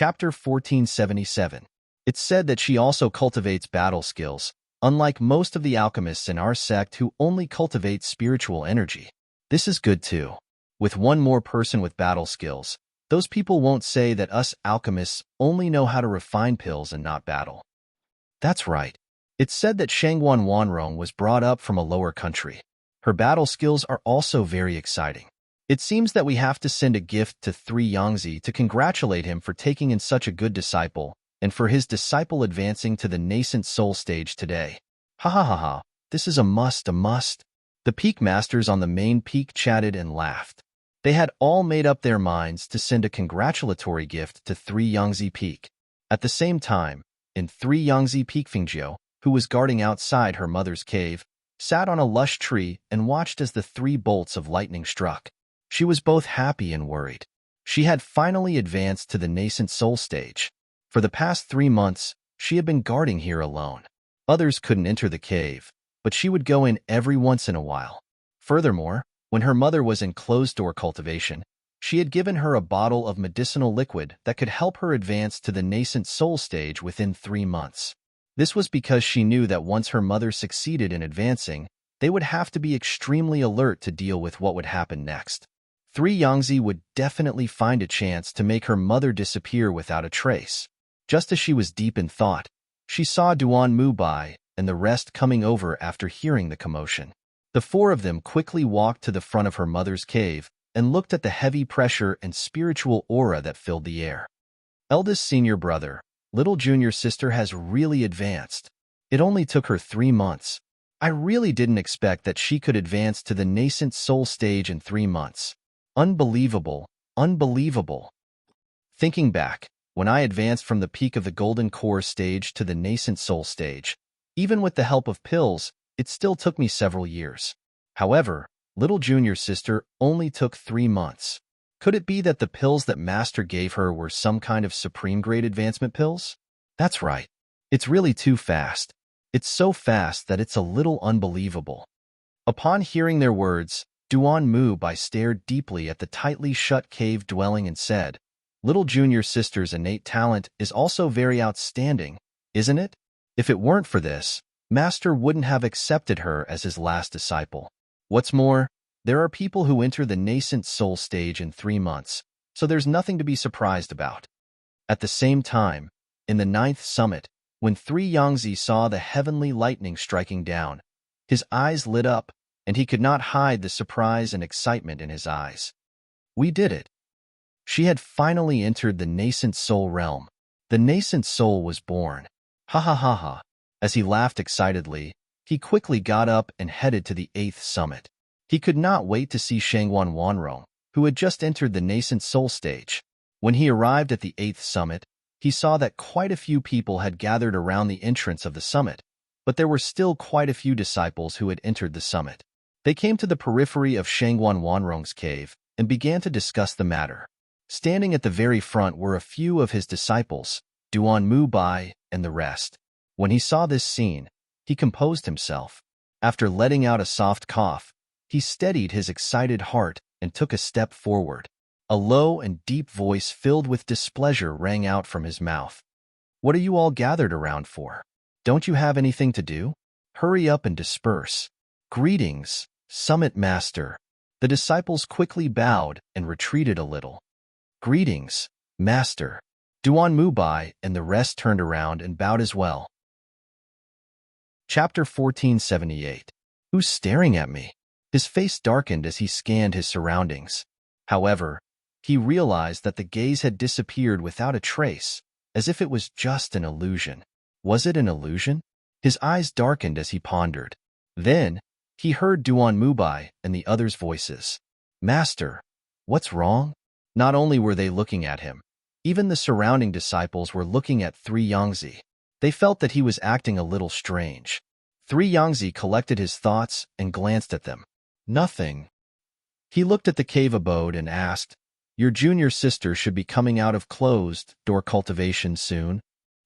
Chapter 1477. It's said that she also cultivates battle skills, unlike most of the alchemists in our sect who only cultivate spiritual energy. This is good too. With one more person with battle skills, those people won't say that us alchemists only know how to refine pills and not battle. That's right. It's said that Shangguan Wanrong was brought up from a lower country. Her battle skills are also very exciting. It seems that we have to send a gift to 3 Yangzi to congratulate him for taking in such a good disciple, and for his disciple advancing to the nascent soul stage today. Ha ha ha ha, this is a must. The peak masters on the main peak chatted and laughed. They had all made up their minds to send a congratulatory gift to 3 Yangzi Peak. At the same time, in 3 Yangzi Peak, Fingjiu, who was guarding outside her mother's cave, sat on a lush tree and watched as the 3 bolts of lightning struck. She was both happy and worried. She had finally advanced to the nascent soul stage. For the past 3 months, she had been guarding here alone. Others couldn't enter the cave, but she would go in every once in a while. Furthermore, when her mother was in closed-door cultivation, she had given her a bottle of medicinal liquid that could help her advance to the nascent soul stage within 3 months. This was because she knew that once her mother succeeded in advancing, they would have to be extremely alert to deal with what would happen next. 3 Yangzi would definitely find a chance to make her mother disappear without a trace. Just as she was deep in thought, she saw Duan Mubai and the rest coming over after hearing the commotion. The 4 of them quickly walked to the front of her mother's cave and looked at the heavy pressure and spiritual aura that filled the air. Eldest senior brother, little junior sister has really advanced. It only took her 3 months. I really didn't expect that she could advance to the nascent soul stage in 3 months. Unbelievable. Thinking back, when I advanced from the peak of the golden core stage to the nascent soul stage, even with the help of pills, it still took me several years. However, little junior sister only took 3 months. Could it be that the pills that Master gave her were some kind of supreme grade advancement pills? That's right. It's really too fast. It's so fast that it's a little unbelievable. Upon hearing their words, Duan Mubai stared deeply at the tightly shut cave dwelling and said, "Little junior sister's innate talent is also very outstanding, isn't it? If it weren't for this, Master wouldn't have accepted her as his last disciple. What's more, there are people who enter the nascent soul stage in 3 months, so there's nothing to be surprised about." At the same time, in the 9th summit, when 3 Yangzi saw the heavenly lightning striking down, his eyes lit up, and he could not hide the surprise and excitement in his eyes. We did it. She had finally entered the nascent soul realm. The nascent soul was born. Ha ha ha ha. As he laughed excitedly, he quickly got up and headed to the 8th summit. He could not wait to see Shangguan Wanrong, who had just entered the nascent soul stage. When he arrived at the 8th summit, he saw that quite a few people had gathered around the entrance of the summit, but there were still quite a few disciples who had entered the summit. They came to the periphery of Shangguan Wanrong's cave and began to discuss the matter. Standing at the very front were a few of his disciples, Duan Mubai and the rest. When he saw this scene, he composed himself. After letting out a soft cough, he steadied his excited heart and took a step forward. A low and deep voice filled with displeasure rang out from his mouth. "What are you all gathered around for? Don't you have anything to do? Hurry up and disperse." "Greetings, Summit Master." The disciples quickly bowed and retreated a little. "Greetings, Master." Duan Mubai and the rest turned around and bowed as well. Chapter 1478. Who's staring at me? His face darkened as he scanned his surroundings. However, he realized that the gaze had disappeared without a trace, as if it was just an illusion. Was it an illusion? His eyes darkened as he pondered. Then, he heard Duan Mubai and the others' voices. "Master, what's wrong?" Not only were they looking at him, even the surrounding disciples were looking at 3 Yangzi. They felt that he was acting a little strange. 3 Yangzi collected his thoughts and glanced at them. Nothing. He looked at the cave abode and asked, "Your junior sister should be coming out of closed-door cultivation soon?"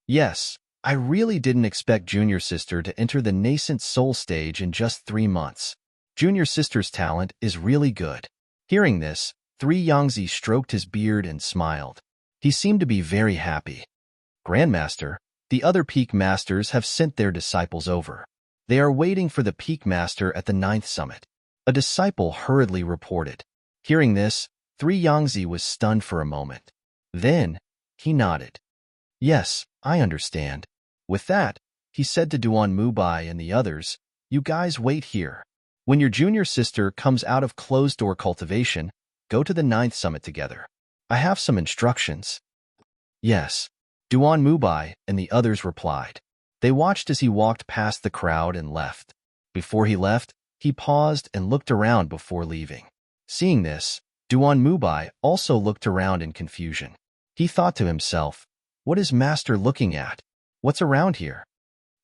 "Yes, I really didn't expect junior sister to enter the nascent soul stage in just 3 months. Junior sister's talent is really good." Hearing this, 3 Yangzi stroked his beard and smiled. He seemed to be very happy. Grandmaster, the other peak masters have sent their disciples over. They are waiting for the peak master at the 9th summit. A disciple hurriedly reported. Hearing this, 3 Yangzi was stunned for a moment. Then, he nodded. Yes, I understand. With that, he said to Duan Mubai and the others, you guys wait here. When your junior sister comes out of closed-door cultivation, go to the 9th summit together. I have some instructions. Yes. Duan Mubai and the others replied. They watched as he walked past the crowd and left. Before he left, he paused and looked around before leaving. Seeing this, Duan Mubai also looked around in confusion. He thought to himself, what is Master looking at? What's around here?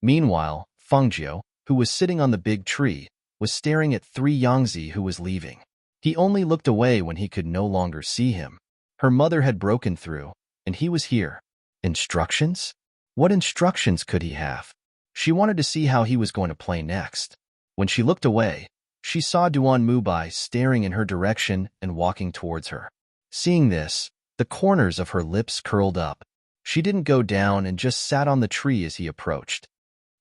Meanwhile, Fengjiu, who was sitting on the big tree, was staring at 3 Yangzi who was leaving. He only looked away when he could no longer see him. Her mother had broken through, and he was here. Instructions? What instructions could he have? She wanted to see how he was going to play next. When she looked away, she saw Duan Mubai staring in her direction and walking towards her. Seeing this, the corners of her lips curled up. She didn't go down and just sat on the tree as he approached.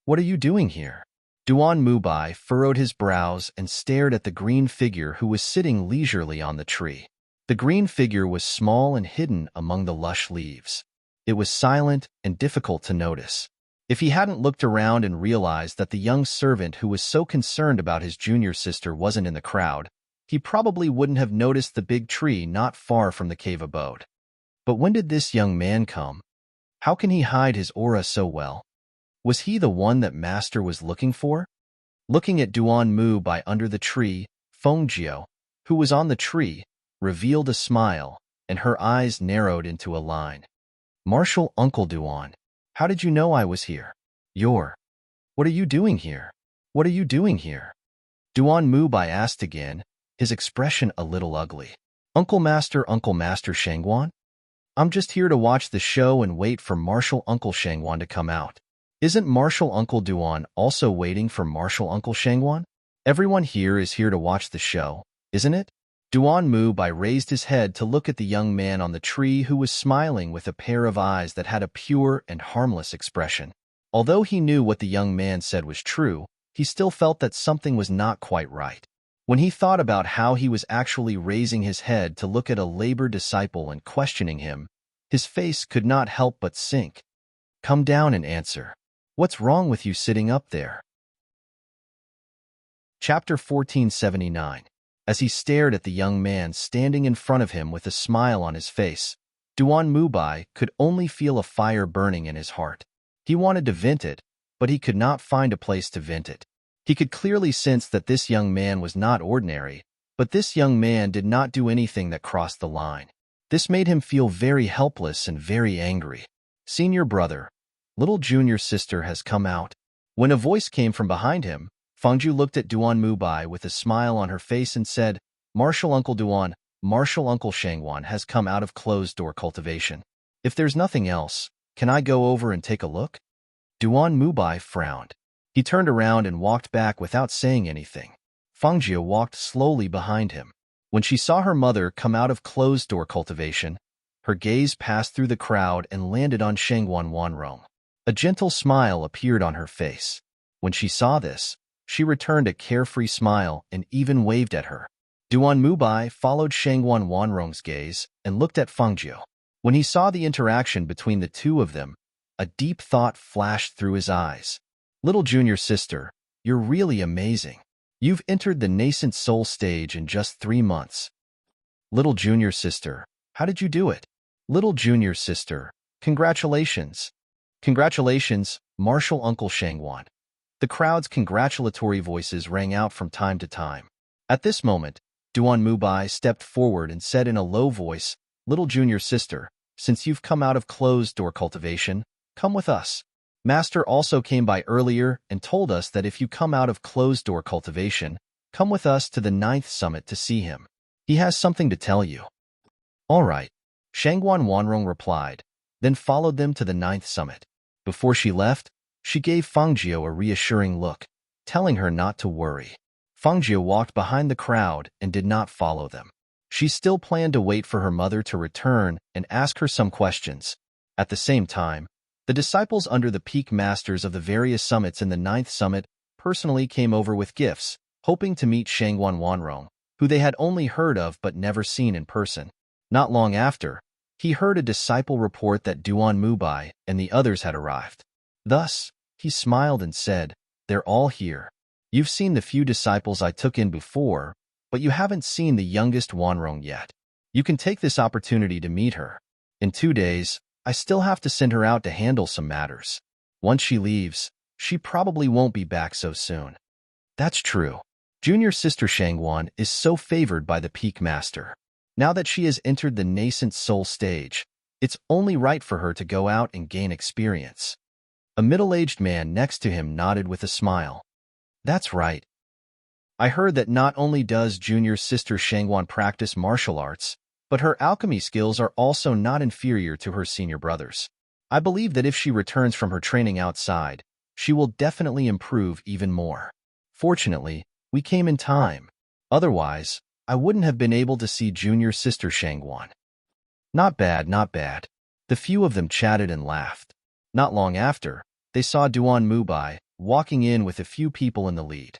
What are you doing here? Duan Mubai furrowed his brows and stared at the green figure who was sitting leisurely on the tree. The green figure was small and hidden among the lush leaves. It was silent and difficult to notice. If he hadn't looked around and realized that the young servant who was so concerned about his junior sister wasn't in the crowd, he probably wouldn't have noticed the big tree not far from the cave abode. But when did this young man come? How can he hide his aura so well? Was he the one that Master was looking for? Looking at Duan Mubai under the tree, Fengjiu, who was on the tree, revealed a smile, and her eyes narrowed into a line. Martial Uncle Duan, how did you know I was here? What are you doing here? What are you doing here? Duan Mubai asked again, his expression a little ugly. Uncle Master Shangwan? I'm just here to watch the show and wait for Martial Uncle Shangwan to come out. Isn't Martial Uncle Duan also waiting for Martial Uncle Shangwan? Everyone here is here to watch the show, isn't it? Duan Mubai raised his head to look at the young man on the tree who was smiling with a pair of eyes that had a pure and harmless expression. Although he knew what the young man said was true, he still felt that something was not quite right. When he thought about how he was actually raising his head to look at a labor disciple and questioning him, his face could not help but sink. Come down and answer. What's wrong with you sitting up there? Chapter 1479. As he stared at the young man standing in front of him with a smile on his face, Duan Mubai could only feel a fire burning in his heart. He wanted to vent it, but he could not find a place to vent it. He could clearly sense that this young man was not ordinary, but this young man did not do anything that crossed the line. This made him feel very helpless and very angry. Senior brother, little junior sister has come out. When a voice came from behind him, Fengjiu looked at Duan Mubai with a smile on her face and said, Martial Uncle Duan, Martial Uncle Shangwan has come out of closed-door cultivation. If there's nothing else, can I go over and take a look? Duan Mubai frowned. He turned around and walked back without saying anything. Fengjiu walked slowly behind him. When she saw her mother come out of closed-door cultivation, her gaze passed through the crowd and landed on Shangwan Wanrong. A gentle smile appeared on her face. When she saw this, she returned a carefree smile and even waved at her. Duan Mubai followed Shangwan Wanrong's gaze and looked at Fengjiu. When he saw the interaction between the two of them, a deep thought flashed through his eyes. Little junior sister, you're really amazing. You've entered the nascent soul stage in just 3 months. Little junior sister, how did you do it? Little junior sister, congratulations. Congratulations, Martial Uncle Shangwan. The crowd's congratulatory voices rang out from time to time. At this moment, Duan Mubai stepped forward and said in a low voice, Little junior sister, since you've come out of closed-door cultivation, come with us. Master also came by earlier and told us that if you come out of closed-door cultivation, come with us to the 9th summit to see him. He has something to tell you. All right, Shangwan Wanrong replied, then followed them to the 9th summit. Before she left, she gave Fengjiu a reassuring look, telling her not to worry. Fengjiu walked behind the crowd and did not follow them. She still planned to wait for her mother to return and ask her some questions. At the same time, the disciples under the peak masters of the various summits in the ninth summit personally came over with gifts, hoping to meet Shangguan Wanrong, who they had only heard of but never seen in person. Not long after, he heard a disciple report that Duan Mubai and the others had arrived. Thus, he smiled and said, "They're all here. You've seen the few disciples I took in before, but you haven't seen the youngest Wanrong yet. You can take this opportunity to meet her. In 2 days, I still have to send her out to handle some matters. Once she leaves, she probably won't be back so soon." That's true. Junior sister Shangguan is so favored by the peak master. Now that she has entered the nascent soul stage, it's only right for her to go out and gain experience. A middle-aged man next to him nodded with a smile. That's right. I heard that not only does junior sister Shangguan practice martial arts, but her alchemy skills are also not inferior to her senior brothers. I believe that if she returns from her training outside, she will definitely improve even more. Fortunately, we came in time. Otherwise, I wouldn't have been able to see junior sister Shangguan. Not bad, not bad. The few of them chatted and laughed. Not long after, they saw Duan Mubai walking in with a few people in the lead.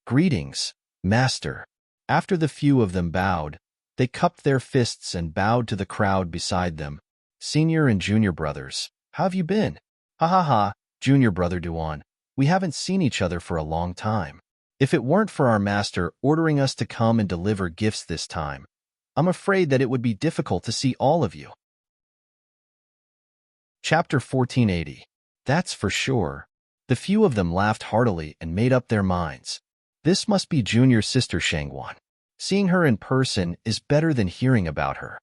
"Greetings, master." After the few of them bowed, they cupped their fists and bowed to the crowd beside them. "Senior and junior brothers, how have you been?" "Ha ha ha, junior brother Duan, we haven't seen each other for a long time. If it weren't for our master ordering us to come and deliver gifts this time, I'm afraid that it would be difficult to see all of you." Chapter 1480. That's for sure. The few of them laughed heartily and made up their minds. This must be junior sister Shangguan. Seeing her in person is better than hearing about her.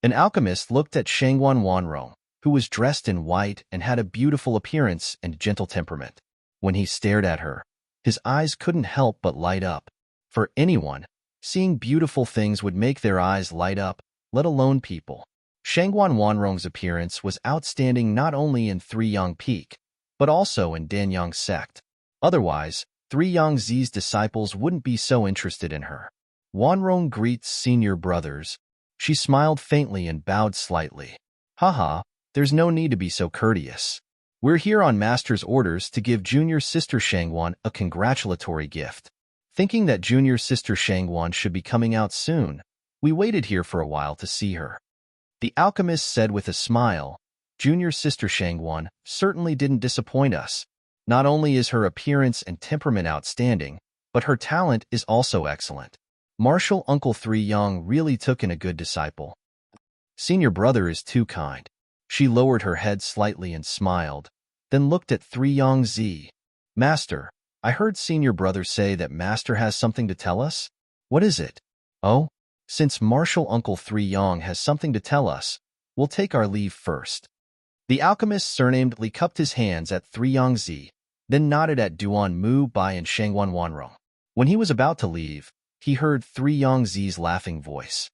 An alchemist looked at Shangguan Wanrong, who was dressed in white and had a beautiful appearance and gentle temperament. When he stared at her, his eyes couldn't help but light up. For anyone, seeing beautiful things would make their eyes light up, let alone people. Shangguan Wanrong's appearance was outstanding not only in Three Yang Peak, but also in Danyang sect. Otherwise, Three Yang Zi's disciples wouldn't be so interested in her. Wanrong greets senior brothers. She smiled faintly and bowed slightly. "Haha, there's no need to be so courteous. We're here on master's orders to give junior sister Shangguan a congratulatory gift. Thinking that junior sister Shangguan should be coming out soon, we waited here for a while to see her." The alchemist said with a smile, "Junior sister Shangguan certainly didn't disappoint us. Not only is her appearance and temperament outstanding, but her talent is also excellent. Martial Uncle Three Yang really took in a good disciple. Senior brother is too kind." She lowered her head slightly and smiled, then looked at Three Yang Zi. "Master, I heard senior brother say that master has something to tell us. What is it?" "Oh, since martial Uncle Three Yang has something to tell us, we'll take our leave first." The alchemist surnamedly cupped his hands at Three Yang Zi, then nodded at Duan Mu Bai and Shangguan Wanrong. When he was about to leave, he heard Three Yang Zi's laughing voice.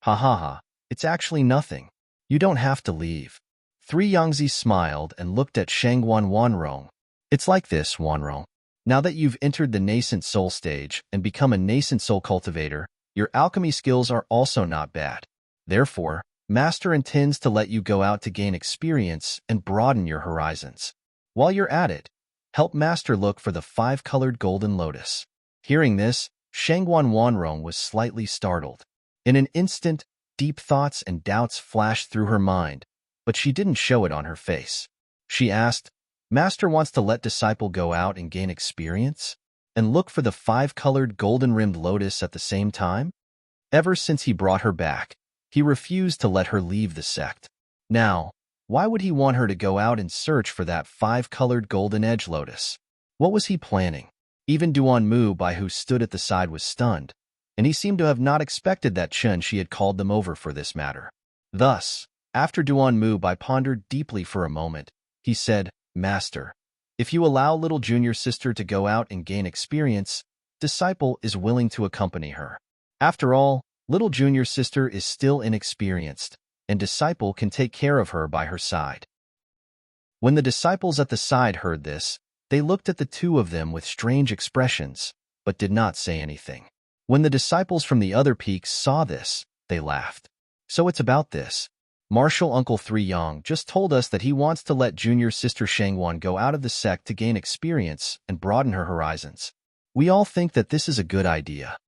"Ha ha ha, it's actually nothing. You don't have to leave." Three Yang Zi smiled and looked at Shangguan Wanrong. "It's like this, Wanrong. Now that you've entered the nascent soul stage and become a nascent soul cultivator, your alchemy skills are also not bad. Therefore, Master intends to let you go out to gain experience and broaden your horizons. While you're at it, help Master look for the 5-colored golden lotus." Hearing this, Shangguan Wanrong was slightly startled. In an instant, deep thoughts and doubts flashed through her mind, but she didn't show it on her face. She asked, "Master wants to let disciple go out and gain experience? And look for the 5-colored golden-rimmed lotus at the same time?" Ever since he brought her back, he refused to let her leave the sect. Now, why would he want her to go out and search for that 5-colored golden edge lotus? What was he planning? Even Duan Mu Bai, who stood at the side, was stunned, and he seemed to have not expected that she had called them over for this matter. Thus, after Duan Mu Bai pondered deeply for a moment, he said, "Master, if you allow little junior sister to go out and gain experience, disciple is willing to accompany her. After all, little junior sister is still inexperienced, and disciple can take care of her by her side." When the disciples at the side heard this, they looked at the two of them with strange expressions, but did not say anything. When the disciples from the other peaks saw this, they laughed. So it's about this. Martial Uncle Three Yang just told us that he wants to let junior sister Shangwan go out of the sect to gain experience and broaden her horizons. We all think that this is a good idea.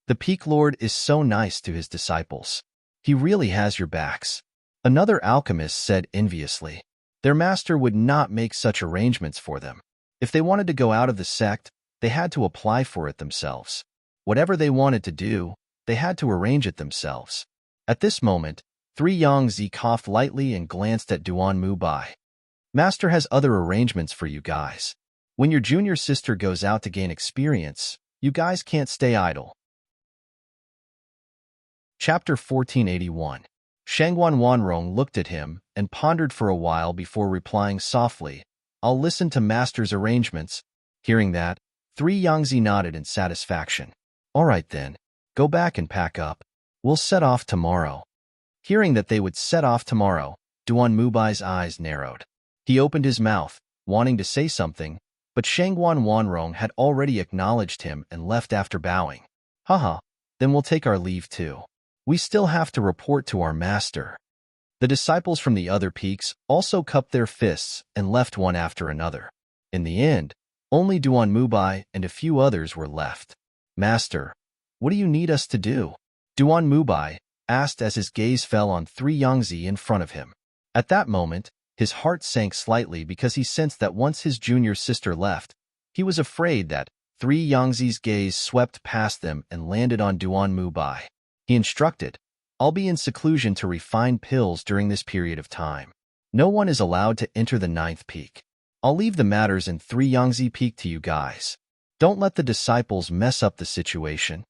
The Peak Lord is so nice to his disciples. He really has your backs. Another alchemist said enviously. Their master would not make such arrangements for them. If they wanted to go out of the sect, they had to apply for it themselves. Whatever they wanted to do, they had to arrange it themselves. At this moment, Three Yangzi coughed lightly and glanced at Duan Mubai. Master has other arrangements for you guys. When your junior sister goes out to gain experience, you guys can't stay idle. Chapter 1481. Shangguan Wanrong looked at him and pondered for a while before replying softly, I'll listen to Master's arrangements. Hearing that, Three Yangzi nodded in satisfaction. All right then, go back and pack up. We'll set off tomorrow. Hearing that they would set off tomorrow, Duan Mubai's eyes narrowed. He opened his mouth, wanting to say something, but Shangguan Wanrong had already acknowledged him and left after bowing. Haha, then we'll take our leave too. We still have to report to our master. The disciples from the other peaks also cupped their fists and left one after another. In the end, only Duan Mubai and a few others were left. Master, what do you need us to do? Duan Mubai asked as his gaze fell on Three Yangzi in front of him. At that moment, his heart sank slightly because he sensed that once his junior sister left, he was afraid that Three Yangzi's gaze swept past them and landed on Duan Mubai. He instructed, I'll be in seclusion to refine pills during this period of time. No one is allowed to enter the 9th peak. I'll leave the matters in Three Yangzi Peak to you guys. Don't let the disciples mess up the situation.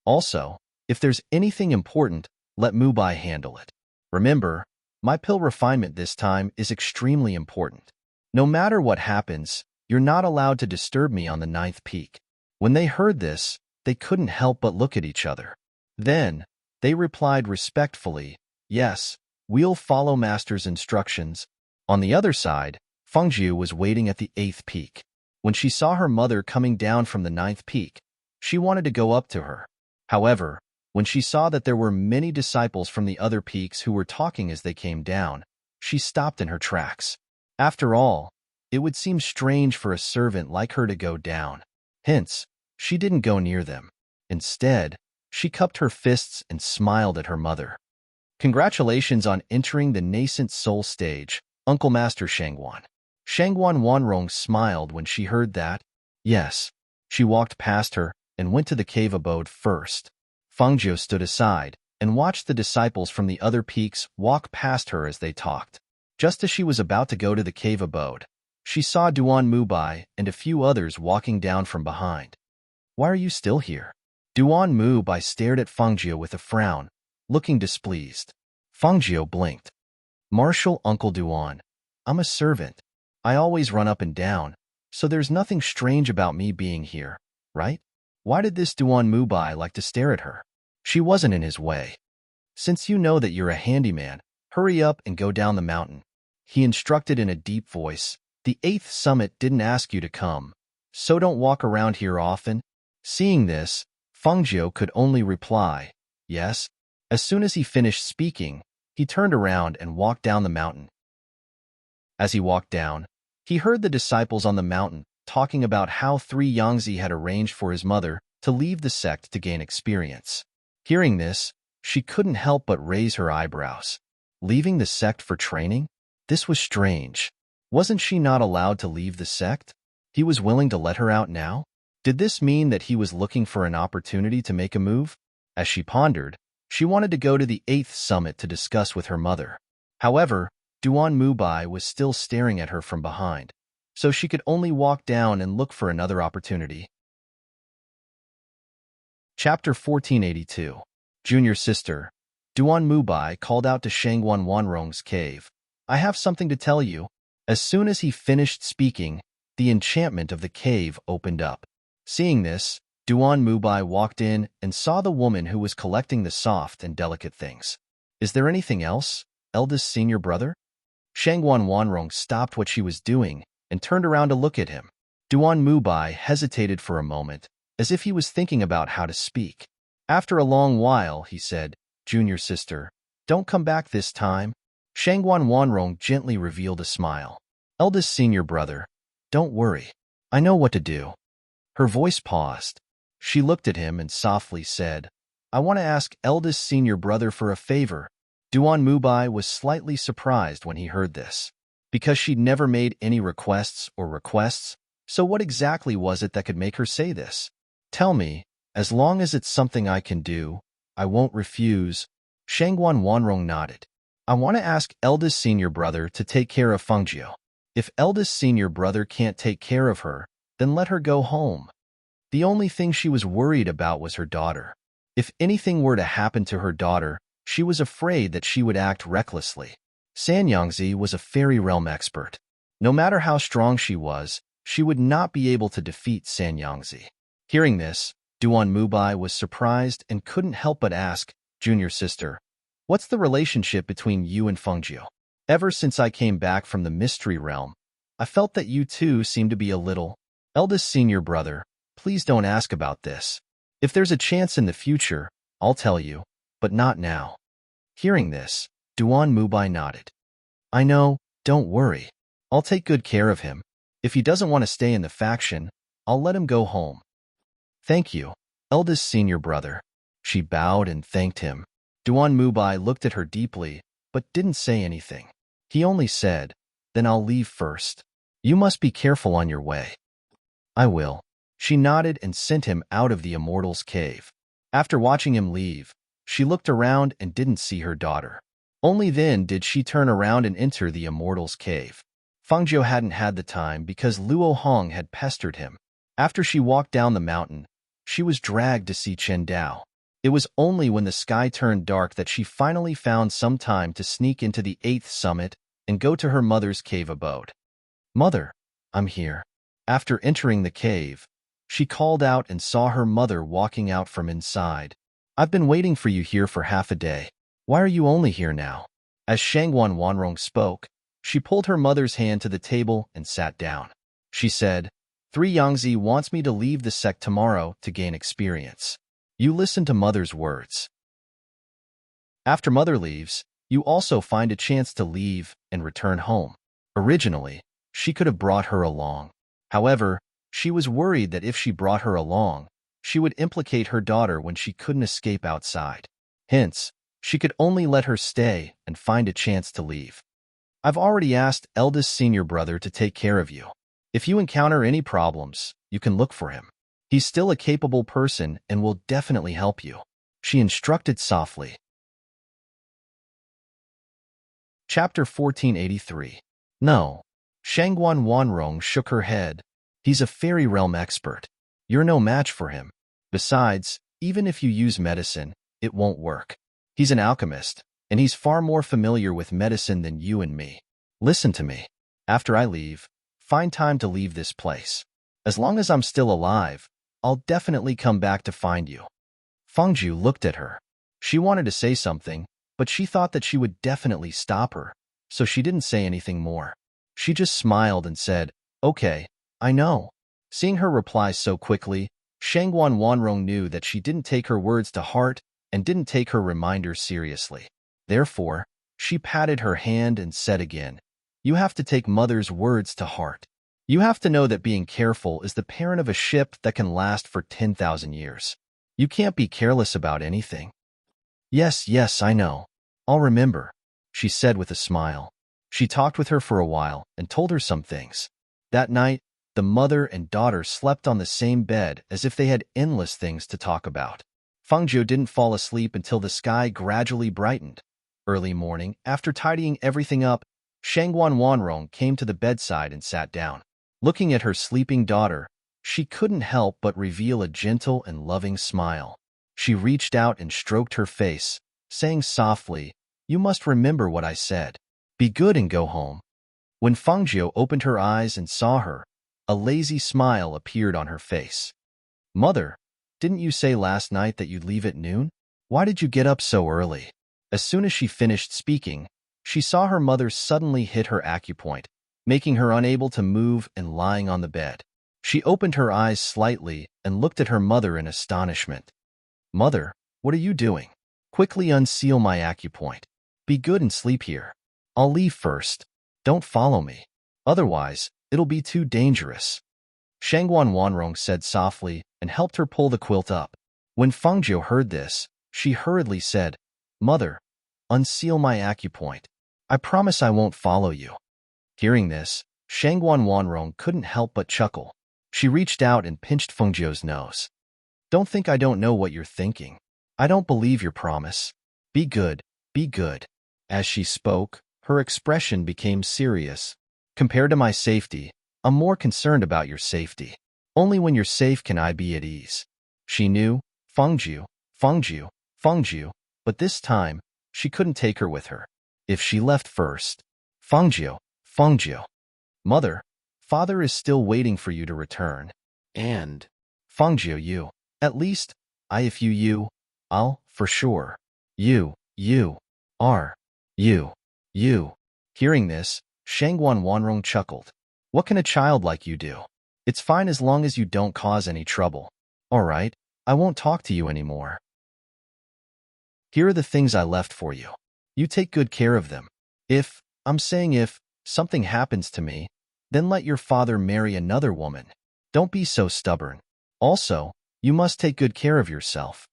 Also, if there's anything important, let Mubai handle it. Remember, my pill refinement this time is extremely important. No matter what happens, you're not allowed to disturb me on the 9th peak. When they heard this, they couldn't help but look at each other. Then, they replied respectfully, yes, we'll follow Master's instructions. On the other side, Fengjiu was waiting at the 8th peak. When she saw her mother coming down from the 9th peak, she wanted to go up to her. However, when she saw that there were many disciples from the other peaks who were talking as they came down, she stopped in her tracks. After all, it would seem strange for a servant like her to go down. Hence, she didn't go near them. Instead, she cupped her fists and smiled at her mother. Congratulations on entering the nascent soul stage, Uncle Master Shangguan. Shangguan Wanrong smiled when she heard that. Yes. She walked past her and went to the cave abode first. Fengjiu stood aside and watched the disciples from the other peaks walk past her as they talked. Just as she was about to go to the cave abode, she saw Duan Mubai and a few others walking down from behind. Why are you still here? Duan Mubai stared at Fengjiu with a frown, looking displeased. Fengjiu blinked. Martial Uncle Duan, I'm a servant. I always run up and down, so there's nothing strange about me being here, right? Why did this Duan Mubai like to stare at her? She wasn't in his way. Since you know that you're a handyman, hurry up and go down the mountain. He instructed in a deep voice. The 8th summit didn't ask you to come, so don't walk around here often. Seeing this, Fengjiu could only reply, yes. As soon as he finished speaking, he turned around and walked down the mountain. As he walked down, he heard the disciples on the mountain talking about how Three Yangzi had arranged for his mother to leave the sect to gain experience. Hearing this, she couldn't help but raise her eyebrows. Leaving the sect for training? This was strange. Wasn't she not allowed to leave the sect? He was willing to let her out now? Did this mean that he was looking for an opportunity to make a move? As she pondered, she wanted to go to the 8th summit to discuss with her mother. However, Duan Mubai was still staring at her from behind, so she could only walk down and look for another opportunity. Chapter 1482. Junior Sister. Duan Mubai called out to Shangguan Wanrong's cave. I have something to tell you. As soon as he finished speaking, the enchantment of the cave opened up. Seeing this, Duan Mubai walked in and saw the woman who was collecting the soft and delicate things. Is there anything else, eldest senior brother? Shangguan Wanrong stopped what she was doing and turned around to look at him. Duan Mubai hesitated for a moment, as if he was thinking about how to speak. After a long while, he said, "Junior sister, don't come back this time." Shangguan Wanrong gently revealed a smile. "Eldest senior brother, don't worry. I know what to do." Her voice paused. She looked at him and softly said, "I want to ask eldest senior brother for a favor." Duan Mubai was slightly surprised when he heard this, because she'd never made any requests, so what exactly was it that could make her say this? "Tell me, as long as it's something I can do, I won't refuse." Shangguan Wanrong nodded. "I want to ask eldest senior brother to take care of Fengjiu. If eldest senior brother can't take care of her, then let her go home." The only thing she was worried about was her daughter. If anything were to happen to her daughter, she was afraid that she would act recklessly. Sanyangzi was a fairy realm expert. No matter how strong she would not be able to defeat Sanyangzi. Hearing this, Duan Mubai was surprised and couldn't help but ask, "Junior sister, what's the relationship between you and Fengjiu? Ever since I came back from the mystery realm, I felt that you two seem to be a little." "Eldest senior brother, please don't ask about this. If there's a chance in the future, I'll tell you, but not now." Hearing this, Duan Mubai nodded. "I know, don't worry. I'll take good care of him. If he doesn't want to stay in the faction, I'll let him go home." "Thank you, eldest senior brother." She bowed and thanked him. Duan Mubai looked at her deeply, but didn't say anything. He only said, "Then I'll leave first. You must be careful on your way." "I will." She nodded and sent him out of the Immortal's cave. After watching him leave, she looked around and didn't see her daughter. Only then did she turn around and enter the Immortal's cave. Fengjiu hadn't had the time because Luo Hong had pestered him. After she walked down the mountain, she was dragged to see Chen Dao. It was only when the sky turned dark that she finally found some time to sneak into the 8th summit and go to her mother's cave abode. "Mother, I'm here." After entering the cave, she called out and saw her mother walking out from inside. "I've been waiting for you here for half a day. Why are you only here now?" As Shangguan Wanrong spoke, she pulled her mother's hand to the table and sat down. She said, "Three Yangzi wants me to leave the sect tomorrow to gain experience. You listen to mother's words. After mother leaves, you also find a chance to leave and return home." Originally, she could have brought her along. However, she was worried that if she brought her along, she would implicate her daughter when she couldn't escape outside. Hence, she could only let her stay and find a chance to leave. "I've already asked eldest senior brother to take care of you. If you encounter any problems, you can look for him. He's still a capable person and will definitely help you," she instructed softly. Chapter 1483. "No." Shangguan Wanrong shook her head. "He's a fairy realm expert. You're no match for him. Besides, even if you use medicine, it won't work. He's an alchemist, and he's far more familiar with medicine than you and me. Listen to me. After I leave, find time to leave this place. As long as I'm still alive, I'll definitely come back to find you." Fengjiu looked at her. She wanted to say something, but she thought that she would definitely stop her, so she didn't say anything more. She just smiled and said, "Okay, I know." Seeing her reply so quickly, Shangguan Wanrong knew that she didn't take her words to heart and didn't take her reminder seriously. Therefore, she patted her hand and said again, "You have to take mother's words to heart. You have to know that being careful is the parent of a ship that can last for 10,000 years. You can't be careless about anything." Yes, I know. I'll remember," she said with a smile. She talked with her for a while and told her some things. That night, the mother and daughter slept on the same bed as if they had endless things to talk about. Fengjiu didn't fall asleep until the sky gradually brightened. Early morning, after tidying everything up, Shangguan Wanrong came to the bedside and sat down. Looking at her sleeping daughter, she couldn't help but reveal a gentle and loving smile. She reached out and stroked her face, saying softly, "You must remember what I said. Be good and go home." When Fengjiu opened her eyes and saw her, a lazy smile appeared on her face. "Mother, didn't you say last night that you'd leave at noon? Why did you get up so early?" As soon as she finished speaking, she saw her mother suddenly hit her acupoint, making her unable to move and lying on the bed. She opened her eyes slightly and looked at her mother in astonishment. Mother, what are you doing? Quickly unseal my acupoint. Be good and sleep here. I'll leave first. Don't follow me. Otherwise, it'll be too dangerous. Shangguan Wanrong said softly and helped her pull the quilt up. When Fengjiu heard this, she hurriedly said, Mother, unseal my acupoint. I promise I won't follow you. Hearing this, Shangguan Wanrong couldn't help but chuckle. She reached out and pinched Fengjiu's nose. Don't think I don't know what you're thinking. I don't believe your promise. Be good, be good. As she spoke, her expression became serious. Compared to my safety, I'm more concerned about your safety. Only when you're safe can I be at ease. She knew, Fengjiu, but this time, she couldn't take her with her. If she left first, Fengjiu. Mother, father is still waiting for you to return. And, Fengjiu, you. At least, if you, I'll, for sure. You. Hearing this, Shangguan Wanrong chuckled. What can a child like you do? It's fine as long as you don't cause any trouble. All right, I won't talk to you anymore. Here are the things I left for you. You take good care of them. If something happens to me, then let your father marry another woman. Don't be so stubborn. Also, you must take good care of yourself.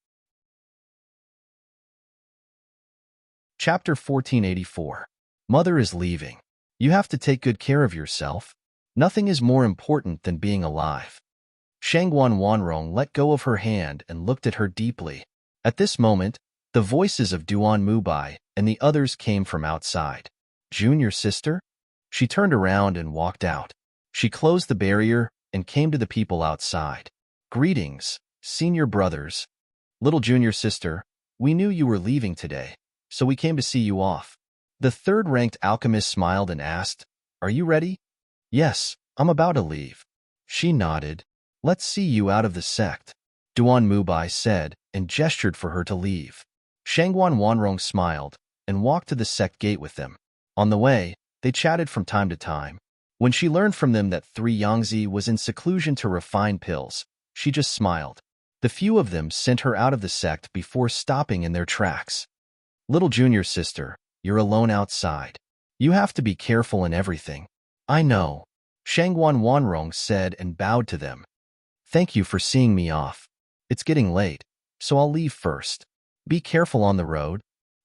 Chapter 1484. Mother is leaving. You have to take good care of yourself. Nothing is more important than being alive. Shangguan Wanrong let go of her hand and looked at her deeply. At this moment, the voices of Duan Mubai and the others came from outside. Junior sister? She turned around and walked out. She closed the barrier and came to the people outside. Greetings, senior brothers. Little junior sister, we knew you were leaving today, so we came to see you off. The third-ranked alchemist smiled and asked, Are you ready? Yes, I'm about to leave. She nodded. Let's see you out of the sect, Duan Mubai said and gestured for her to leave. Shangguan Wanrong smiled and walked to the sect gate with them. On the way, they chatted from time to time. When she learned from them that 3 Yangtze was in seclusion to refine pills, she just smiled. The few of them sent her out of the sect before stopping in their tracks. Little junior sister, you're alone outside. You have to be careful in everything. I know, Shangguan Wanrong said and bowed to them. Thank you for seeing me off. It's getting late, so I'll leave first. Be careful on the road.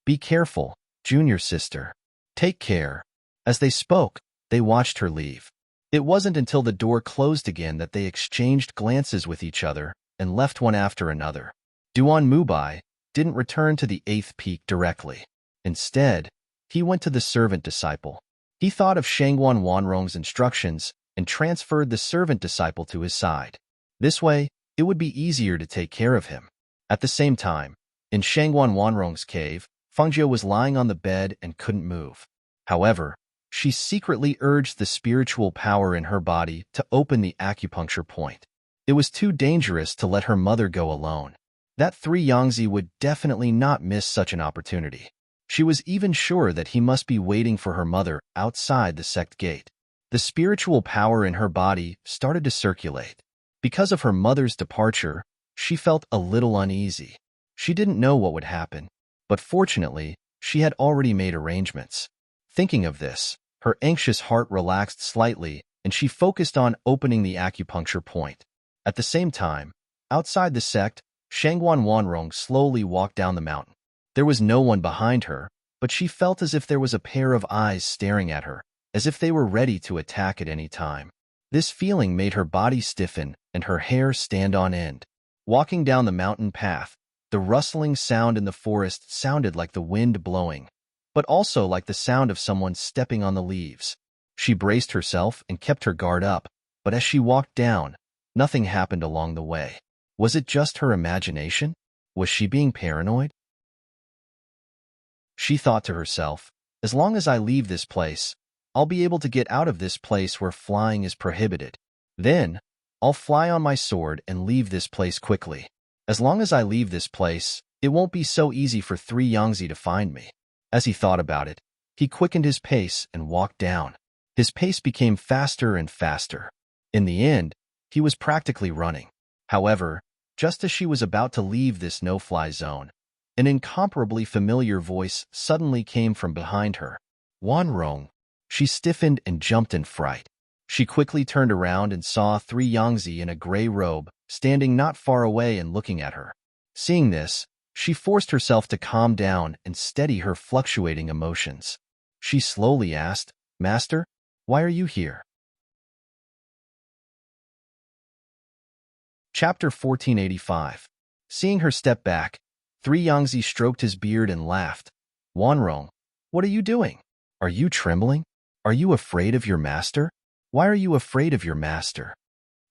Be careful, junior sister. Take care. As they spoke, they watched her leave. It wasn't until the door closed again that they exchanged glances with each other and left one after another. Duan Mubai didn't return to the 8th peak directly. Instead, he went to the servant disciple. He thought of Shangguan Wanrong's instructions and transferred the servant disciple to his side. This way, it would be easier to take care of him. At the same time, in Shangguan Wanrong's cave, Fengjiu was lying on the bed and couldn't move. However, she secretly urged the spiritual power in her body to open the acupuncture point. It was too dangerous to let her mother go alone. That 3 Yangtze would definitely not miss such an opportunity. She was even sure that he must be waiting for her mother outside the sect gate. The spiritual power in her body started to circulate. Because of her mother's departure, she felt a little uneasy. She didn't know what would happen, but fortunately, she had already made arrangements. Thinking of this, her anxious heart relaxed slightly and she focused on opening the acupuncture point. At the same time, outside the sect, Shangguan Wanrong slowly walked down the mountain. There was no one behind her, but she felt as if there was a pair of eyes staring at her, as if they were ready to attack at any time. This feeling made her body stiffen and her hair stand on end. Walking down the mountain path, the rustling sound in the forest sounded like the wind blowing, but also like the sound of someone stepping on the leaves. She braced herself and kept her guard up, but as she walked down, nothing happened along the way. Was it just her imagination? Was she being paranoid? She thought to herself, as long as I leave this place, I'll be able to get out of this place where flying is prohibited. Then, I'll fly on my sword and leave this place quickly. As long as I leave this place, it won't be so easy for 3 Yangtze to find me. As he thought about it, he quickened his pace and walked down. His pace became faster and faster. In the end, He was practically running. However, just as she was about to leave this no-fly zone, an incomparably familiar voice suddenly came from behind her. Wanrong. She stiffened and jumped in fright. She quickly turned around and saw 3 Yangzi in a gray robe standing not far away and looking at her. Seeing this, she forced herself to calm down and steady her fluctuating emotions. She slowly asked, "Master, why are you here?" Chapter 1485. Seeing her step back, 3 Yangzi stroked his beard and laughed. "Wanrong, what are you doing? Are you trembling? Are you afraid of your master? Why are you afraid of your master?"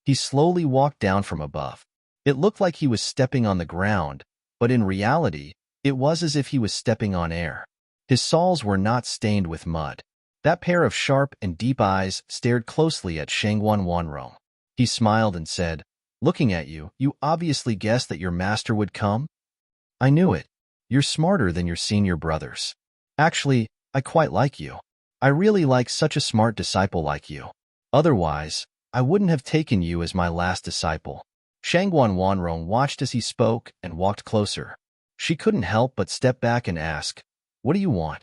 He slowly walked down from above. It looked like he was stepping on the ground, but in reality, it was as if he was stepping on air. His soles were not stained with mud. That pair of sharp and deep eyes stared closely at Shangguan Wanrong. He smiled and said, "Looking at you, you obviously guessed that your master would come?" "I knew it. You're smarter than your senior brothers. Actually, I quite like you. I really like such a smart disciple like you. Otherwise, I wouldn't have taken you as my last disciple." Shangguan Wanrong watched as he spoke and walked closer. She couldn't help but step back and ask, "What do you want?"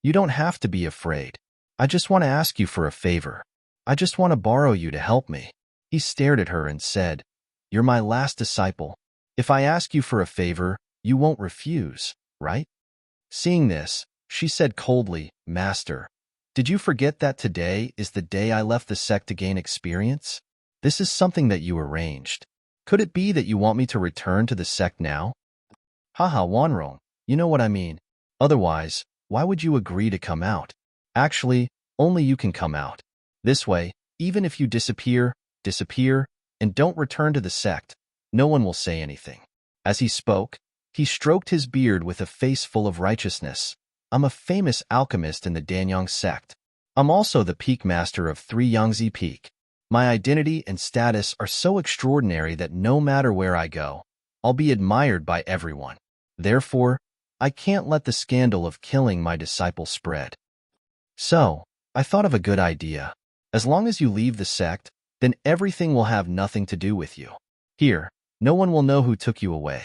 "You don't have to be afraid. I just want to ask you for a favor. I just want to borrow you to help me." He stared at her and said, "You're my last disciple. If I ask you for a favor, you won't refuse, right?" Seeing this, she said coldly, "Master, did you forget that today is the day I left the sect to gain experience? This is something that you arranged. Could it be that you want me to return to the sect now?" "Haha, Wanrong, you know what I mean. Otherwise, why would you agree to come out? Actually, only you can come out. This way, even if you disappear, and don't return to the sect, no one will say anything." As he spoke, he stroked his beard with a face full of righteousness. "I'm a famous alchemist in the Danyang sect. I'm also the peak master of 3 Yangzi Peak. My identity and status are so extraordinary that no matter where I go, I'll be admired by everyone. Therefore, I can't let the scandal of killing my disciple spread. So, I thought of a good idea. As long as you leave the sect, then everything will have nothing to do with you. Here, no one will know who took you away.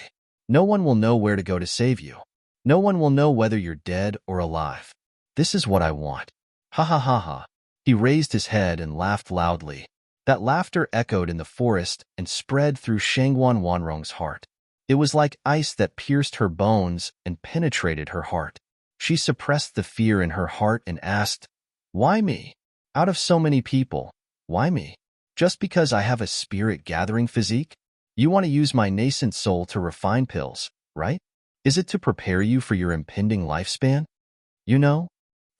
No one will know where to go to save you. No one will know whether you're dead or alive. This is what I want." Ha ha ha ha. He raised his head and laughed loudly. That laughter echoed in the forest and spread through Shangguan Wanrong's heart. It was like ice that pierced her bones and penetrated her heart. She suppressed the fear in her heart and asked, "Why me? Out of so many people, why me? Just because I have a spirit-gathering physique? You want to use my nascent soul to refine pills, right? Is it to prepare you for your impending lifespan?" You know?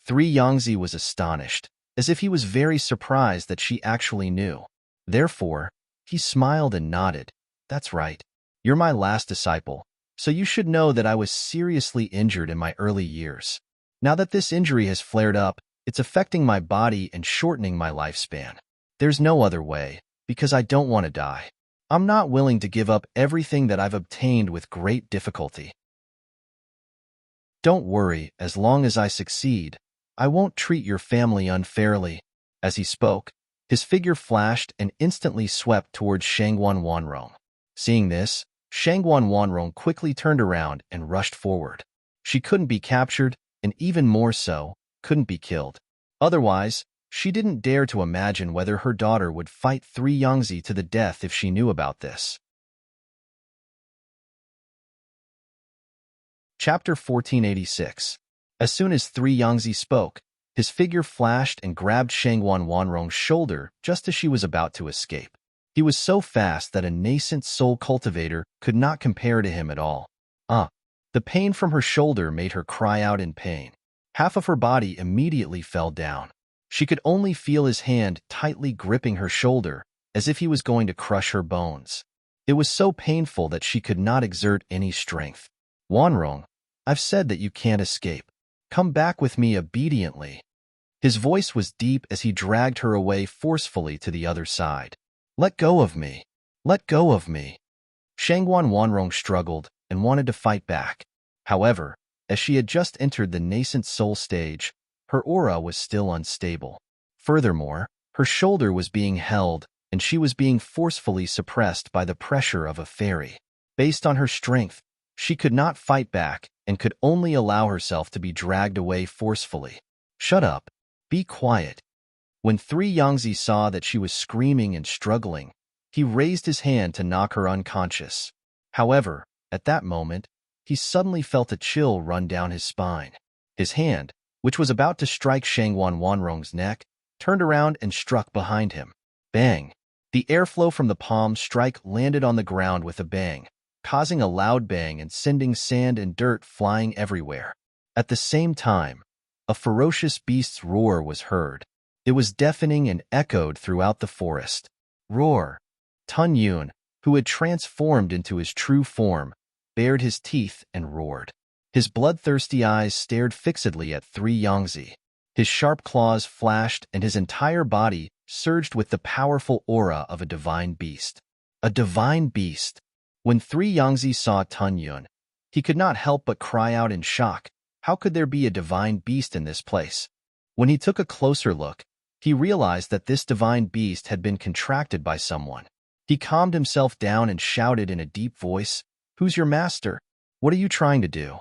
3 Yangzi was astonished, as if he was very surprised that she actually knew. Therefore, he smiled and nodded. "That's right. You're my last disciple, so you should know that I was seriously injured in my early years. Now that this injury has flared up, it's affecting my body and shortening my lifespan. There's no other way, because I don't want to die. I'm not willing to give up everything that I've obtained with great difficulty. Don't worry, as long as I succeed, I won't treat your family unfairly." As he spoke, his figure flashed and instantly swept towards Shangguan Wanrong. Seeing this, Shangguan Wanrong quickly turned around and rushed forward. She couldn't be captured, and even more so, couldn't be killed. Otherwise, she didn't dare to imagine whether her daughter would fight 3 Yangzi to the death if she knew about this. Chapter 1486. As soon as 3 Yangzi spoke, his figure flashed and grabbed Shangguan Wanrong's shoulder just as she was about to escape. He was so fast that a nascent soul cultivator could not compare to him at all. The pain from her shoulder made her cry out in pain. Half of her body immediately fell down. She could only feel his hand tightly gripping her shoulder, as if he was going to crush her bones. It was so painful that she could not exert any strength. "Wanrong, I've said that you can't escape. Come back with me obediently." His voice was deep as he dragged her away forcefully to the other side. "Let go of me. Let go of me." Shangguan Wanrong struggled and wanted to fight back. However, as she had just entered the nascent soul stage, her aura was still unstable. Furthermore, her shoulder was being held, and she was being forcefully suppressed by the pressure of a fairy. Based on her strength, she could not fight back and could only allow herself to be dragged away forcefully. "Shut up. Be quiet." When 3 Yangzi saw that she was screaming and struggling, he raised his hand to knock her unconscious. However, at that moment, he suddenly felt a chill run down his spine. His hand, which was about to strike Shangwan Wanrong's neck, turned around and struck behind him. Bang! The airflow from the palm strike landed on the ground with a bang, causing a loud bang and sending sand and dirt flying everywhere. At the same time, a ferocious beast's roar was heard. It was deafening and echoed throughout the forest. Roar! Tun Yun, who had transformed into his true form, bared his teeth and roared. His bloodthirsty eyes stared fixedly at 3 Yangzi. His sharp claws flashed and his entire body surged with the powerful aura of a divine beast. A divine beast! When 3 Yangzi saw Tun Yun, he could not help but cry out in shock. How could there be a divine beast in this place? When he took a closer look, he realized that this divine beast had been contracted by someone. He calmed himself down and shouted in a deep voice, "Who's your master? What are you trying to do?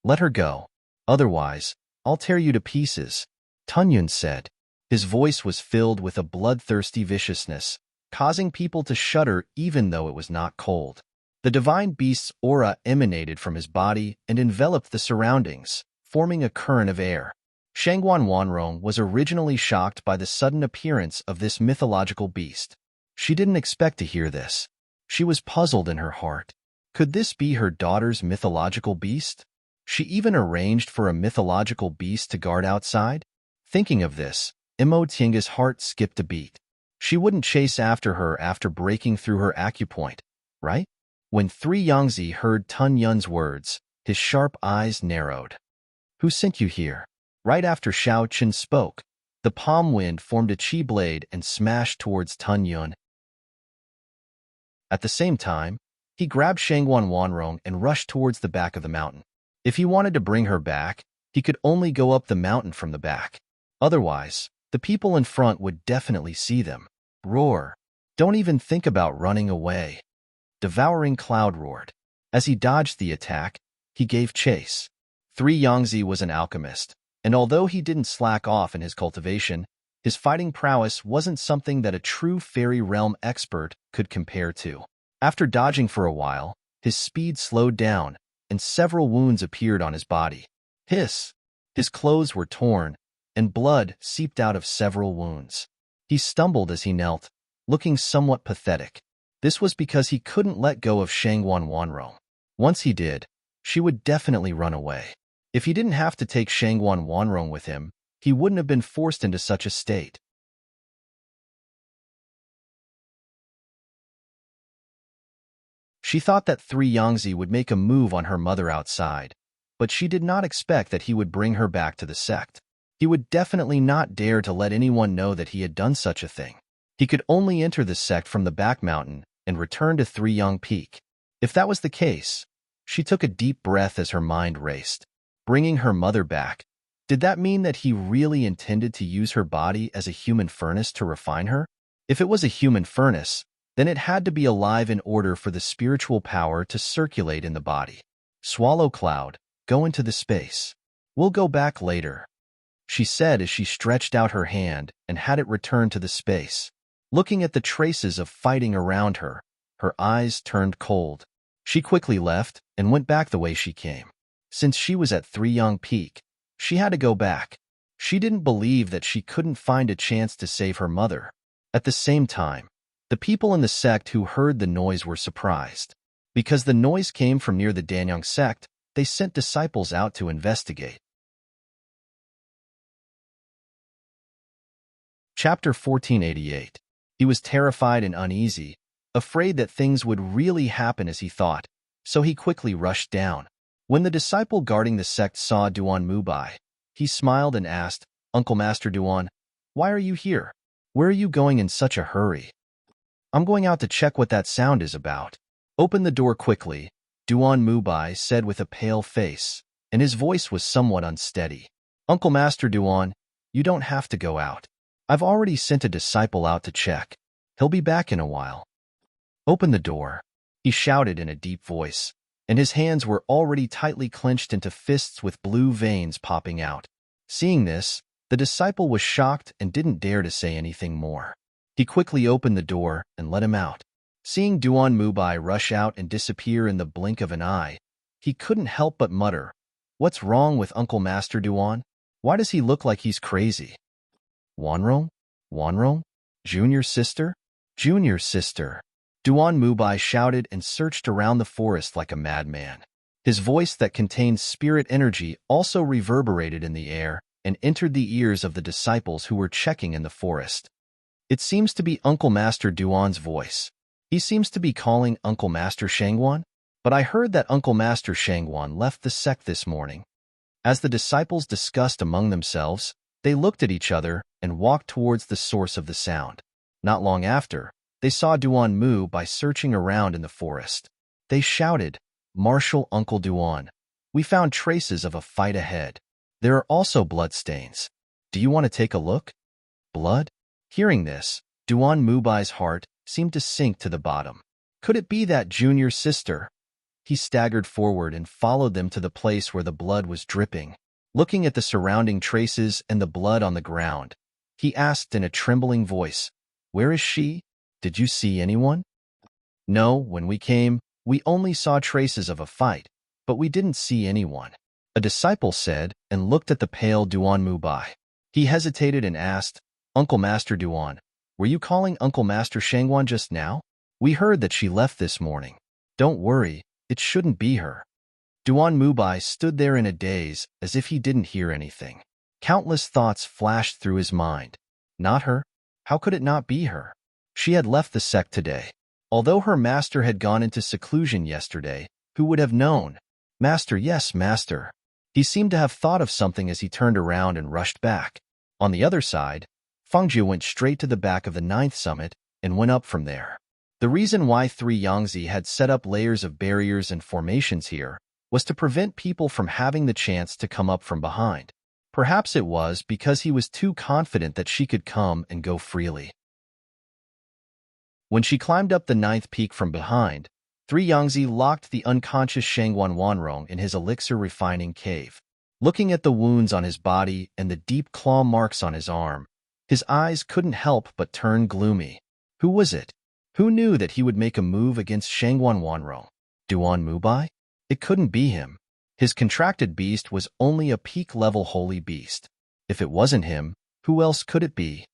Let her go. Otherwise, I'll tear you to pieces," Tun Yun said. His voice was filled with a bloodthirsty viciousness, causing people to shudder even though it was not cold. The divine beast's aura emanated from his body and enveloped the surroundings, forming a current of air. Shangwan Wanrong was originally shocked by the sudden appearance of this mythological beast. She didn't expect to hear this. She was puzzled in her heart. Could this be her daughter's mythological beast? She even arranged for a mythological beast to guard outside? Thinking of this, Imo Tienga's heart skipped a beat. She wouldn't chase after her after breaking through her acupoint, right? When 3 Yangzi heard Tun Yun's words, his sharp eyes narrowed. "Who sent you here?" Right after Xiao Qin spoke, the palm wind formed a chi blade and smashed towards Tun Yun. At the same time, he grabbed Shangwan Wanrong and rushed towards the back of the mountain. If he wanted to bring her back, he could only go up the mountain from the back. Otherwise, the people in front would definitely see them. Roar! Don't even think about running away. Devouring Cloud roared. As he dodged the attack, he gave chase. 3 Yangzi was an alchemist, and although he didn't slack off in his cultivation, his fighting prowess wasn't something that a true fairy realm expert could compare to. After dodging for a while, his speed slowed down, and several wounds appeared on his body. Hiss! His clothes were torn, and blood seeped out of several wounds. He stumbled as he knelt, looking somewhat pathetic. This was because he couldn't let go of Shangwan Wanrong. Once he did, she would definitely run away. If he didn't have to take Shangwan Wanrong with him, he wouldn't have been forced into such a state. She thought that 3 Yangzi would make a move on her mother outside, but she did not expect that he would bring her back to the sect. He would definitely not dare to let anyone know that he had done such a thing. He could only enter the sect from the back mountain and return to 3 Yang Peak. If that was the case, she took a deep breath as her mind raced. Bringing her mother back, did that mean that he really intended to use her body as a human furnace to refine her? If it was a human furnace, then it had to be alive in order for the spiritual power to circulate in the body. Swallow Cloud, go into the space. We'll go back later, she said as she stretched out her hand and had it return to the space. Looking at the traces of fighting around her, her eyes turned cold. She quickly left and went back the way she came. Since she was at 3 Yang Peak, she had to go back. She didn't believe that she couldn't find a chance to save her mother. At the same time, the people in the sect who heard the noise were surprised. Because the noise came from near the Danyang sect, they sent disciples out to investigate. Chapter 1488. He was terrified and uneasy, afraid that things would really happen as he thought, so he quickly rushed down. When the disciple guarding the sect saw Duan Mubai, he smiled and asked, "Uncle Master Duan, why are you here? Where are you going in such a hurry?" "I'm going out to check what that sound is about." "Open the door quickly," Duan Mubai said with a pale face, and his voice was somewhat unsteady. "Uncle Master Duan, you don't have to go out. I've already sent a disciple out to check." He'll be back in a while. Open the door, he shouted in a deep voice, and his hands were already tightly clenched into fists with blue veins popping out. Seeing this, the disciple was shocked and didn't dare to say anything more. He quickly opened the door and let him out. Seeing Duan Mubai rush out and disappear in the blink of an eye, he couldn't help but mutter, "What's wrong with Uncle Master Duan? Why does he look like he's crazy?" Wanrong? Wanrong? Junior sister? Junior sister. Duan Mubai shouted and searched around the forest like a madman. His voice that contained spirit energy also reverberated in the air and entered the ears of the disciples who were checking in the forest. It seems to be Uncle Master Duan's voice. He seems to be calling Uncle Master Shangwan, but I heard that Uncle Master Shangwan left the sect this morning. As the disciples discussed among themselves, they looked at each other and walked towards the source of the sound. Not long after, they saw Duan Mu by searching around in the forest. They shouted, "Marshal Uncle Duan, we found traces of a fight ahead. There are also bloodstains. Do you want to take a look?" Blood? Hearing this, Duan Mubai's heart seemed to sink to the bottom. Could it be that junior sister? He staggered forward and followed them to the place where the blood was dripping. Looking at the surrounding traces and the blood on the ground, he asked in a trembling voice, "Where is she? Did you see anyone?" "No, when we came, we only saw traces of a fight, but we didn't see anyone," a disciple said and looked at the pale Duan Mubai. He hesitated and asked, "Uncle Master Duan, were you calling Uncle Master Shangwan just now? We heard that she left this morning." "Don't worry, it shouldn't be her." Duan Mubai stood there in a daze as if he didn't hear anything. Countless thoughts flashed through his mind. Not her? How could it not be her? She had left the sect today. Although her master had gone into seclusion yesterday, who would have known? "Master, yes, master." He seemed to have thought of something as he turned around and rushed back. On the other side, Fengjie went straight to the back of the 9th summit and went up from there. The reason why 3 Yangtze had set up layers of barriers and formations here was to prevent people from having the chance to come up from behind. Perhaps it was because he was too confident that she could come and go freely. When she climbed up the 9th peak from behind, 3 Yangtze locked the unconscious Shangwan Wanrong in his elixir refining cave. Looking at the wounds on his body and the deep claw marks on his arm, his eyes couldn't help but turn gloomy. Who was it? Who knew that he would make a move against Shangwan Wanrong? Duan Mubai? It couldn't be him. His contracted beast was only a peak-level holy beast. If it wasn't him, who else could it be?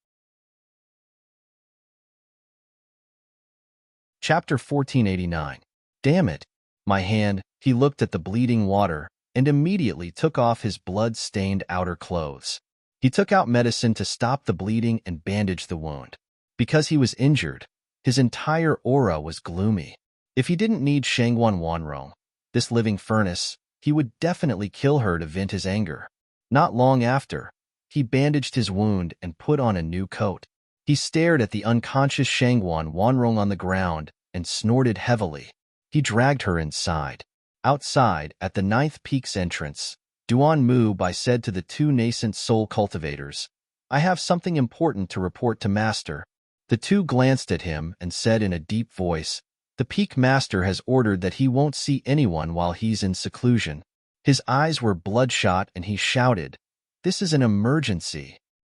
Chapter 1489. Damn it. My hand, he looked at the bleeding water and immediately took off his blood-stained outer clothes. He took out medicine to stop the bleeding and bandage the wound. Because he was injured, his entire aura was gloomy. If he didn't need Shangwan Wanrong, this living furnace, he would definitely kill her to vent his anger. Not long after, he bandaged his wound and put on a new coat. He stared at the unconscious Shangwan Wanrong on the ground and snorted heavily. He dragged her inside. Outside, at the 9th peak's entrance, Duan Mubai said to the 2 nascent soul cultivators, "I have something important to report to Master." The 2 glanced at him and said in a deep voice, "The Peak Master has ordered that he won't see anyone while he's in seclusion." His eyes were bloodshot and he shouted, "This is an emergency.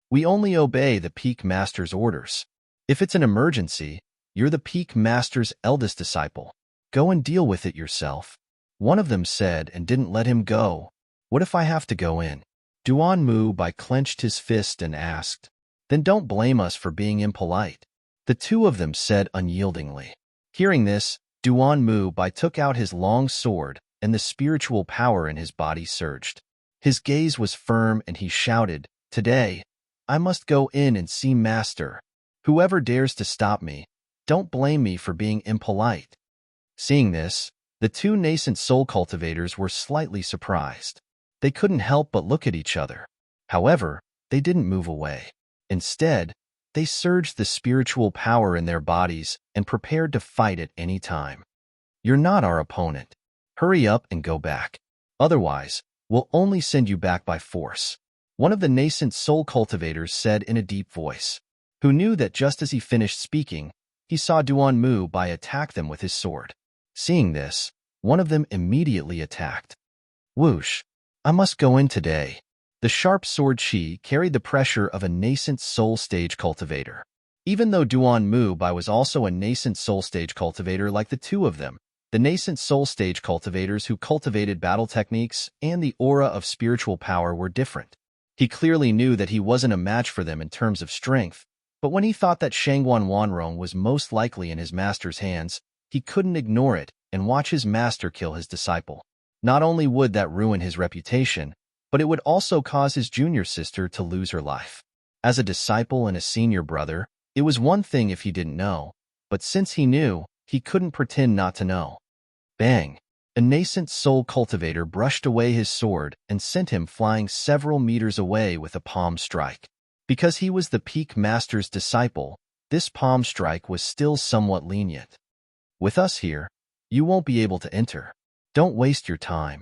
We only obey the Peak Master's orders. If it's an emergency, you're the Peak Master's eldest disciple. Go and deal with it yourself." One of them said and didn't let him go. "What if I have to go in?" Duan Mubai clenched his fist and asked, "Then don't blame us for being impolite." The 2 of them said unyieldingly. Hearing this, Duan Mubai took out his long sword and the spiritual power in his body surged. His gaze was firm and he shouted, "Today, I must go in and see Master. Whoever dares to stop me, don't blame me for being impolite." Seeing this, the 2 nascent soul cultivators were slightly surprised. They couldn't help but look at each other. However, they didn't move away. Instead, they surged the spiritual power in their bodies and prepared to fight at any time. "You're not our opponent. Hurry up and go back. Otherwise, we'll only send you back by force," one of the nascent soul cultivators said in a deep voice. who knew that just as he finished speaking, he saw Duan Mu Bai attack them with his sword. Seeing this, one of them immediately attacked. Whoosh! I must go in today. The sharp sword chi carried the pressure of a nascent soul stage cultivator. Even though Duan Mu Bai was also a nascent soul stage cultivator like the two of them, the nascent soul stage cultivators who cultivated battle techniques and the aura of spiritual power were different. He clearly knew that he wasn't a match for them in terms of strength, but when he thought that Shangguan Wanrong was most likely in his master's hands, he couldn't ignore it and watch his master kill his disciple. Not only would that ruin his reputation, but it would also cause his junior sister to lose her life. As a disciple and a senior brother, it was one thing if he didn't know, but since he knew, he couldn't pretend not to know. Bang! A nascent soul cultivator brushed away his sword and sent him flying several meters away with a palm strike. Because he was the peak master's disciple, this palm strike was still somewhat lenient. With us here, you won't be able to enter. Don't waste your time.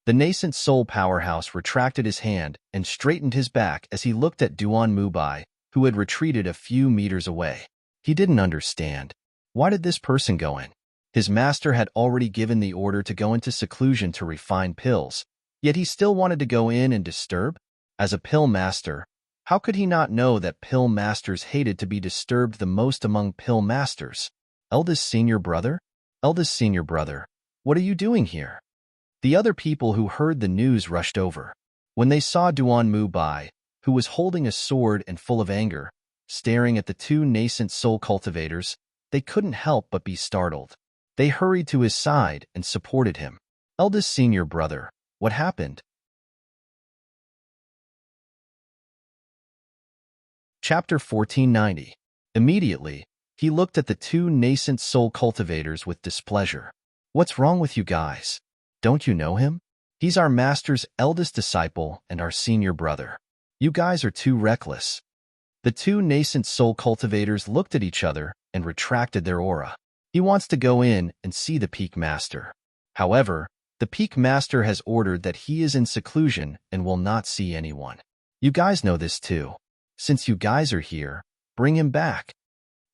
The nascent soul powerhouse retracted his hand and straightened his back as he looked at Duan Mu Bai, who had retreated a few meters away. He didn't understand. Why did this person go in? His master had already given the order to go into seclusion to refine pills, yet he still wanted to go in and disturb? As a pill master, how could he not know that pill masters hated to be disturbed the most among pill masters? Eldest senior brother? Eldest senior brother, what are you doing here? The other people who heard the news rushed over. When they saw Duan Mu Bai, who was holding a sword and full of anger, staring at the two nascent soul cultivators, they couldn't help but be startled. They hurried to his side and supported him. Eldest senior brother, what happened? Chapter 1490. Immediately, he looked at the two nascent soul cultivators with displeasure. What's wrong with you guys? Don't you know him? He's our master's eldest disciple and our senior brother. You guys are too reckless. The two nascent soul cultivators looked at each other and retracted their aura. He wants to go in and see the peak master. However, the peak master has ordered that he is in seclusion and will not see anyone. You guys know this too. Since you guys are here, bring him back.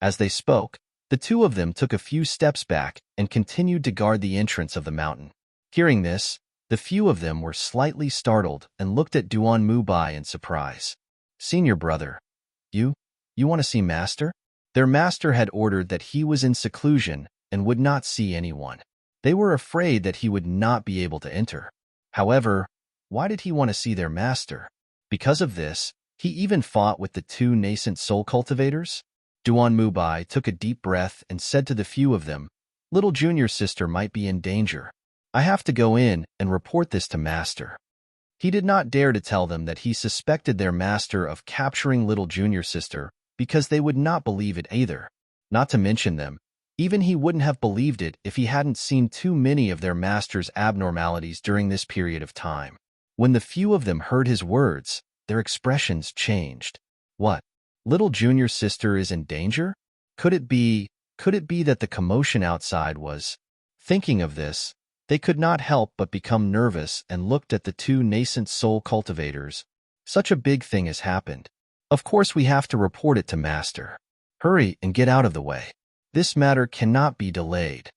As they spoke, the two of them took a few steps back and continued to guard the entrance of the mountain. Hearing this, the few of them were slightly startled and looked at Duan Mu Bai in surprise. Senior brother, you want to see master? Their master had ordered that he was in seclusion and would not see anyone. They were afraid that he would not be able to enter. However, why did he want to see their master? Because of this, he even fought with the two nascent soul cultivators? Duan Mu Bai took a deep breath and said to the few of them, Little junior sister might be in danger. I have to go in and report this to master. He did not dare to tell them that he suspected their master of capturing little junior sister because they would not believe it either. Not to mention them, even he wouldn't have believed it if he hadn't seen too many of their master's abnormalities during this period of time. When the few of them heard his words, their expressions changed. What? Little junior sister is in danger? Could it be that the commotion outside was? Thinking of this, they could not help but become nervous and looked at the two nascent soul cultivators. Such a big thing has happened. Of course we have to report it to master. Hurry and get out of the way. This matter cannot be delayed.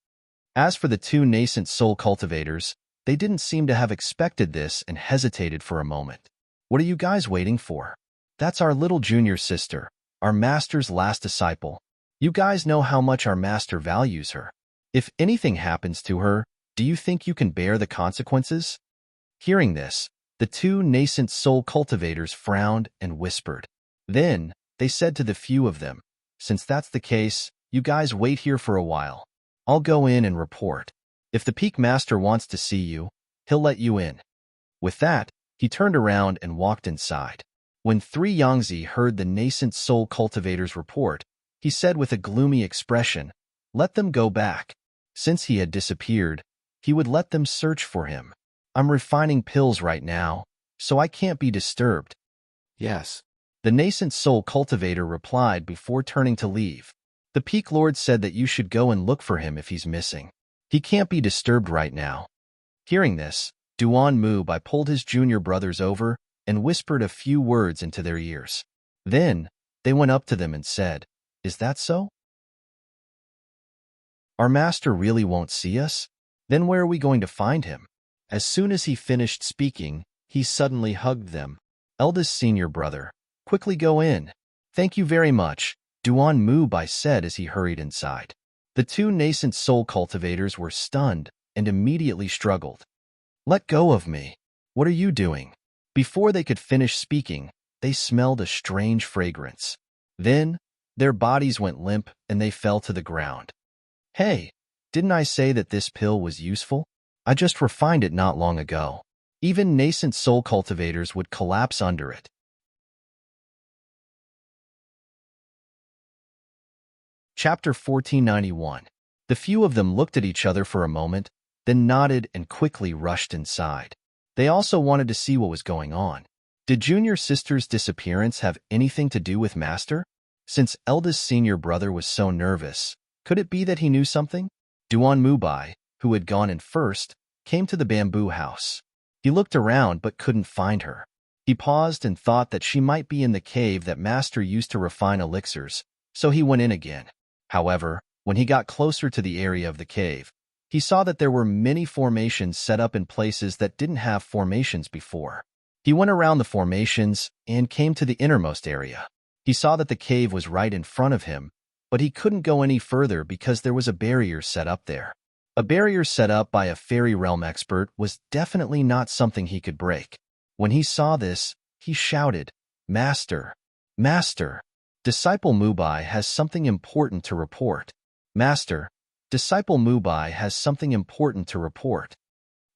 As for the two nascent soul cultivators, they didn't seem to have expected this and hesitated for a moment. What are you guys waiting for? That's our little junior sister, our master's last disciple. You guys know how much our master values her. If anything happens to her, do you think you can bear the consequences? Hearing this, the two nascent soul cultivators frowned and whispered. Then, they said to the few of them, Since that's the case, you guys wait here for a while. I'll go in and report. If the peak master wants to see you, he'll let you in. With that, he turned around and walked inside. When 3 Yangtze heard the nascent soul cultivator's report, he said with a gloomy expression, Let them go back. Since he had disappeared, he would let them search for him. I'm refining pills right now, so I can't be disturbed. Yes. The nascent soul cultivator replied before turning to leave. The peak lord said that you should go and look for him if he's missing. He can't be disturbed right now. Hearing this, Duan Mu Bai pulled his junior brothers over and whispered a few words into their ears. Then, they went up to them and said, "Is that so? Our master really won't see us? Then where are we going to find him?" As soon as he finished speaking, he suddenly hugged them. "Eldest senior brother, quickly go in." "Thank you very much," Duan Mubai said as he hurried inside. The two nascent soul cultivators were stunned and immediately struggled. "Let go of me. What are you doing?" Before they could finish speaking, they smelled a strange fragrance. Then, their bodies went limp and they fell to the ground. "Hey, didn't I say that this pill was useful? I just refined it not long ago." Even nascent soul cultivators would collapse under it. Chapter 1491. The few of them looked at each other for a moment, then nodded and quickly rushed inside. They also wanted to see what was going on. Did junior sister's disappearance have anything to do with Master? Since eldest senior brother was so nervous, could it be that he knew something? Duan Mubai, who had gone in first, came to the bamboo house. He looked around but couldn't find her. He paused and thought that she might be in the cave that Master used to refine elixirs, so he went in again. However, when he got closer to the area of the cave, he saw that there were many formations set up in places that didn't have formations before. He went around the formations and came to the innermost area. He saw that the cave was right in front of him, but he couldn't go any further because there was a barrier set up there. A barrier set up by a fairy realm expert was definitely not something he could break. When he saw this, he shouted, "Master! Master! Disciple Mubai has something important to report. Master! Disciple Mubai has something important to report."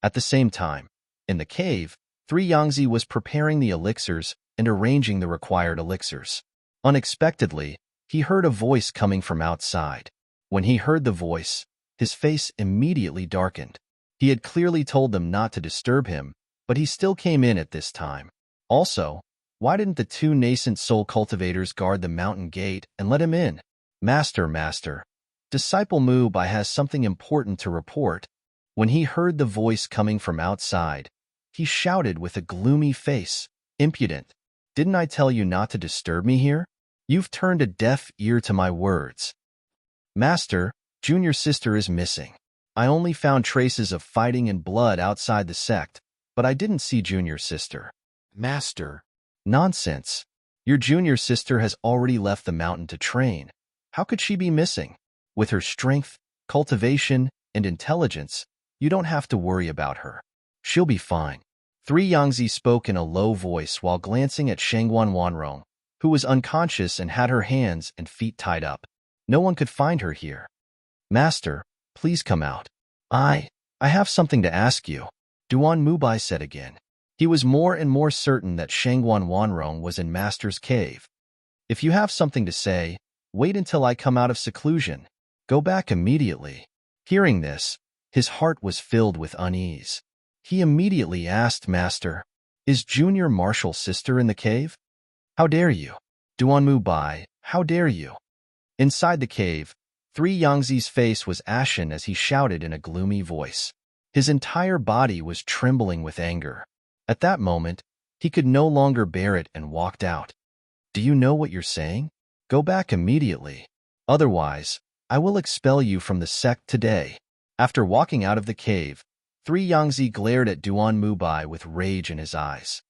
At the same time, in the cave, 3 Yangzi was preparing the elixirs and arranging the required elixirs. Unexpectedly, he heard a voice coming from outside. When he heard the voice, his face immediately darkened. He had clearly told them not to disturb him, but he still came in at this time. Also, why didn't the 2 nascent soul cultivators guard the mountain gate and let him in? "Master, Master! Disciple Mubai has something important to report." When he heard the voice coming from outside, he shouted with a gloomy face, "Impudent! Didn't I tell you not to disturb me here? You've turned a deaf ear to my words." "Master, junior sister is missing. I only found traces of fighting and blood outside the sect, but I didn't see junior sister." "Master." "Nonsense. Your junior sister has already left the mountain to train. How could she be missing? With her strength, cultivation, and intelligence, you don't have to worry about her. She'll be fine." 3 Yangzi spoke in a low voice while glancing at Shangguan Wanrong, who was unconscious and had her hands and feet tied up. No one could find her here. "Master, please come out. I have something to ask you," Duan Mubai said again. He was more and more certain that Shangguan Wanrong was in Master's cave. "If you have something to say, wait until I come out of seclusion. Go back immediately." Hearing this, his heart was filled with unease. He immediately asked Master, "Is junior martial sister in the cave?" "How dare you? Duan Mubai, how dare you?" Inside the cave, 3 Yangzi's face was ashen as he shouted in a gloomy voice. His entire body was trembling with anger. At that moment, he could no longer bear it and walked out. "Do you know what you're saying? Go back immediately. Otherwise, I will expel you from the sect today." After walking out of the cave, 3 Yangzi glared at Duan Mubai with rage in his eyes.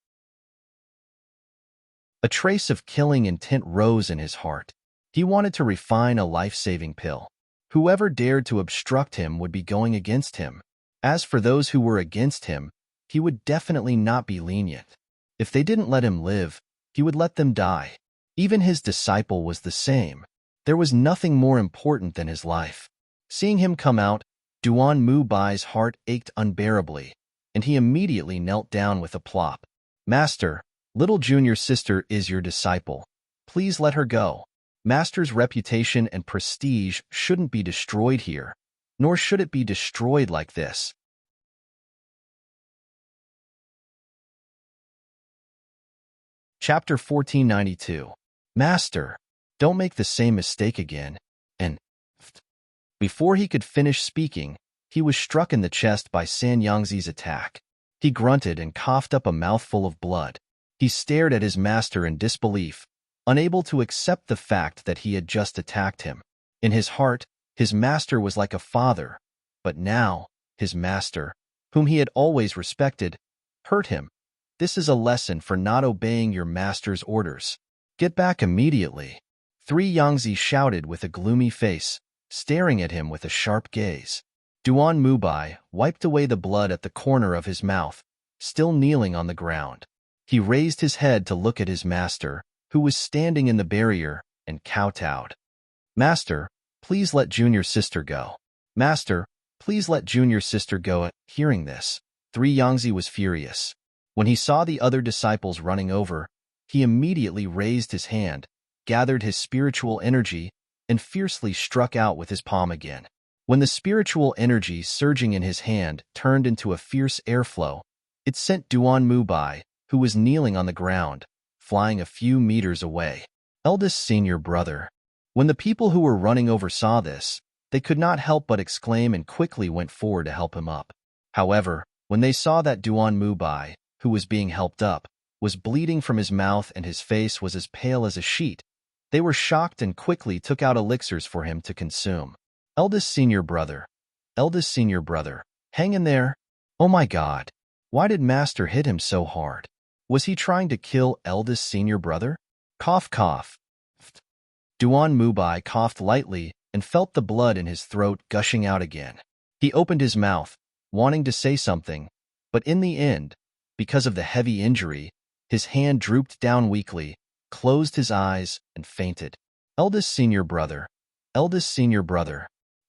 A trace of killing intent rose in his heart. He wanted to refine a life-saving pill. Whoever dared to obstruct him would be going against him. As for those who were against him, he would definitely not be lenient. If they didn't let him live, he would let them die. Even his disciple was the same. There was nothing more important than his life. Seeing him come out, Duan Mubai's heart ached unbearably, and he immediately knelt down with a plop. "Master, little junior sister is your disciple. Please let her go. Master's reputation and prestige shouldn't be destroyed here, nor should it be destroyed like this." Chapter 1492. "Master, don't make the same mistake again." And before he could finish speaking, he was struck in the chest by San Yangzi's attack. He grunted and coughed up a mouthful of blood. He stared at his master in disbelief, unable to accept the fact that he had just attacked him. In his heart, his master was like a father, but now, his master, whom he had always respected, hurt him. This is a lesson for not obeying your master's orders. Get back immediately. 3 Yangtze shouted with a gloomy face, staring at him with a sharp gaze. Duan Mubai wiped away the blood at the corner of his mouth, still kneeling on the ground. He raised his head to look at his master, who was standing in the barrier, and kowtowed. Master, please let junior sister go. Master, please let junior sister go. Hearing this, 3 Yangtze was furious. When he saw the other disciples running over, he immediately raised his hand, gathered his spiritual energy, and fiercely struck out with his palm again. When the spiritual energy surging in his hand turned into a fierce airflow, it sent Duan Mubai, who was kneeling on the ground, flying a few meters away. Eldest senior brother. When the people who were running over saw this, they could not help but exclaim and quickly went forward to help him up. However, when they saw that Duan Mubai, who was being helped up, was bleeding from his mouth and his face was as pale as a sheet, they were shocked and quickly took out elixirs for him to consume. Eldest senior brother, hang in there. Oh my God, why did Master hit him so hard? Was he trying to kill eldest senior brother? Cough, cough. Duan Mubai coughed lightly and felt the blood in his throat gushing out again. He opened his mouth, wanting to say something, but in the end, because of the heavy injury, his hand drooped down weakly, closed his eyes, and fainted. Eldest senior brother.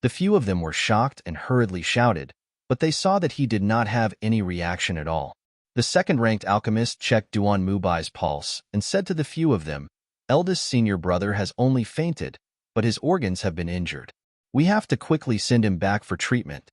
The few of them were shocked and hurriedly shouted, but they saw that he did not have any reaction at all. The second-ranked alchemist checked Duan Mubai's pulse and said to the few of them, Eldest senior brother has only fainted, but his organs have been injured. We have to quickly send him back for treatment.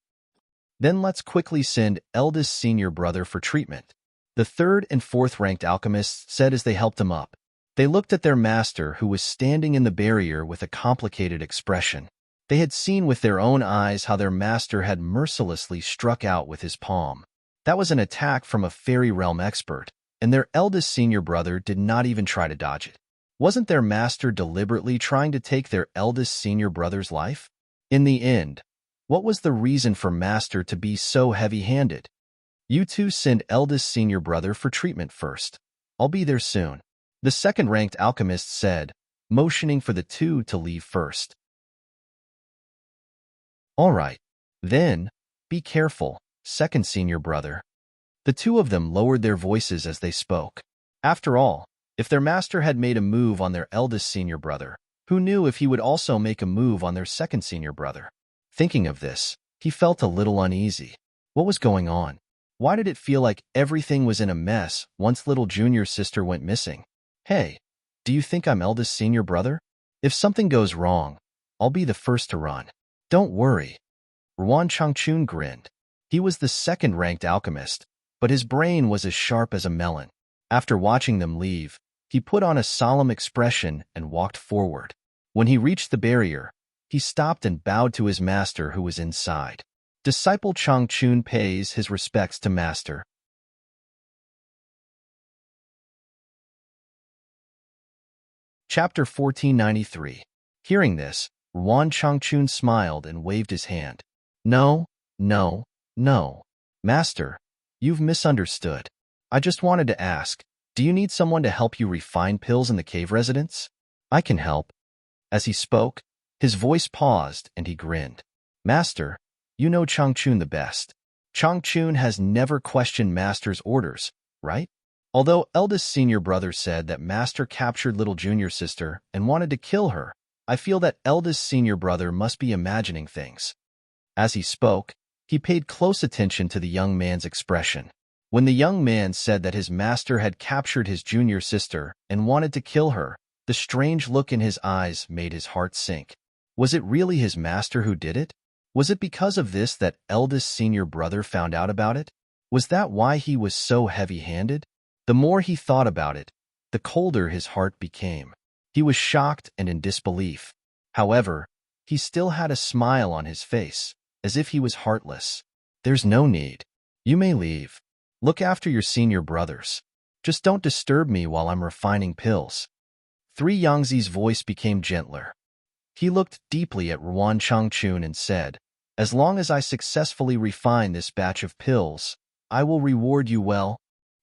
Then let's quickly send eldest senior brother for treatment. The third and fourth-ranked alchemists said as they helped him up. They looked at their master who was standing in the barrier with a complicated expression. They had seen with their own eyes how their master had mercilessly struck out with his palm. That was an attack from a fairy realm expert, and their eldest senior brother did not even try to dodge it. Wasn't their master deliberately trying to take their eldest senior brother's life? In the end, what was the reason for master to be so heavy-handed? You two send eldest senior brother for treatment first. I'll be there soon. The second-ranked alchemist said, motioning for the two to leave first. All right. Then, be careful, second senior brother. The two of them lowered their voices as they spoke. After all, if their master had made a move on their eldest senior brother, who knew if he would also make a move on their second senior brother? Thinking of this, he felt a little uneasy. What was going on? Why did it feel like everything was in a mess once little junior sister went missing? Hey, do you think I'm eldest senior brother? If something goes wrong, I'll be the first to run. Don't worry. Ruan Changchun grinned. He was the second-ranked alchemist, but his brain was as sharp as a melon. After watching them leave, he put on a solemn expression and walked forward. When he reached the barrier, he stopped and bowed to his master who was inside. Disciple Changchun pays his respects to master. Chapter 1493. Hearing this, Ruan Changchun smiled and waved his hand. No. Master, you've misunderstood. I just wanted to ask, do you need someone to help you refine pills in the cave residence? I can help. As he spoke, his voice paused and he grinned. Master, you know Changchun the best. Changchun has never questioned Master's orders, right? Although eldest senior brother said that Master captured little junior sister and wanted to kill her, I feel that eldest senior brother must be imagining things. As he spoke, he paid close attention to the young man's expression. When the young man said that his master had captured his junior sister and wanted to kill her, the strange look in his eyes made his heart sink. Was it really his master who did it? Was it because of this that eldest senior brother found out about it? Was that why he was so heavy-handed? The more he thought about it, the colder his heart became. He was shocked and in disbelief. However, he still had a smile on his face, as if he was heartless. There's no need. You may leave. Look after your senior brothers. Just don't disturb me while I'm refining pills. Three Yangzi's voice became gentler. He looked deeply at Ruan Changchun and said, "As long as I successfully refine this batch of pills, I will reward you well."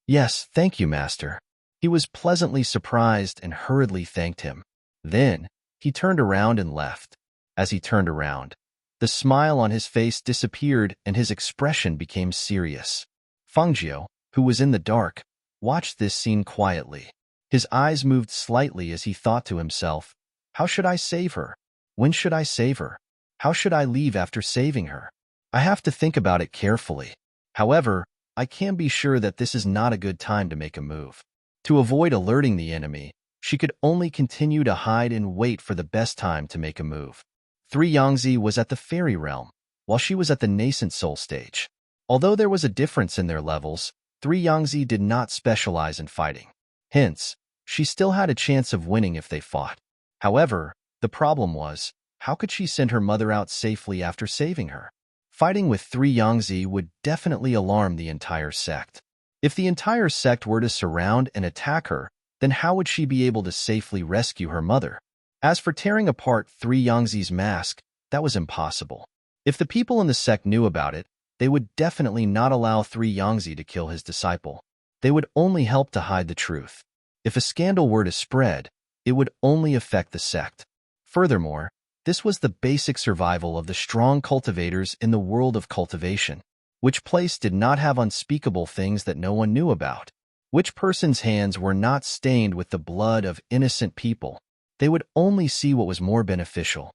"Yes, thank you, master." He was pleasantly surprised and hurriedly thanked him. Then, he turned around and left. As he turned around, the smile on his face disappeared and his expression became serious. Fangjiu, who was in the dark, watched this scene quietly. His eyes moved slightly as he thought to himself, "How should I save her? When should I save her? How should I leave after saving her? I have to think about it carefully. However, I can be sure that this is not a good time to make a move." To avoid alerting the enemy, she could only continue to hide and wait for the best time to make a move. Three Yangzi was at the fairy realm, while she was at the nascent soul stage. Although there was a difference in their levels, Three Yangzi did not specialize in fighting. Hence, she still had a chance of winning if they fought. However, the problem was, how could she send her mother out safely after saving her? Fighting with Three Yangzi would definitely alarm the entire sect. If the entire sect were to surround and attack her, then how would she be able to safely rescue her mother? As for tearing apart Three Yangzi's mask, that was impossible. If the people in the sect knew about it, they would definitely not allow Three Yangzi to kill his disciple. They would only help to hide the truth. If a scandal were to spread, it would only affect the sect. Furthermore, this was the basic survival of the strong cultivators in the world of cultivation. Which place did not have unspeakable things that no one knew about? Which person's hands were not stained with the blood of innocent people? They would only see what was more beneficial.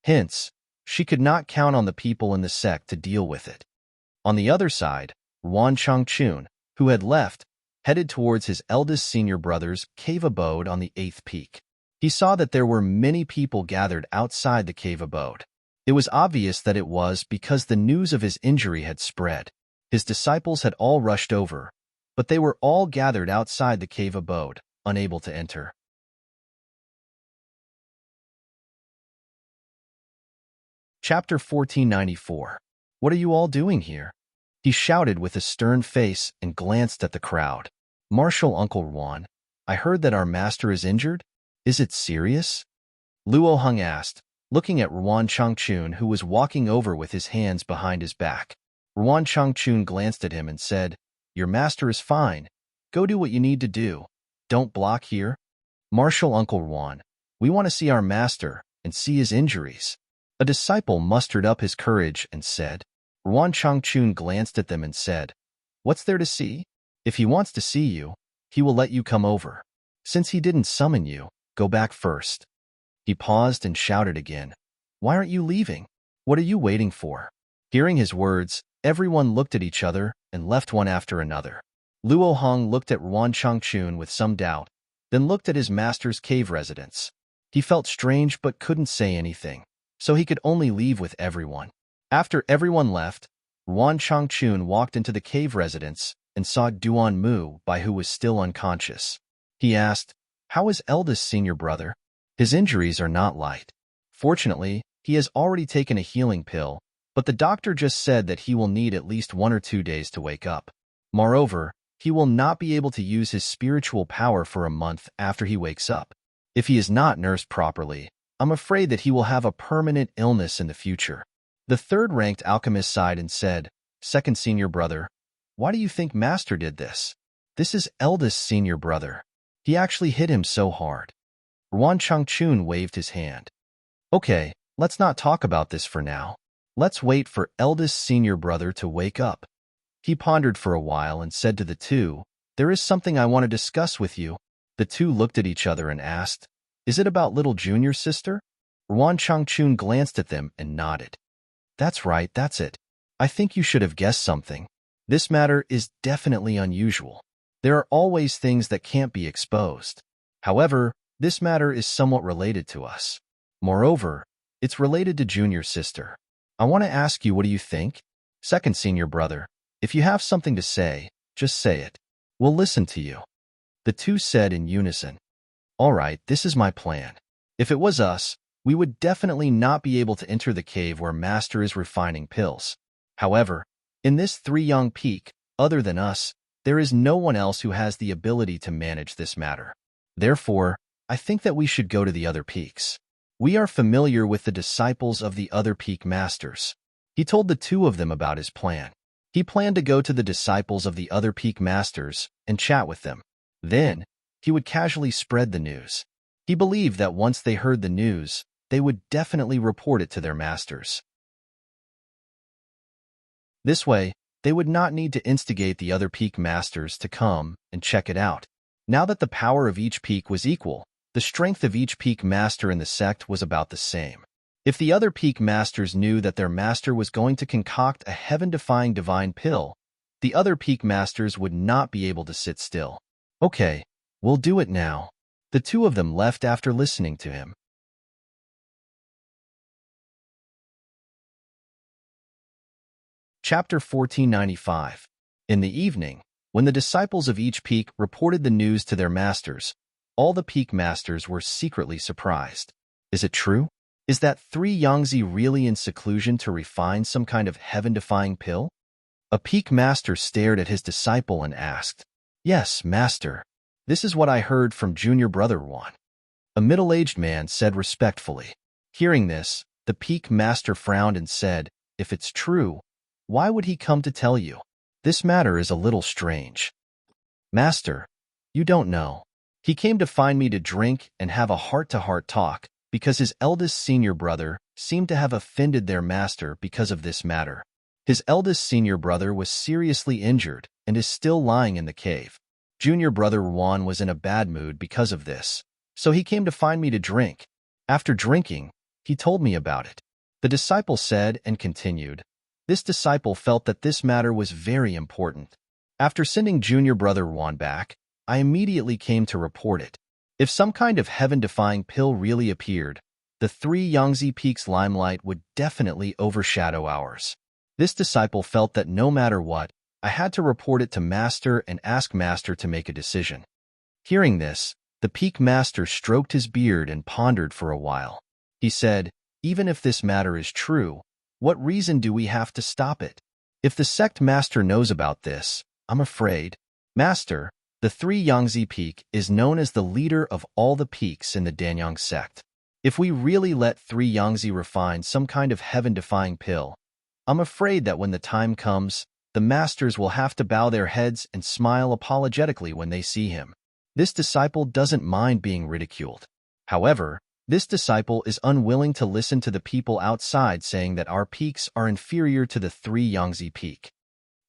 Hence, she could not count on the people in the sect to deal with it. On the other side, Ruan Changchun, who had left, headed towards his eldest senior brother's cave abode on the 8th peak. He saw that there were many people gathered outside the cave abode. It was obvious that it was because the news of his injury had spread. His disciples had all rushed over, but they were all gathered outside the cave abode, unable to enter. Chapter 1494. What are you all doing here? He shouted with a stern face and glanced at the crowd. Martial Uncle Ruan, I heard that our master is injured. Is it serious? Luo Heng asked, looking at Ruan Changchun, who was walking over with his hands behind his back. Ruan Changchun glanced at him and said, Your master is fine. Go do what you need to do. Don't block here. Martial Uncle Ruan, we want to see our master and see his injuries. A disciple mustered up his courage and said. Ruan Changchun glanced at them and said, What's there to see? If he wants to see you, he will let you come over. Since he didn't summon you, go back first. He paused and shouted again, Why aren't you leaving? What are you waiting for? Hearing his words, everyone looked at each other and left one after another. Luo Heng looked at Ruan Changchun with some doubt, then looked at his master's cave residence. He felt strange but couldn't say anything, so he could only leave with everyone. After everyone left, Ruan Changchun walked into the cave residence and saw Duan Mu, who was still unconscious. He asked, How is eldest senior brother? His injuries are not light. Fortunately, he has already taken a healing pill, but the doctor just said that he will need at least 1 or 2 days to wake up. Moreover, he will not be able to use his spiritual power for a month after he wakes up. If he is not nursed properly, I'm afraid that he will have a permanent illness in the future. The third-ranked alchemist sighed and said, Second senior brother, why do you think Master did this? This is eldest senior brother. He actually hit him so hard. Ruan Changchun waved his hand. Okay, let's not talk about this for now. Let's wait for eldest senior brother to wake up. He pondered for a while and said to the two, There is something I want to discuss with you. The two looked at each other and asked, Is it about little junior sister? Ruan Changchun glanced at them and nodded. That's right, that's it. I think you should have guessed something. This matter is definitely unusual. There are always things that can't be exposed. However, this matter is somewhat related to us. Moreover, it's related to junior sister. I want to ask you, what do you think? Second senior brother, if you have something to say, just say it. We'll listen to you. The two said in unison. All right, this is my plan. If it was us, we would definitely not be able to enter the cave where Master is refining pills. However, in this 3 Yang peak, other than us, There is no one else who has the ability to manage this matter. Therefore, I think that we should go to the other peaks. We are familiar with the disciples of the other peak masters. He told the two of them about his plan. He planned to go to the disciples of the other peak masters and chat with them. Then, he would casually spread the news. He believed that once they heard the news, they would definitely report it to their masters. This way, they would not need to instigate the other peak masters to come and check it out. Now that the power of each peak was equal, the strength of each peak master in the sect was about the same. If the other peak masters knew that their master was going to concoct a heaven-defying divine pill, the other peak masters would not be able to sit still. Okay, we'll do it now. The two of them left after listening to him. Chapter 1495. In the evening, when the disciples of each peak reported the news to their masters, all the peak masters were secretly surprised. Is it true? Is that 3 Yangtze really in seclusion to refine some kind of heaven-defying pill? A peak master stared at his disciple and asked, "Yes, master. This is what I heard from junior brother Juan." A middle-aged man said respectfully. Hearing this, the peak master frowned and said, "If it's true, why would he come to tell you? This matter is a little strange." "Master, you don't know. He came to find me to drink and have a heart-to-heart talk, because his eldest senior brother seemed to have offended their master because of this matter. His eldest senior brother was seriously injured and is still lying in the cave. Junior brother Juan was in a bad mood because of this, so he came to find me to drink. After drinking, he told me about it." The disciple said and continued. This disciple felt that this matter was very important. "After sending junior brother Juan back, I immediately came to report it. If some kind of heaven-defying pill really appeared, the 3 Yangtze Peaks' limelight would definitely overshadow ours. This disciple felt that no matter what, I had to report it to Master and ask Master to make a decision." Hearing this, the peak master stroked his beard and pondered for a while. He said, "Even if this matter is true, what reason do we have to stop it? If the sect master knows about this, I'm afraid. Master, the 3 Yangtze Peak is known as the leader of all the peaks in the Danyang sect. If we really let 3 Yangtze refine some kind of heaven-defying pill, I'm afraid that when the time comes, the masters will have to bow their heads and smile apologetically when they see him." This disciple doesn't mind being ridiculed. However, this disciple is unwilling to listen to the people outside saying that our peaks are inferior to the 3 Yangtze Peak.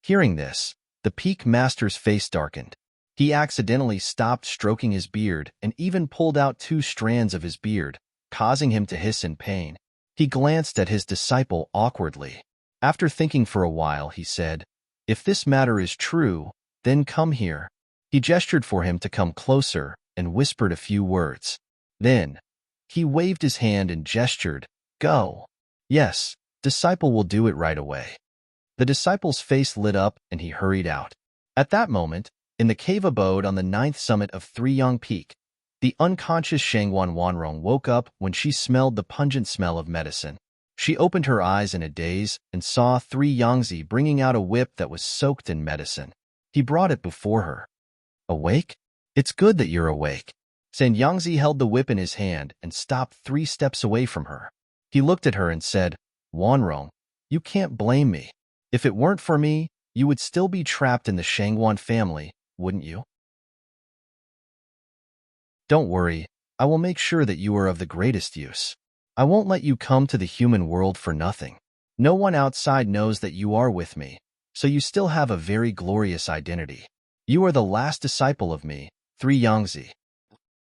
Hearing this, the peak master's face darkened. He accidentally stopped stroking his beard and even pulled out 2 strands of his beard, causing him to hiss in pain. He glanced at his disciple awkwardly. After thinking for a while, he said, "If this matter is true, then come here." He gestured for him to come closer and whispered a few words. Then, he waved his hand and gestured, "Go." "Yes, disciple will do it right away." The disciple's face lit up and he hurried out. At that moment, in the cave abode on the 9th summit of 3 Yang Peak, the unconscious Shangguan Wanrong woke up when she smelled the pungent smell of medicine. She opened her eyes in a daze and saw 3 Yangtze bringing out a whip that was soaked in medicine. He brought it before her. "Awake? It's good that you're awake." San Yangtze held the whip in his hand and stopped 3 steps away from her. He looked at her and said, "Wanrong, you can't blame me. If it weren't for me, you would still be trapped in the Shangguan family, wouldn't you? Don't worry, I will make sure that you are of the greatest use. I won't let you come to the human world for nothing. No one outside knows that you are with me, so you still have a very glorious identity. You are the last disciple of me, 3 Yangtze."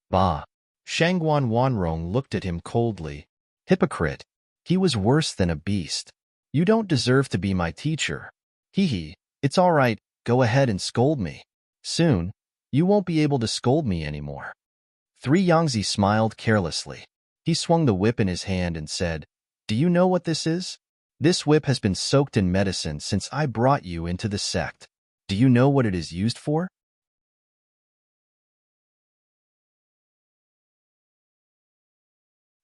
"Bah." Shangguan Wanrong looked at him coldly. "Hypocrite. He was worse than a beast. You don't deserve to be my teacher. Hee, it's all right, go ahead and scold me. Soon, you won't be able to scold me anymore." 3 Yangtze smiled carelessly. He swung the whip in his hand and said, "Do you know what this is? This whip has been soaked in medicine since I brought you into the sect. Do you know what it is used for?"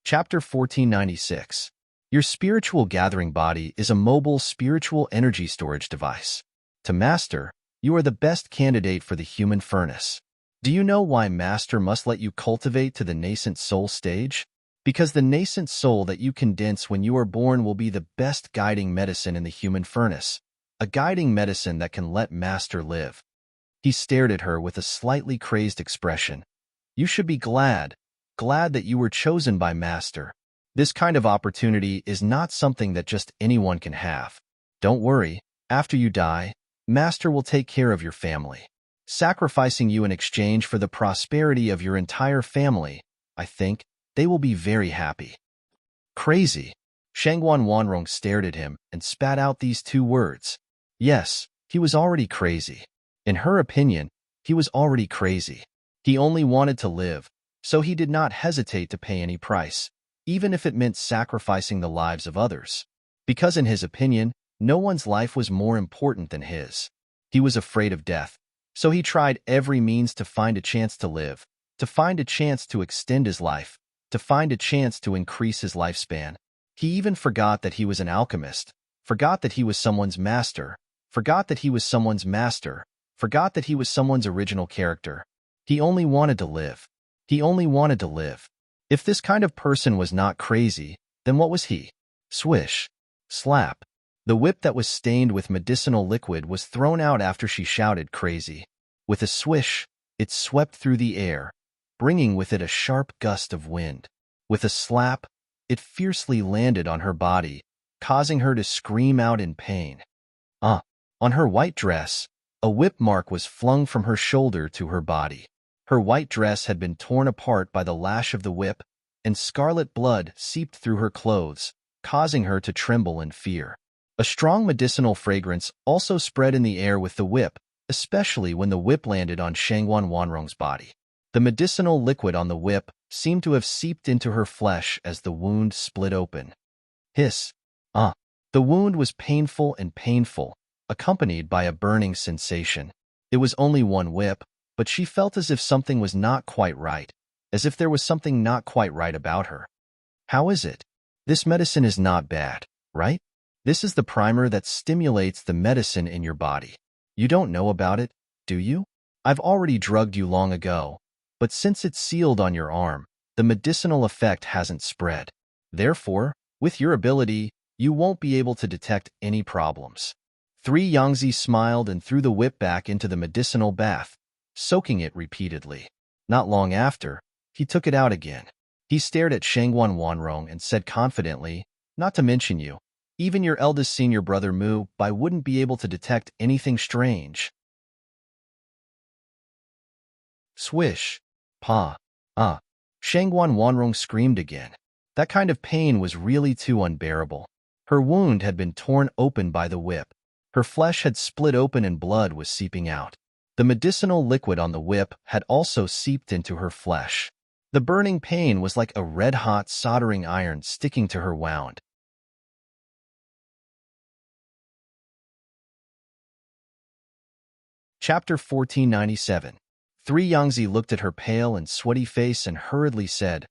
Chapter 1496. Your spiritual gathering body is a mobile spiritual energy storage device. To master, You are the best candidate for the human furnace. Do you know why Master must let you cultivate to the nascent soul stage? Because the nascent soul that you condense when you are born will be the best guiding medicine in the human furnace, a guiding medicine that can let Master live. He stared at her with a slightly crazed expression. You should be glad that you were chosen by Master. This kind of opportunity is not something that just anyone can have. Don't worry, after you die, Master will take care of your family, sacrificing you in exchange for the prosperity of your entire family. I think they will be very happy. Crazy. Shangguan Wanrong stared at him and spat out these two words. Yes, he was already crazy. In her opinion, he was already crazy. He only wanted to live, so he did not hesitate to pay any price, even if it meant sacrificing the lives of others. Because in his opinion, no one's life was more important than his. He was afraid of death, so he tried every means to find a chance to live, to find a chance to extend his life, to find a chance to increase his lifespan. He even forgot that he was an alchemist, forgot that he was someone's master, forgot that he was someone's master, forgot that he was someone's original character. He only wanted to live. He only wanted to live. If this kind of person was not crazy, then what was he? Swish. Slap. The whip that was stained with medicinal liquid was thrown out after she shouted crazy. With a swish, it swept through the air, bringing with it a sharp gust of wind. With a slap, it fiercely landed on her body, causing her to scream out in pain. On her white dress, a whip mark was flung from her shoulder to her body. Her white dress had been torn apart by the lash of the whip, and scarlet blood seeped through her clothes, causing her to tremble in fear. A strong medicinal fragrance also spread in the air with the whip, especially when the whip landed on Shangguan Wanrong's body. The medicinal liquid on the whip seemed to have seeped into her flesh as the wound split open. Hiss. The wound was painful, accompanied by a burning sensation. It was only one whip, but she felt as if something was not quite right, as if there was something not quite right about her. How is it? This medicine is not bad, right? This is the primer that stimulates the medicine in your body. You don't know about it, do you? I've already drugged you long ago, but since it's sealed on your arm, the medicinal effect hasn't spread. Therefore, with your ability, you won't be able to detect any problems. 3 Yangtze smiled and threw the whip back into the medicinal bath, soaking it repeatedly. Not long after, he took it out again. He stared at Shangguan Wanrong and said confidently, not to mention you, even your eldest senior brother Mu Bai wouldn't be able to detect anything strange. Swish. Pa. Shangguan Wanrong screamed again. That kind of pain was really too unbearable. Her wound had been torn open by the whip. Her flesh had split open and blood was seeping out. The medicinal liquid on the whip had also seeped into her flesh. The burning pain was like a red-hot soldering iron sticking to her wound. Chapter 1497. 3 Yangtze looked at her pale and sweaty face and hurriedly said,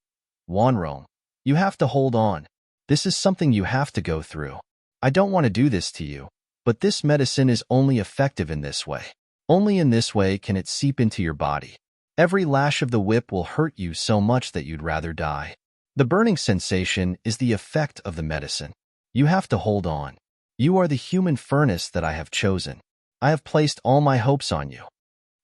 Wanrong, you have to hold on. This is something you have to go through. I don't want to do this to you, but this medicine is only effective in this way. Only in this way can it seep into your body. Every lash of the whip will hurt you so much that you'd rather die. The burning sensation is the effect of the medicine. You have to hold on. You are the human furnace that I have chosen. I have placed all my hopes on you.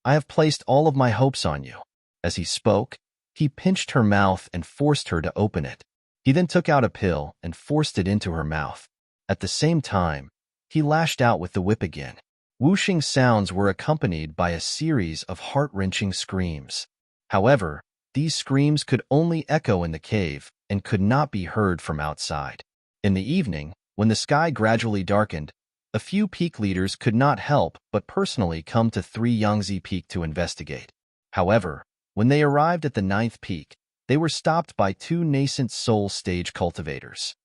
I have placed all of my hopes on you. As he spoke, he pinched her mouth and forced her to open it. He then took out a pill and forced it into her mouth. At the same time, he lashed out with the whip again. Whooshing sounds were accompanied by a series of heart-wrenching screams. However, these screams could only echo in the cave and could not be heard from outside. In the evening, when the sky gradually darkened, a few peak leaders could not help but personally come to 3 Yangtze Peak to investigate. However, when they arrived at the 9th peak, they were stopped by 2 nascent soul stage cultivators.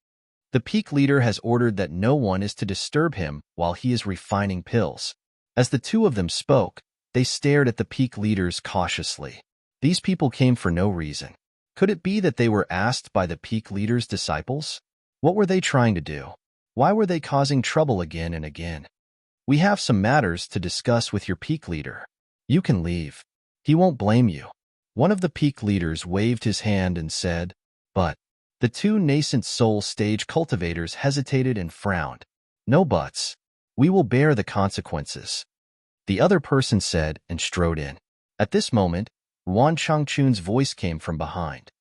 The peak leader has ordered that no one is to disturb him while he is refining pills. As the 2 of them spoke, they stared at the peak leaders cautiously. These people came for no reason. Could it be that they were asked by the peak leader's disciples? What were they trying to do? Why were they causing trouble again and again? We have some matters to discuss with your peak leader. You can leave. He won't blame you. One of the peak leaders waved his hand and said, but the two nascent soul stage cultivators hesitated and frowned. No buts. We will bear the consequences. The other person said and strode in. At this moment, Ruan Changchun's voice came from behind.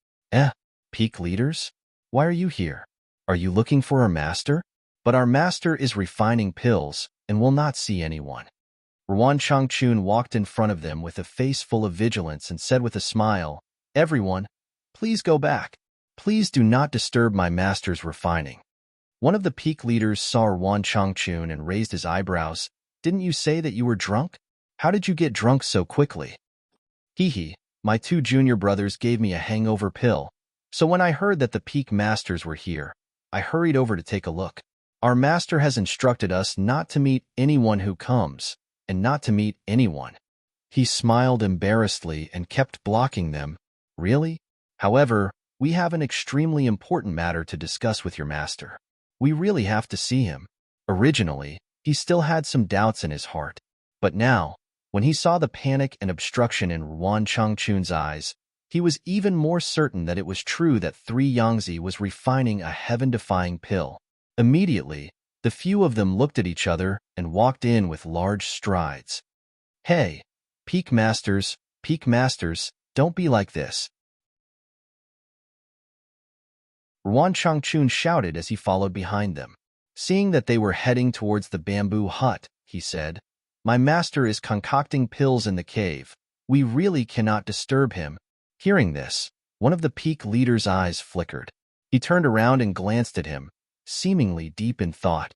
Peak leaders? Why are you here? Are you looking for our master? But our master is refining pills and will not see anyone. Ruan Changchun walked in front of them with a face full of vigilance and said with a smile, everyone, please go back. Please do not disturb my master's refining. One of the peak leaders saw Ruan Changchun and raised his eyebrows. Didn't you say that you were drunk? How did you get drunk so quickly? Hee, my two junior brothers gave me a hangover pill. So when I heard that the peak masters were here, I hurried over to take a look. Our master has instructed us not to meet anyone who comes, and not to meet anyone. He smiled embarrassedly and kept blocking them. Really? However, we have an extremely important matter to discuss with your master. We really have to see him. Originally, he still had some doubts in his heart. But now, when he saw the panic and obstruction in Ruan Changchun's eyes, he was even more certain that it was true that 3 Yangtze was refining a heaven-defying pill. Immediately, the few of them looked at each other and walked in with large strides. Hey, peak masters, don't be like this. Ruan Changchun shouted as he followed behind them. Seeing that they were heading towards the bamboo hut, he said, my master is concocting pills in the cave. We really cannot disturb him. Hearing this, one of the peak leader's eyes flickered. He turned around and glanced at him, seemingly deep in thought.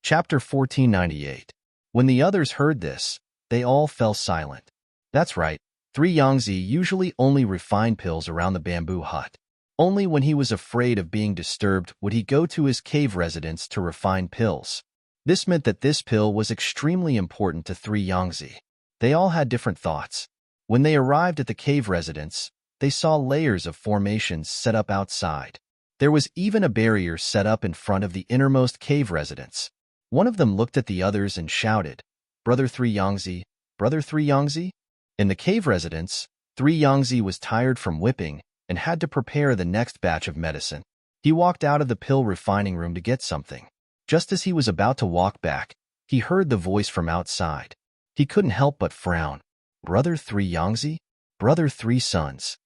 Chapter 1498. When the others heard this, they all fell silent. That's right, 3 Yangtze usually only refined pills around the bamboo hut. Only when he was afraid of being disturbed would he go to his cave residence to refine pills. This meant that this pill was extremely important to 3 Yangtze. They all had different thoughts. When they arrived at the cave residence, they saw layers of formations set up outside. There was even a barrier set up in front of the innermost cave residence. One of them looked at the others and shouted, Brother 3 Yangtze, Brother 3 Yangtze? In the cave residence, 3 Yangtze was tired from whipping and had to prepare the next batch of medicine. He walked out of the pill refining room to get something. Just as he was about to walk back, he heard the voice from outside. He couldn't help but frown. Brother 3 Yangtze? Brother 3 sons.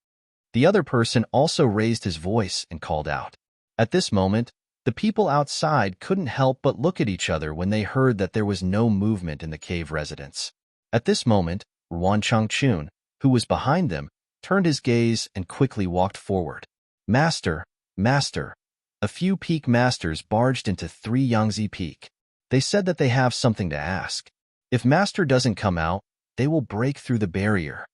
The other person also raised his voice and called out. At this moment, the people outside couldn't help but look at each other when they heard that there was no movement in the cave residence. At this moment, Ruan Changchun, who was behind them, turned his gaze and quickly walked forward. Master, Master. A few peak masters barged into 3 Yangtze Peak. They said that they have something to ask. If Master doesn't come out, they will break through the barrier.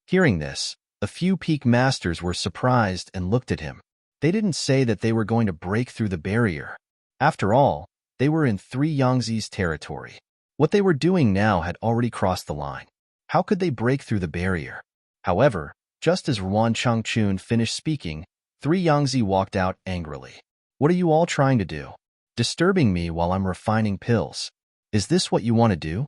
Hearing this, a few peak masters were surprised and looked at him. They didn't say that they were going to break through the barrier. After all, they were in 3 Yangtze's territory. What they were doing now had already crossed the line. How could they break through the barrier? However, just as Ruan Changchun finished speaking, 3 Yangtze walked out angrily. What are you all trying to do? Disturbing me while I'm refining pills. Is this what you want to do?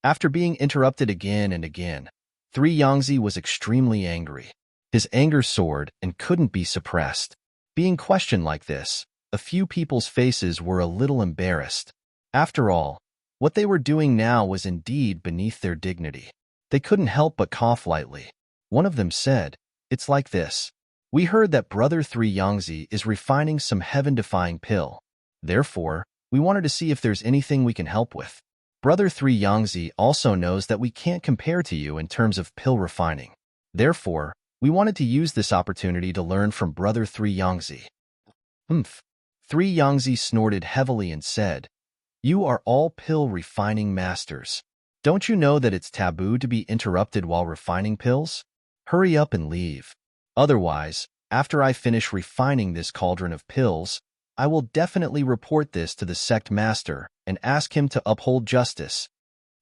After being interrupted again and again, 3 Yangtze was extremely angry. His anger soared and couldn't be suppressed. Being questioned like this, a few people's faces were a little embarrassed. After all, what they were doing now was indeed beneath their dignity. They couldn't help but cough lightly. One of them said, It's like this. We heard that Brother 3 Yangtze is refining some heaven-defying pill. Therefore, we wanted to see if there's anything we can help with. Brother 3 Yangtze also knows that we can't compare to you in terms of pill refining. Therefore, we wanted to use this opportunity to learn from Brother 3 Yangtze. 3 Yangtze snorted heavily and said, You are all pill refining masters. Don't you know that it's taboo to be interrupted while refining pills? Hurry up and leave. Otherwise, after I finish refining this cauldron of pills, I will definitely report this to the sect master and ask him to uphold justice.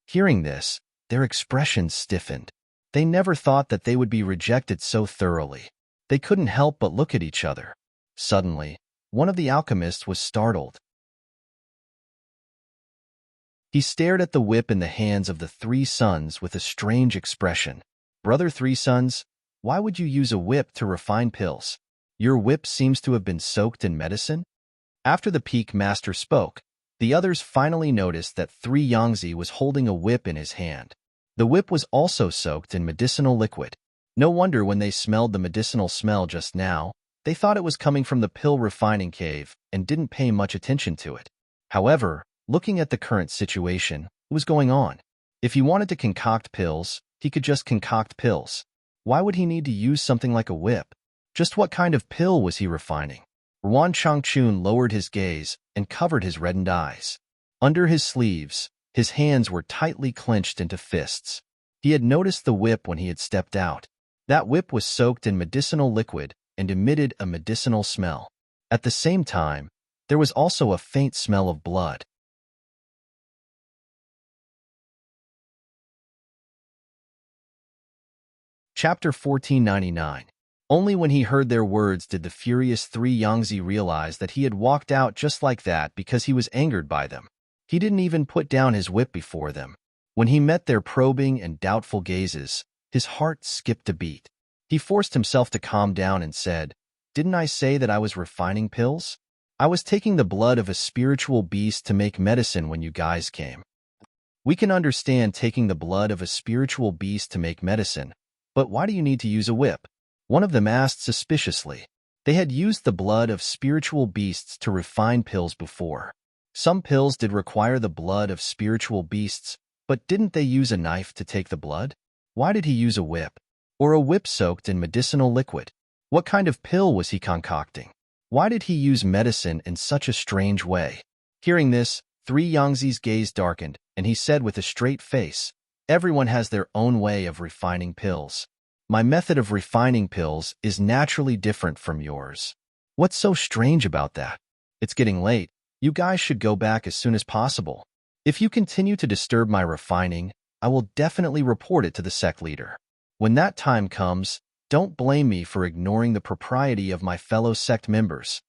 Hearing this, their expressions stiffened. They never thought that they would be rejected so thoroughly. They couldn't help but look at each other. Suddenly, one of the alchemists was startled. He stared at the whip in the hands of the three sons with a strange expression. Brother Three Sons, why would you use a whip to refine pills? Your whip seems to have been soaked in medicine? After the peak master spoke, the others finally noticed that Three Yangtze was holding a whip in his hand. The whip was also soaked in medicinal liquid. No wonder when they smelled the medicinal smell just now, they thought it was coming from the pill refining cave and didn't pay much attention to it. However, looking at the current situation, what was going on? If he wanted to concoct pills, he could just concoct pills. Why would he need to use something like a whip? Just what kind of pill was he refining? Ruan Changchun lowered his gaze and covered his reddened eyes. Under his sleeves, his hands were tightly clenched into fists. He had noticed the whip when he had stepped out. That whip was soaked in medicinal liquid and emitted a medicinal smell. At the same time, there was also a faint smell of blood. Chapter 1499. Only when he heard their words did the furious Three Yangtze realize that he had walked out just like that because he was angered by them. He didn't even put down his whip before them. When he met their probing and doubtful gazes, his heart skipped a beat. He forced himself to calm down and said, "Didn't I say that I was refining pills? I was taking the blood of a spiritual beast to make medicine when you guys came." We can understand taking the blood of a spiritual beast to make medicine, but why do you need to use a whip? One of them asked suspiciously. They had used the blood of spiritual beasts to refine pills before. Some pills did require the blood of spiritual beasts, but didn't they use a knife to take the blood? Why did he use a whip? Or a whip soaked in medicinal liquid? What kind of pill was he concocting? Why did he use medicine in such a strange way? Hearing this, Three Yangtze's gaze darkened, and he said with a straight face, "Everyone has their own way of refining pills. My method of refining pills is naturally different from yours. What's so strange about that? It's getting late. You guys should go back as soon as possible. If you continue to disturb my refining, I will definitely report it to the sect leader. When that time comes, don't blame me for ignoring the propriety of my fellow sect members."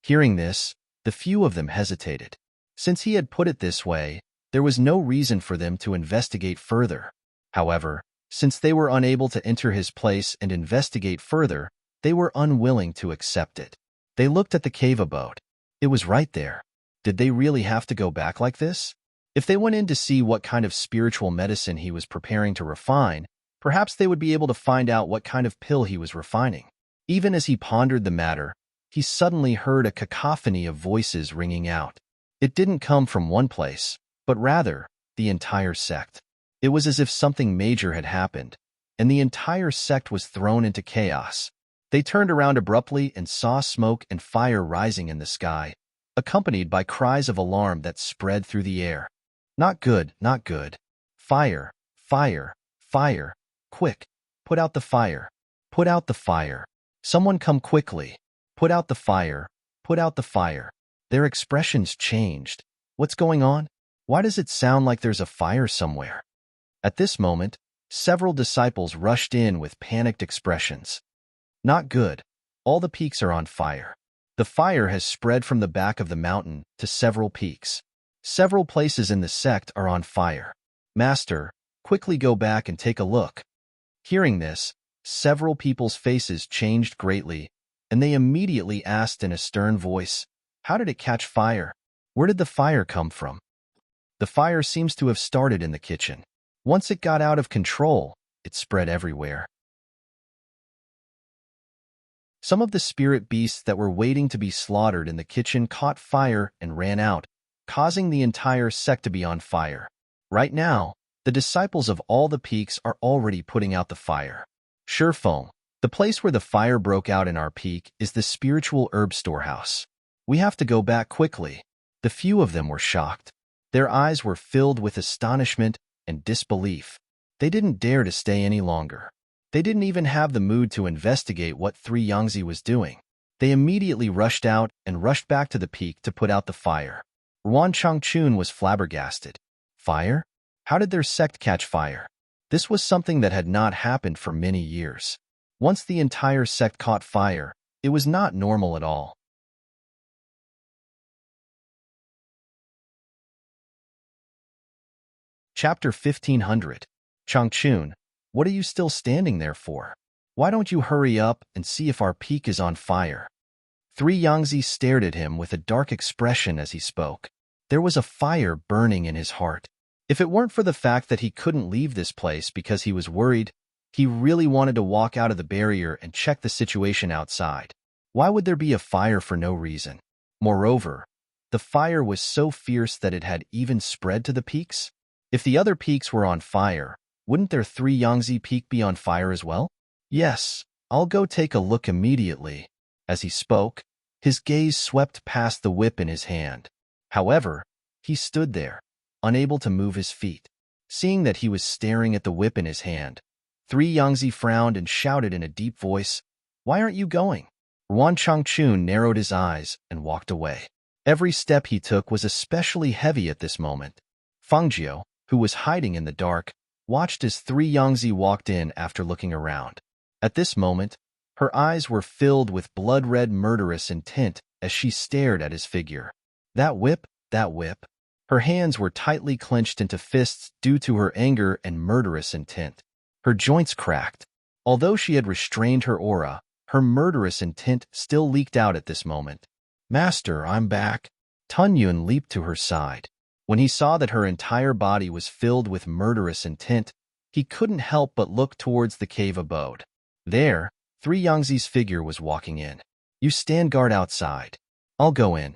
Hearing this, the few of them hesitated. Since he had put it this way, there was no reason for them to investigate further. However, since they were unable to enter his place and investigate further, they were unwilling to accept it. They looked at the cave abode. It was right there. Did they really have to go back like this? If they went in to see what kind of spiritual medicine he was preparing to refine, perhaps they would be able to find out what kind of pill he was refining. Even as he pondered the matter, he suddenly heard a cacophony of voices ringing out. It didn't come from one place, but rather the entire sect. It was as if something major had happened, and the entire sect was thrown into chaos. They turned around abruptly and saw smoke and fire rising in the sky, accompanied by cries of alarm that spread through the air. "Not good, not good. Fire, fire, fire. Quick, put out the fire. Put out the fire. Someone come quickly. Put out the fire. Put out the fire." Their expressions changed. What's going on? Why does it sound like there's a fire somewhere? At this moment, several disciples rushed in with panicked expressions. "Not good. All the peaks are on fire. The fire has spread from the back of the mountain to several peaks. Several places in the sect are on fire. Master, quickly go back and take a look." Hearing this, several people's faces changed greatly, and they immediately asked in a stern voice, "How did it catch fire? Where did the fire come from?" "The fire seems to have started in the kitchen. Once it got out of control, it spread everywhere." Some of the spirit beasts that were waiting to be slaughtered in the kitchen caught fire and ran out, causing the entire sect to be on fire. Right now, the disciples of all the peaks are already putting out the fire. Shurfeng, the place where the fire broke out in our peak, is the spiritual herb storehouse. We have to go back quickly. The few of them were shocked. Their eyes were filled with astonishment and disbelief. They didn't dare to stay any longer. They didn't even have the mood to investigate what Three Yangtze was doing. They immediately rushed out and rushed back to the peak to put out the fire. Ruan Changchun was flabbergasted. Fire? How did their sect catch fire? This was something that had not happened for many years. Once the entire sect caught fire, It was not normal at all. Chapter 1500. Changchun, what are you still standing there for? Why don't you hurry up and see if our peak is on fire? Three Yangtze stared at him with a dark expression as he spoke. There was a fire burning in his heart. If it weren't for the fact that he couldn't leave this place because he was worried, he really wanted to walk out of the barrier and check the situation outside. Why would there be a fire for no reason? Moreover, the fire was so fierce that it had even spread to the peaks. If the other peaks were on fire, wouldn't their Three Yangtze peak be on fire as well? Yes, I'll go take a look immediately. As he spoke, his gaze swept past the whip in his hand. However, he stood there, unable to move his feet. Seeing that he was staring at the whip in his hand, Three Yangtze frowned and shouted in a deep voice, "Why aren't you going?" Ruan Changchun narrowed his eyes and walked away. Every step he took was especially heavy at this moment. Fengjiu, who was hiding in the dark, watched as Three Yangtze walked in after looking around. At this moment, her eyes were filled with blood-red murderous intent as she stared at his figure. That whip, that whip. Her hands were tightly clenched into fists due to her anger and murderous intent. Her joints cracked. Although she had restrained her aura, her murderous intent still leaked out at this moment. "Master, I'm back." Tun Yun leaped to her side. When he saw that her entire body was filled with murderous intent, he couldn't help but look towards the cave abode. There, Three Yangtze's figure was walking in. "You stand guard outside. I'll go in."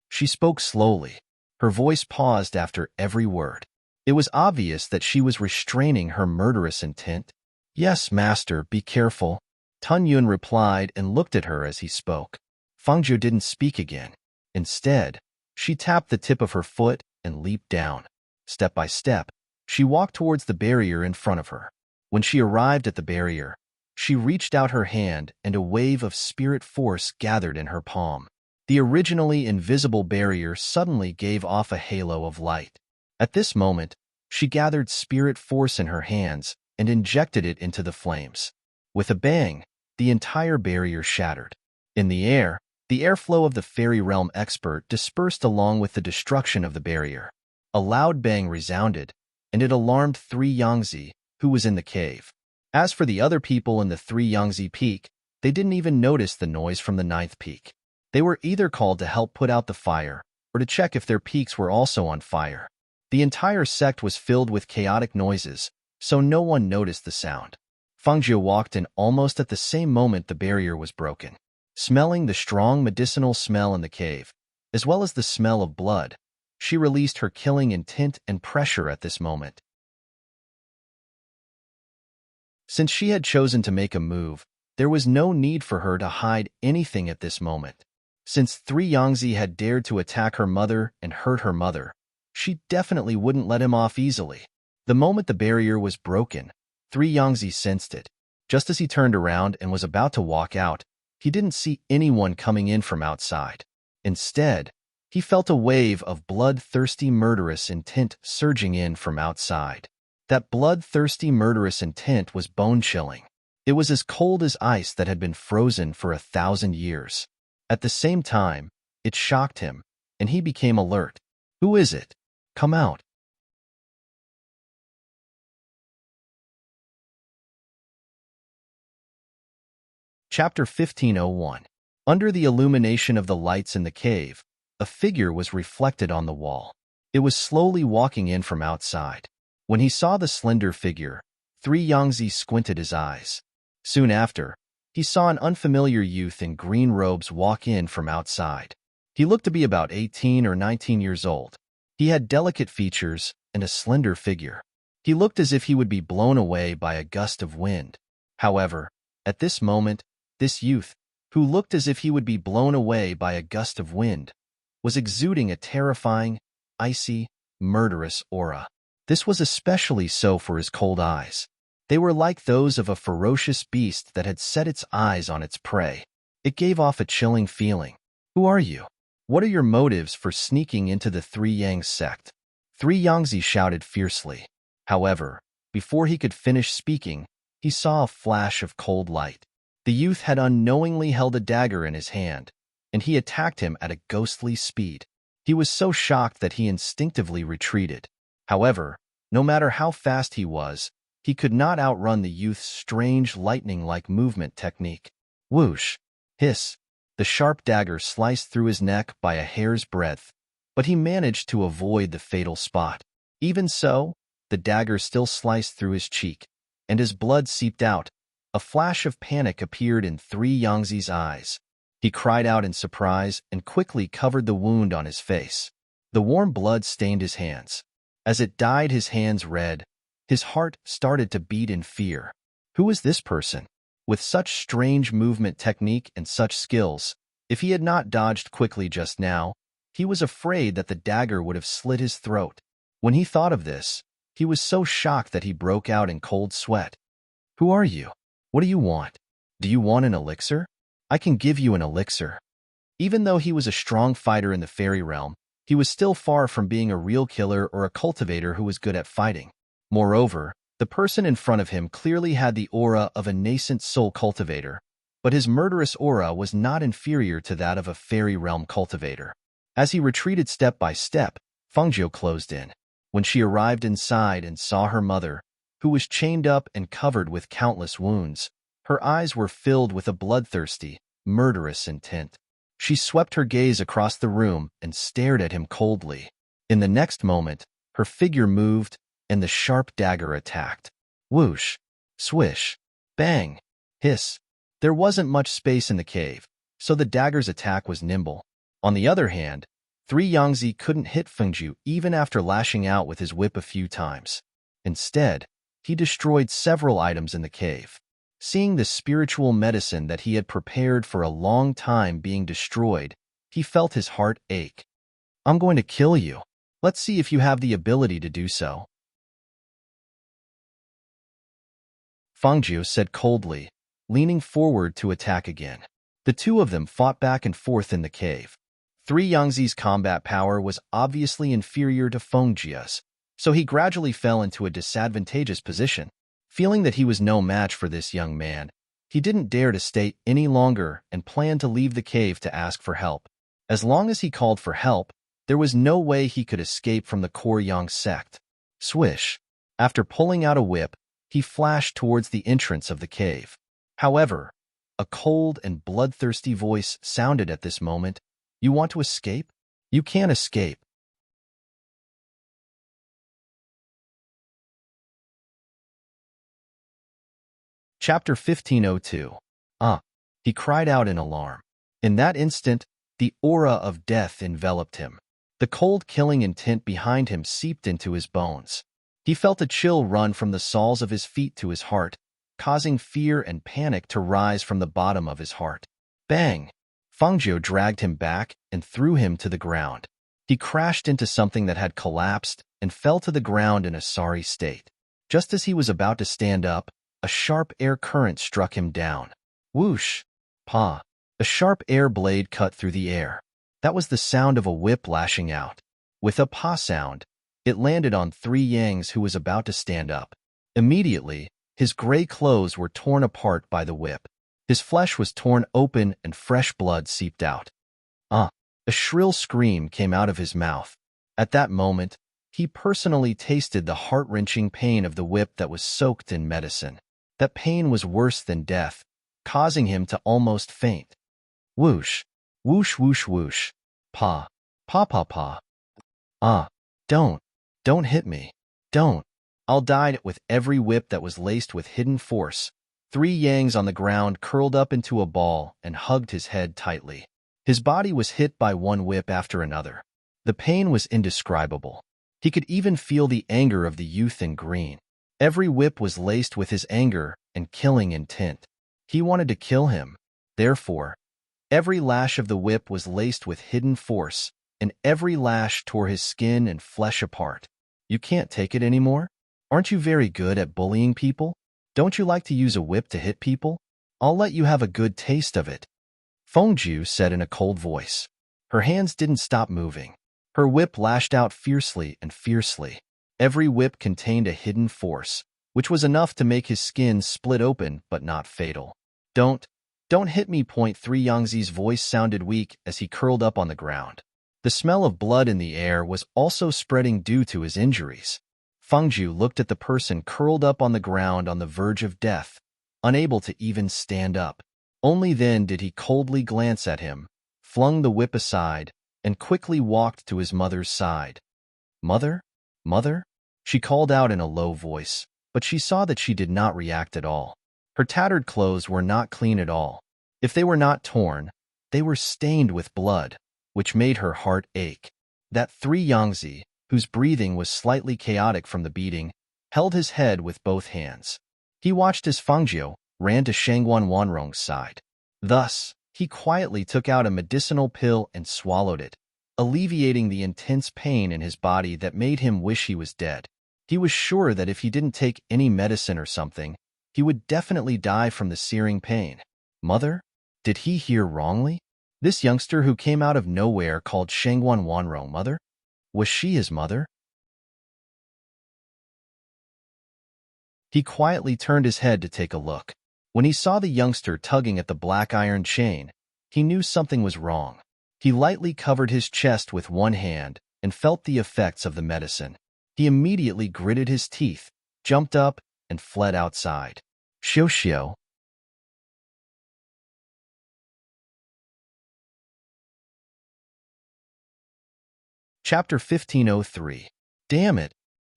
She spoke slowly. Her voice paused after every word. It was obvious that she was restraining her murderous intent. "Yes, master, be careful." Tun Yun replied and looked at her as he spoke. Fengjiu didn't speak again. Instead, she tapped the tip of her foot and leaped down. Step by step, she walked towards the barrier in front of her. When she arrived at the barrier, she reached out her hand and a wave of spirit force gathered in her palm. The originally invisible barrier suddenly gave off a halo of light. At this moment, she gathered spirit force in her hands and injected it into the flames. With a bang, the entire barrier shattered. In the airflow of the fairy realm expert dispersed along with the destruction of the barrier. A loud bang resounded, and it alarmed Three Yangtze, who was in the cave. As for the other people in the Three Yangtze peak, they didn't even notice the noise from the ninth peak. They were either called to help put out the fire or to check if their peaks were also on fire. The entire sect was filled with chaotic noises, so no one noticed the sound. Fengjiu walked in almost at the same moment the barrier was broken. Smelling the strong medicinal smell in the cave, as well as the smell of blood, she released her killing intent and pressure at this moment. Since she had chosen to make a move, there was no need for her to hide anything at this moment. Since Three Yangtze had dared to attack her mother and hurt her mother, she definitely wouldn't let him off easily. The moment the barrier was broken, Three Yangtze sensed it. Just as he turned around and was about to walk out, he didn't see anyone coming in from outside. Instead, he felt a wave of bloodthirsty murderous intent surging in from outside. That bloodthirsty murderous intent was bone-chilling. It was as cold as ice that had been frozen for 1,000 years. At the same time, it shocked him, and he became alert. "Who is it? Come out." Chapter 1501. Under the illumination of the lights in the cave, a figure was reflected on the wall. It was slowly walking in from outside. When he saw the slender figure, Three Yangtze squinted his eyes. Soon after, he saw an unfamiliar youth in green robes walk in from outside. He looked to be about 18 or 19 years old. He had delicate features and a slender figure. He looked as if he would be blown away by a gust of wind. However, at this moment, this youth, who looked as if he would be blown away by a gust of wind, was exuding a terrifying, icy, murderous aura. This was especially so for his cold eyes. They were like those of a ferocious beast that had set its eyes on its prey. It gave off a chilling feeling. "Who are you? What are your motives for sneaking into the Three Yang sect?" Three Yangtze shouted fiercely. However, before he could finish speaking, he saw a flash of cold light. The youth had unknowingly held a dagger in his hand, and he attacked him at a ghostly speed. He was so shocked that he instinctively retreated. However, no matter how fast he could not outrun the youth's strange lightning-like movement technique. Whoosh! Hiss! The sharp dagger sliced through his neck by a hair's breadth, but he managed to avoid the fatal spot. Even so, the dagger still sliced through his cheek, and as blood seeped out, a flash of panic appeared in Yangzi's eyes. He cried out in surprise and quickly covered the wound on his face. The warm blood stained his hands. As it dyed his hands red, his heart started to beat in fear. Who was this person? With such strange movement technique and such skills, if he had not dodged quickly just now, he was afraid that the dagger would have slit his throat. When he thought of this, he was so shocked that he broke out in cold sweat. Who are you? What do you want? Do you want an elixir? I can give you an elixir. Even though he was a strong fighter in the fairy realm, he was still far from being a real killer or a cultivator who was good at fighting. Moreover, the person in front of him clearly had the aura of a nascent soul cultivator, but his murderous aura was not inferior to that of a fairy realm cultivator. As he retreated step by step, Fengjiu closed in. When she arrived inside and saw her mother, who was chained up and covered with countless wounds, her eyes were filled with a bloodthirsty, murderous intent. She swept her gaze across the room and stared at him coldly. In the next moment, her figure moved, and the sharp dagger attacked. Whoosh! Swish! Bang! Hiss! There wasn't much space in the cave, so the dagger's attack was nimble. On the other hand, Yangzi couldn't hit Fengjiu even after lashing out with his whip a few times. Instead, he destroyed several items in the cave. Seeing the spiritual medicine that he had prepared for a long time being destroyed, he felt his heart ache. I'm going to kill you. Let's see if you have the ability to do so. Fengjiu said coldly, leaning forward to attack again. The two of them fought back and forth in the cave. Yangzi's combat power was obviously inferior to Fengjiu's, so he gradually fell into a disadvantageous position. Feeling that he was no match for this young man, he didn't dare to stay any longer and planned to leave the cave to ask for help. As long as he called for help, there was no way he could escape from the Koryang sect. Swish! After pulling out a whip, he flashed towards the entrance of the cave. However, a cold and bloodthirsty voice sounded at this moment. You want to escape? You can't escape. Chapter 1502. He cried out in alarm. In that instant, the aura of death enveloped him. The cold killing intent behind him seeped into his bones. He felt a chill run from the soles of his feet to his heart, causing fear and panic to rise from the bottom of his heart. Bang! Fengjiu dragged him back and threw him to the ground. He crashed into something that had collapsed and fell to the ground in a sorry state. Just as he was about to stand up, a sharp air current struck him down. Whoosh! Pa! A sharp air blade cut through the air. That was the sound of a whip lashing out. With a pa sound, it landed on Yangzi, who was about to stand up. Immediately, his gray clothes were torn apart by the whip. His flesh was torn open and fresh blood seeped out. A shrill scream came out of his mouth. At that moment, he personally tasted the heart-wrenching pain of the whip that was soaked in medicine. That pain was worse than death, causing him to almost faint. Whoosh! Whoosh whoosh whoosh. Pa! Pa pa pa. Don't hit me. Don't. I'll die with every whip that was laced with hidden force. Yangzi on the ground curled up into a ball and hugged his head tightly. His body was hit by one whip after another. The pain was indescribable. He could even feel the anger of the youth in green. Every whip was laced with his anger and killing intent. He wanted to kill him. Therefore, every lash of the whip was laced with hidden force, and every lash tore his skin and flesh apart. You can't take it anymore? Aren't you very good at bullying people? Don't you like to use a whip to hit people? I'll let you have a good taste of it. Fengjiu said in a cold voice. Her hands didn't stop moving. Her whip lashed out fiercely and fiercely. Every whip contained a hidden force, which was enough to make his skin split open but not fatal. Don't Don't hit me. Point 3 Yangzi's voice sounded weak as he curled up on the ground. The smell of blood in the air was also spreading due to his injuries. Fengju looked at the person curled up on the ground on the verge of death, unable to even stand up. Only then did he coldly glance at him, flung the whip aside, and quickly walked to his mother's side. "Mother? Mother?" She called out in a low voice, but she saw that she did not react at all. Her tattered clothes were not clean at all. If they were not torn, they were stained with blood, which made her heart ache. That 3 Yangzi, whose breathing was slightly chaotic from the beating, held his head with both hands. He watched as Fengjiu ran to Shangguan Wanrong's side. Thus, he quietly took out a medicinal pill and swallowed it, alleviating the intense pain in his body that made him wish he was dead. He was sure that if he didn't take any medicine or something, he would definitely die from the searing pain. Mother? Did he hear wrongly? This youngster who came out of nowhere called Shangguan Wanrong mother? Was she his mother? He quietly turned his head to take a look. When he saw the youngster tugging at the black iron chain, he knew something was wrong. He lightly covered his chest with one hand and felt the effects of the medicine. He immediately gritted his teeth, jumped up, and fled outside. Xiao. Chapter 1503. Damn it!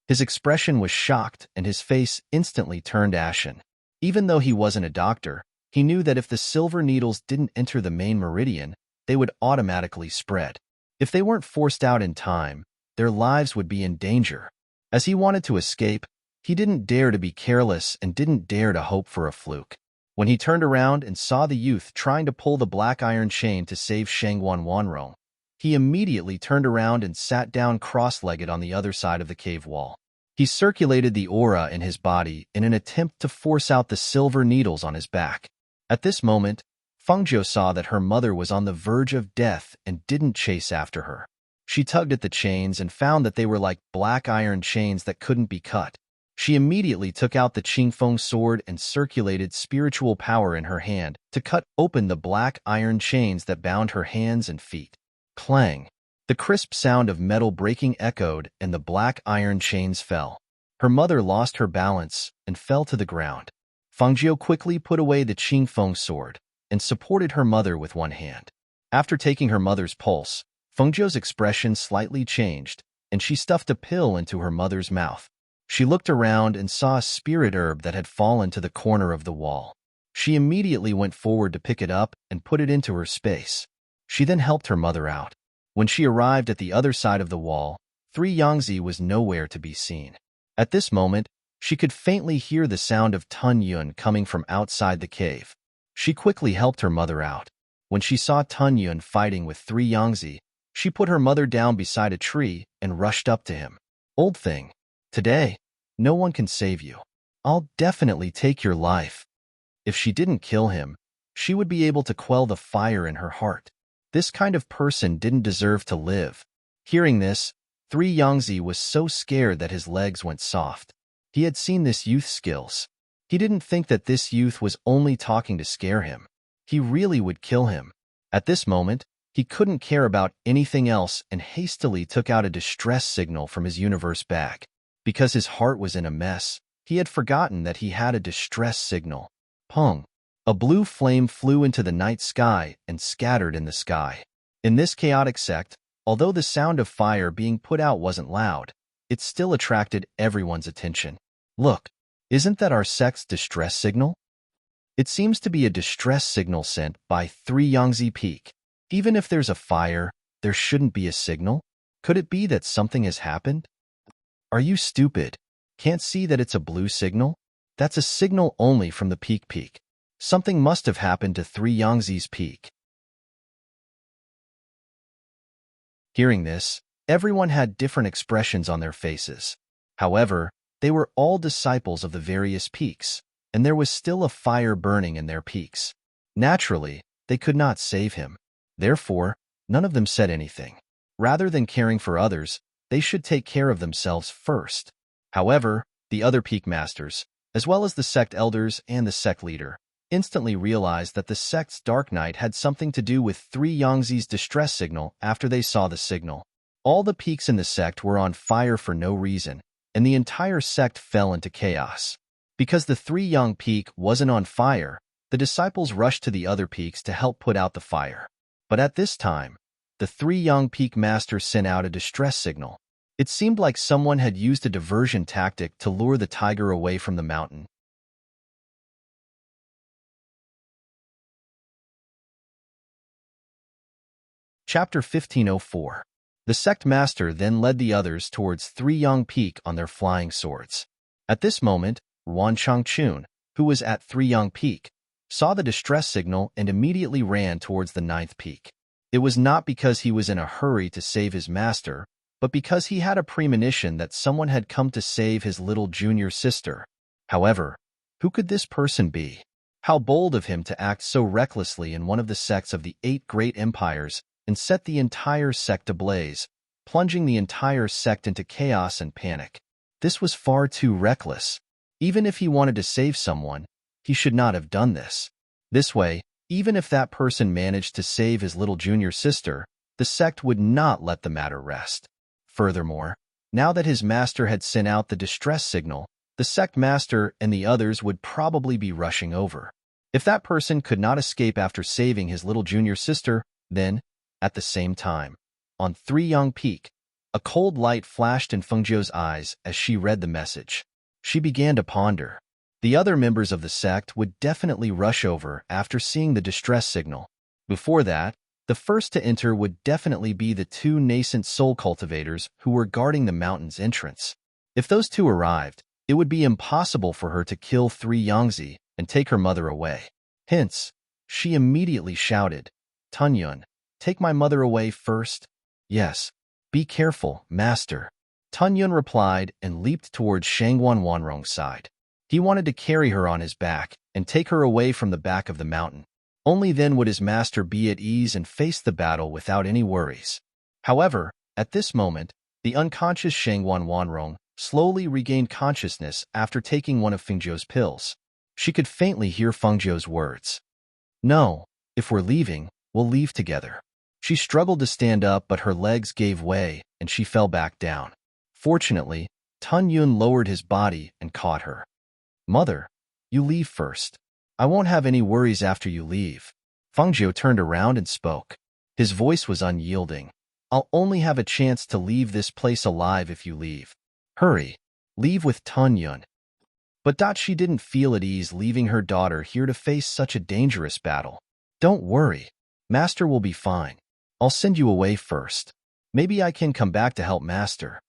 His expression was shocked and his face instantly turned ashen. Even though he wasn't a doctor, he knew that if the silver needles didn't enter the main meridian, they would automatically spread. If they weren't forced out in time, their lives would be in danger. As he wanted to escape, he didn't dare to be careless and didn't dare to hope for a fluke. When he turned around and saw the youth trying to pull the black iron chain to save Shangguan Wanrong, he immediately turned around and sat down cross-legged on the other side of the cave wall. He circulated the aura in his body in an attempt to force out the silver needles on his back. At this moment, Fengjiu saw that her mother was on the verge of death and didn't chase after her. She tugged at the chains and found that they were like black iron chains that couldn't be cut. She immediately took out the Qingfeng sword and circulated spiritual power in her hand to cut open the black iron chains that bound her hands and feet. Clang! The crisp sound of metal breaking echoed and the black iron chains fell. Her mother lost her balance and fell to the ground. Fengjiu quickly put away the Qingfeng sword and supported her mother with one hand. After taking her mother's pulse, Fengjiu's expression slightly changed, and she stuffed a pill into her mother's mouth. She looked around and saw a spirit herb that had fallen to the corner of the wall. She immediately went forward to pick it up and put it into her space. She then helped her mother out. When she arrived at the other side of the wall, 3 Yangzi was nowhere to be seen. At this moment, she could faintly hear the sound of Tun Yun coming from outside the cave. She quickly helped her mother out. When she saw Tun Yun fighting with 3 Yangzi, she put her mother down beside a tree and rushed up to him. "Old thing, today, no one can save you. I'll definitely take your life." If she didn't kill him, she would be able to quell the fire in her heart. This kind of person didn't deserve to live. Hearing this, 3 Yangzi was so scared that his legs went soft. He had seen this youth's skills. He didn't think that this youth was only talking to scare him. He really would kill him. At this moment, he couldn't care about anything else and hastily took out a distress signal from his universe bag. Because his heart was in a mess, he had forgotten that he had a distress signal. Pong! A blue flame flew into the night sky and scattered in the sky. In this chaotic sect, although the sound of fire being put out wasn't loud, it still attracted everyone's attention. Look, isn't that our sect's distress signal? It seems to be a distress signal sent by 3 Yangzi Peak. Even if there's a fire, there shouldn't be a signal. Could it be that something has happened? Are you stupid? Can't see that it's a blue signal? That's a signal only from the peak. Something must have happened to 3 Yangzi's peak. Hearing this, everyone had different expressions on their faces. However, they were all disciples of the various peaks, and there was still a fire burning in their peaks. Naturally, they could not save him. Therefore, none of them said anything. Rather than caring for others, they should take care of themselves first. However, the other peak masters, as well as the sect elders and the sect leader, instantly realized that the sect's dark night had something to do with Three Yangzi's distress signal after they saw the signal. All the peaks in the sect were on fire for no reason, and the entire sect fell into chaos. Because the Three Yang peak wasn't on fire, the disciples rushed to the other peaks to help put out the fire. But at this time, the Three Yang peak master sent out a distress signal. It seemed like someone had used a diversion tactic to lure the tiger away from the mountain. Chapter 1504. The sect master then led the others towards Three Yang Peak on their flying swords. At this moment, Wan Changchun, who was at Three Yang Peak, saw the distress signal and immediately ran towards the ninth peak. It was not because he was in a hurry to save his master, but because he had a premonition that someone had come to save his little junior sister. However, who could this person be? How bold of him to act so recklessly in one of the sects of the 8 great empires and set the entire sect ablaze, plunging the entire sect into chaos and panic. This was far too reckless. Even if he wanted to save someone, he should not have done this. This way, even if that person managed to save his little junior sister, the sect would not let the matter rest. Furthermore, now that his master had sent out the distress signal, the sect master and the others would probably be rushing over. If that person could not escape after saving his little junior sister, then, at the same time, on Three Yang Peak, a cold light flashed in Fengjiu's eyes as she read the message. She began to ponder. The other members of the sect would definitely rush over after seeing the distress signal. Before that, the first to enter would definitely be the 2 nascent soul cultivators who were guarding the mountain's entrance. If those 2 arrived, it would be impossible for her to kill Three Yangzi and take her mother away. Hence, she immediately shouted, "Tunyun, take my mother away first." "Yes, be careful, master." Tunyun replied and leaped towards Shangguan Wanrong's side. He wanted to carry her on his back and take her away from the back of the mountain. Only then would his master be at ease and face the battle without any worries. However, at this moment, the unconscious Shangguan Wanrong slowly regained consciousness after taking one of Fengjiu's pills. She could faintly hear Fengjiu's words. "No, if we're leaving, we'll leave together." She struggled to stand up, but her legs gave way and she fell back down. Fortunately, Tunyun lowered his body and caught her. "Mother, you leave first. I won't have any worries after you leave." Fengjiu turned around and spoke. His voice was unyielding. "I'll only have a chance to leave this place alive if you leave. Hurry, leave with Tunyun." But she didn't feel at ease leaving her daughter here to face such a dangerous battle. "Don't worry. Master will be fine. I'll send you away first. Maybe I can come back to help Master."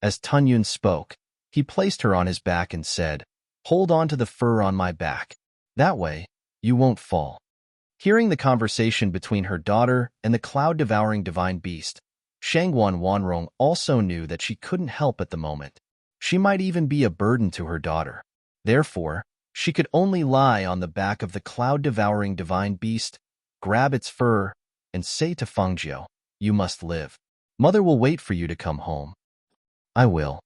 As Tunyun spoke, he placed her on his back and said, "Hold on to the fur on my back. That way, you won't fall." Hearing the conversation between her daughter and the cloud-devouring divine beast, Shangguan Wanrong also knew that she couldn't help at the moment. She might even be a burden to her daughter. Therefore, she could only lie on the back of the cloud-devouring divine beast, grab its fur, and say to Fengjiu, "You must live. Mother will wait for you to come home." "I will."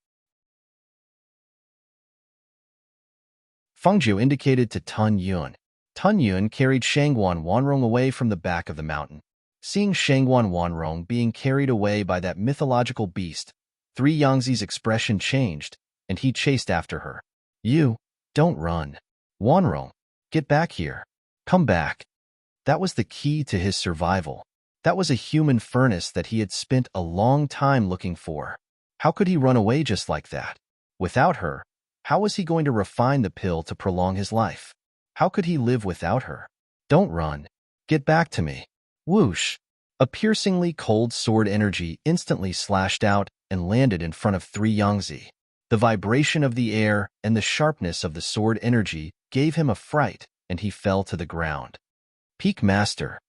Fengjiu indicated to Tunyun. Tunyun carried Shangguan Wanrong away from the back of the mountain. Seeing Shangguan Wanrong being carried away by that mythological beast, Three Yangzi's expression changed, and he chased after her. "You, don't run. Wanrong, get back here. Come back." That was the key to his survival. That was a human furnace that he had spent a long time looking for. How could he run away just like that? Without her, how was he going to refine the pill to prolong his life? How could he live without her? "Don't run. Get back to me." Whoosh! A piercingly cold sword energy instantly slashed out and landed in front of Three Yangzi. The vibration of the air and the sharpness of the sword energy gave him a fright, and he fell to the ground. Peak Master.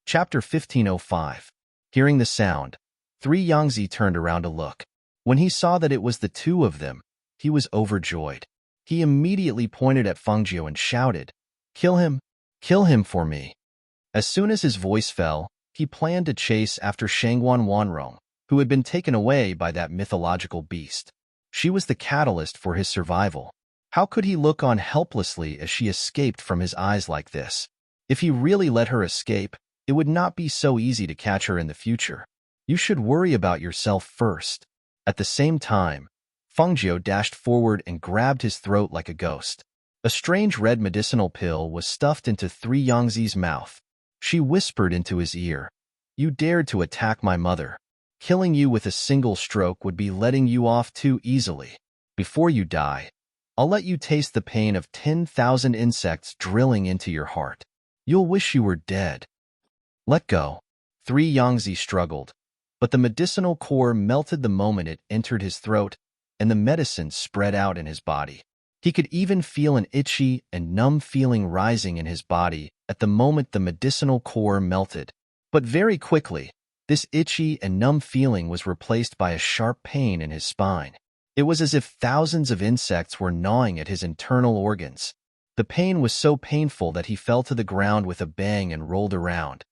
Chapter 1505. Hearing the sound, Three Yangzi turned around to look. When he saw that it was the 2 of them, he was overjoyed. He immediately pointed at Fengjiu and shouted, "Kill him! Kill him for me!" As soon as his voice fell, he planned to chase after Shangguan Wanrong, who had been taken away by that mythological beast. She was the catalyst for his survival. How could he look on helplessly as she escaped from his eyes like this? If he really let her escape, it would not be so easy to catch her in the future. You should worry about yourself first. At the same time, Fengjiu dashed forward and grabbed his throat like a ghost. A strange red medicinal pill was stuffed into 3 Yangzi's mouth. She whispered into his ear, "You dared to attack my mother. Killing you with a single stroke would be letting you off too easily. Before you die, I'll let you taste the pain of 10,000 insects drilling into your heart. You'll wish you were dead." "Let go." 3 Yangzi struggled, but the medicinal core melted the moment it entered his throat, and the medicine spread out in his body. He could even feel an itchy and numb feeling rising in his body at the moment the medicinal core melted. But very quickly, this itchy and numb feeling was replaced by a sharp pain in his spine. It was as if thousands of insects were gnawing at his internal organs. The pain was so painful that he fell to the ground with a bang and rolled around.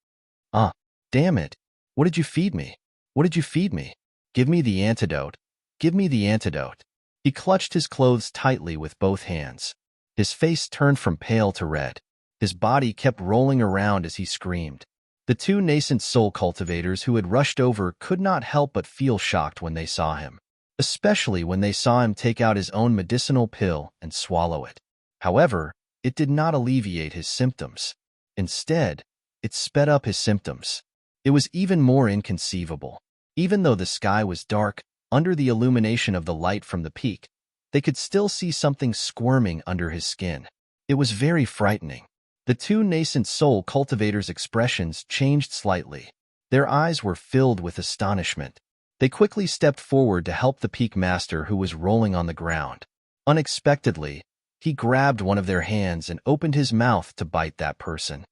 "Ah, damn it. What did you feed me? What did you feed me? Give me the antidote. Give me the antidote." He clutched his clothes tightly with both hands. His face turned from pale to red. His body kept rolling around as he screamed. The 2 nascent soul cultivators who had rushed over could not help but feel shocked when they saw him, especially when they saw him take out his own medicinal pill and swallow it. However, it did not alleviate his symptoms. Instead, it sped up his symptoms. It was even more inconceivable. Even though the sky was dark, under the illumination of the light from the peak, they could still see something squirming under his skin. It was very frightening. The 2 nascent soul cultivators' expressions changed slightly. Their eyes were filled with astonishment. They quickly stepped forward to help the peak master who was rolling on the ground. Unexpectedly, he grabbed one of their hands and opened his mouth to bite that person.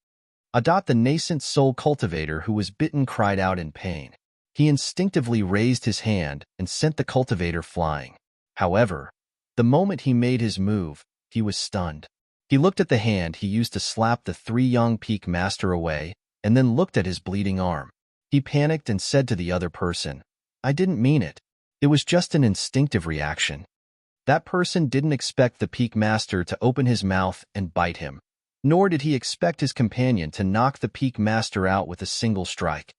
The nascent soul cultivator who was bitten cried out in pain. He instinctively raised his hand and sent the cultivator flying. However, the moment he made his move, he was stunned. He looked at the hand he used to slap the 3 young peak master away and then looked at his bleeding arm. He panicked and said to the other person, "I didn't mean it. It was just an instinctive reaction." That person didn't expect the peak master to open his mouth and bite him, nor did he expect his companion to knock the peak master out with a single strike.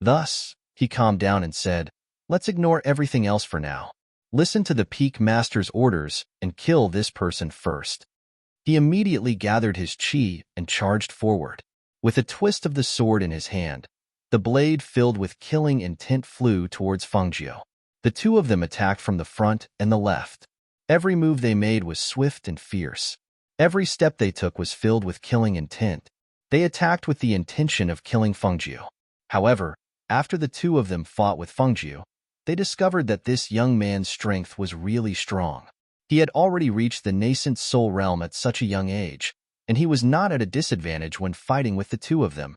Thus, he calmed down and said, "Let's ignore everything else for now. Listen to the peak master's orders and kill this person first." He immediately gathered his chi and charged forward. With a twist of the sword in his hand, the blade filled with killing intent flew towards Fengjiu. The 2 of them attacked from the front and the left. Every move they made was swift and fierce. Every step they took was filled with killing intent. They attacked with the intention of killing Fengjiu. However, after the 2 of them fought with Fengjiu, they discovered that this young man's strength was really strong. He had already reached the nascent soul realm at such a young age, and he was not at a disadvantage when fighting with the 2 of them.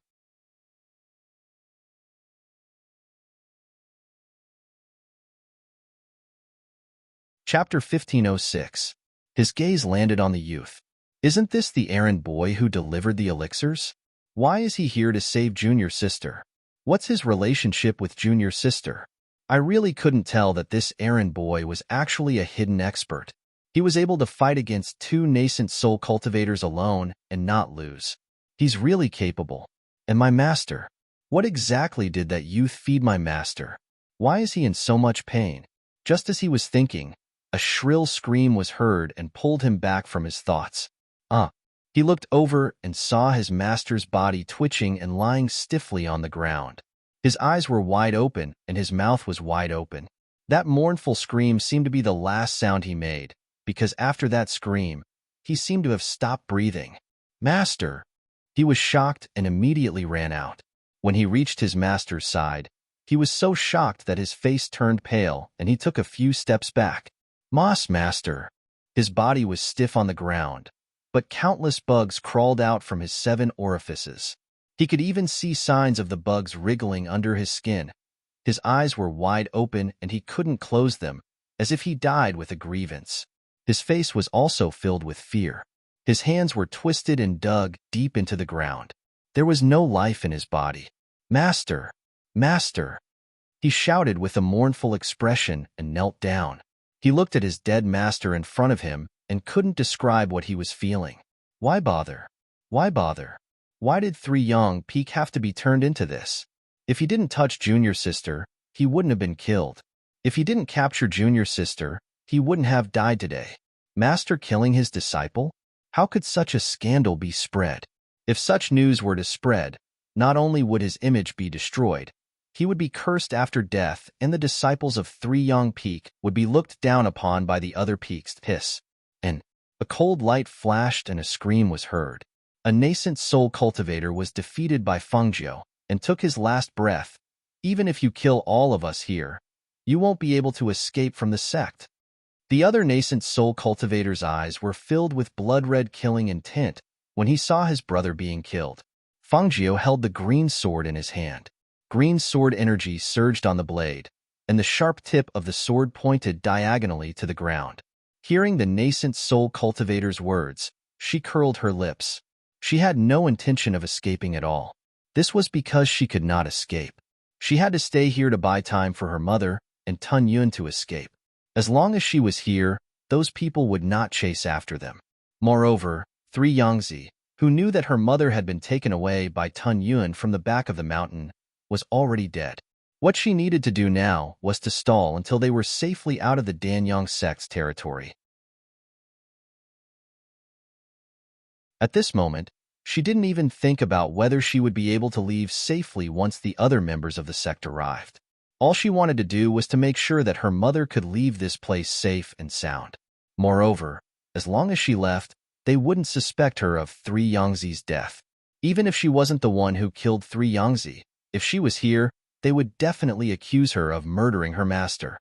Chapter 1506. His gaze landed on the youth. "Isn't this the errand boy who delivered the elixirs? Why is he here to save Junior Sister? What's his relationship with Junior Sister?" I really couldn't tell that this errand boy was actually a hidden expert. He was able to fight against 2 nascent soul cultivators alone and not lose. He's really capable. And my master? What exactly did that youth feed my master? Why is he in so much pain? Just as he was thinking, a shrill scream was heard and pulled him back from his thoughts. He looked over and saw his master's body twitching and lying stiffly on the ground. His eyes were wide open and his mouth was wide open. That mournful scream seemed to be the last sound he made, because after that scream, he seemed to have stopped breathing. "Master!" He was shocked and immediately ran out. When he reached his master's side, he was so shocked that his face turned pale and he took a few steps back. "Moss Master!" His body was stiff on the ground, but countless bugs crawled out from his 7 orifices. He could even see signs of the bugs wriggling under his skin. His eyes were wide open and he couldn't close them, as if he died with a grievance. His face was also filled with fear. His hands were twisted and dug deep into the ground. There was no life in his body. "Master! Master!" He shouted with a mournful expression and knelt down. He looked at his dead master in front of him and couldn't describe what he was feeling. Why bother? Why bother? Why did three young Peak have to be turned into this? If he didn't touch Junior Sister, he wouldn't have been killed. If he didn't capture Junior Sister, he wouldn't have died today. Master killing his disciple? How could such a scandal be spread? If such news were to spread, not only would his image be destroyed, he would be cursed after death, and the disciples of three young Peak would be looked down upon by the other Peaks. Hiss. And a cold light flashed and a scream was heard. A nascent soul cultivator was defeated by Fengjiu and took his last breath. Even if you kill all of us here, you won't be able to escape from the sect. The other nascent soul cultivator's eyes were filled with blood-red killing intent when he saw his brother being killed. Fengjiu held the green sword in his hand. Green sword energy surged on the blade, and the sharp tip of the sword pointed diagonally to the ground. Hearing the nascent soul cultivator's words, she curled her lips. She had no intention of escaping at all. This was because she could not escape. She had to stay here to buy time for her mother and Tun Yun to escape. As long as she was here, those people would not chase after them. Moreover, Three Yangzi, who knew that her mother had been taken away by Tun Yun from the back of the mountain, was already dead. What she needed to do now was to stall until they were safely out of the Danyang sect's territory. At this moment, she didn't even think about whether she would be able to leave safely once the other members of the sect arrived. All she wanted to do was to make sure that her mother could leave this place safe and sound. Moreover, as long as she left, they wouldn't suspect her of Three Yangzi's death. Even if she wasn't the one who killed Three Yangzi, if she was here, they would definitely accuse her of murdering her master.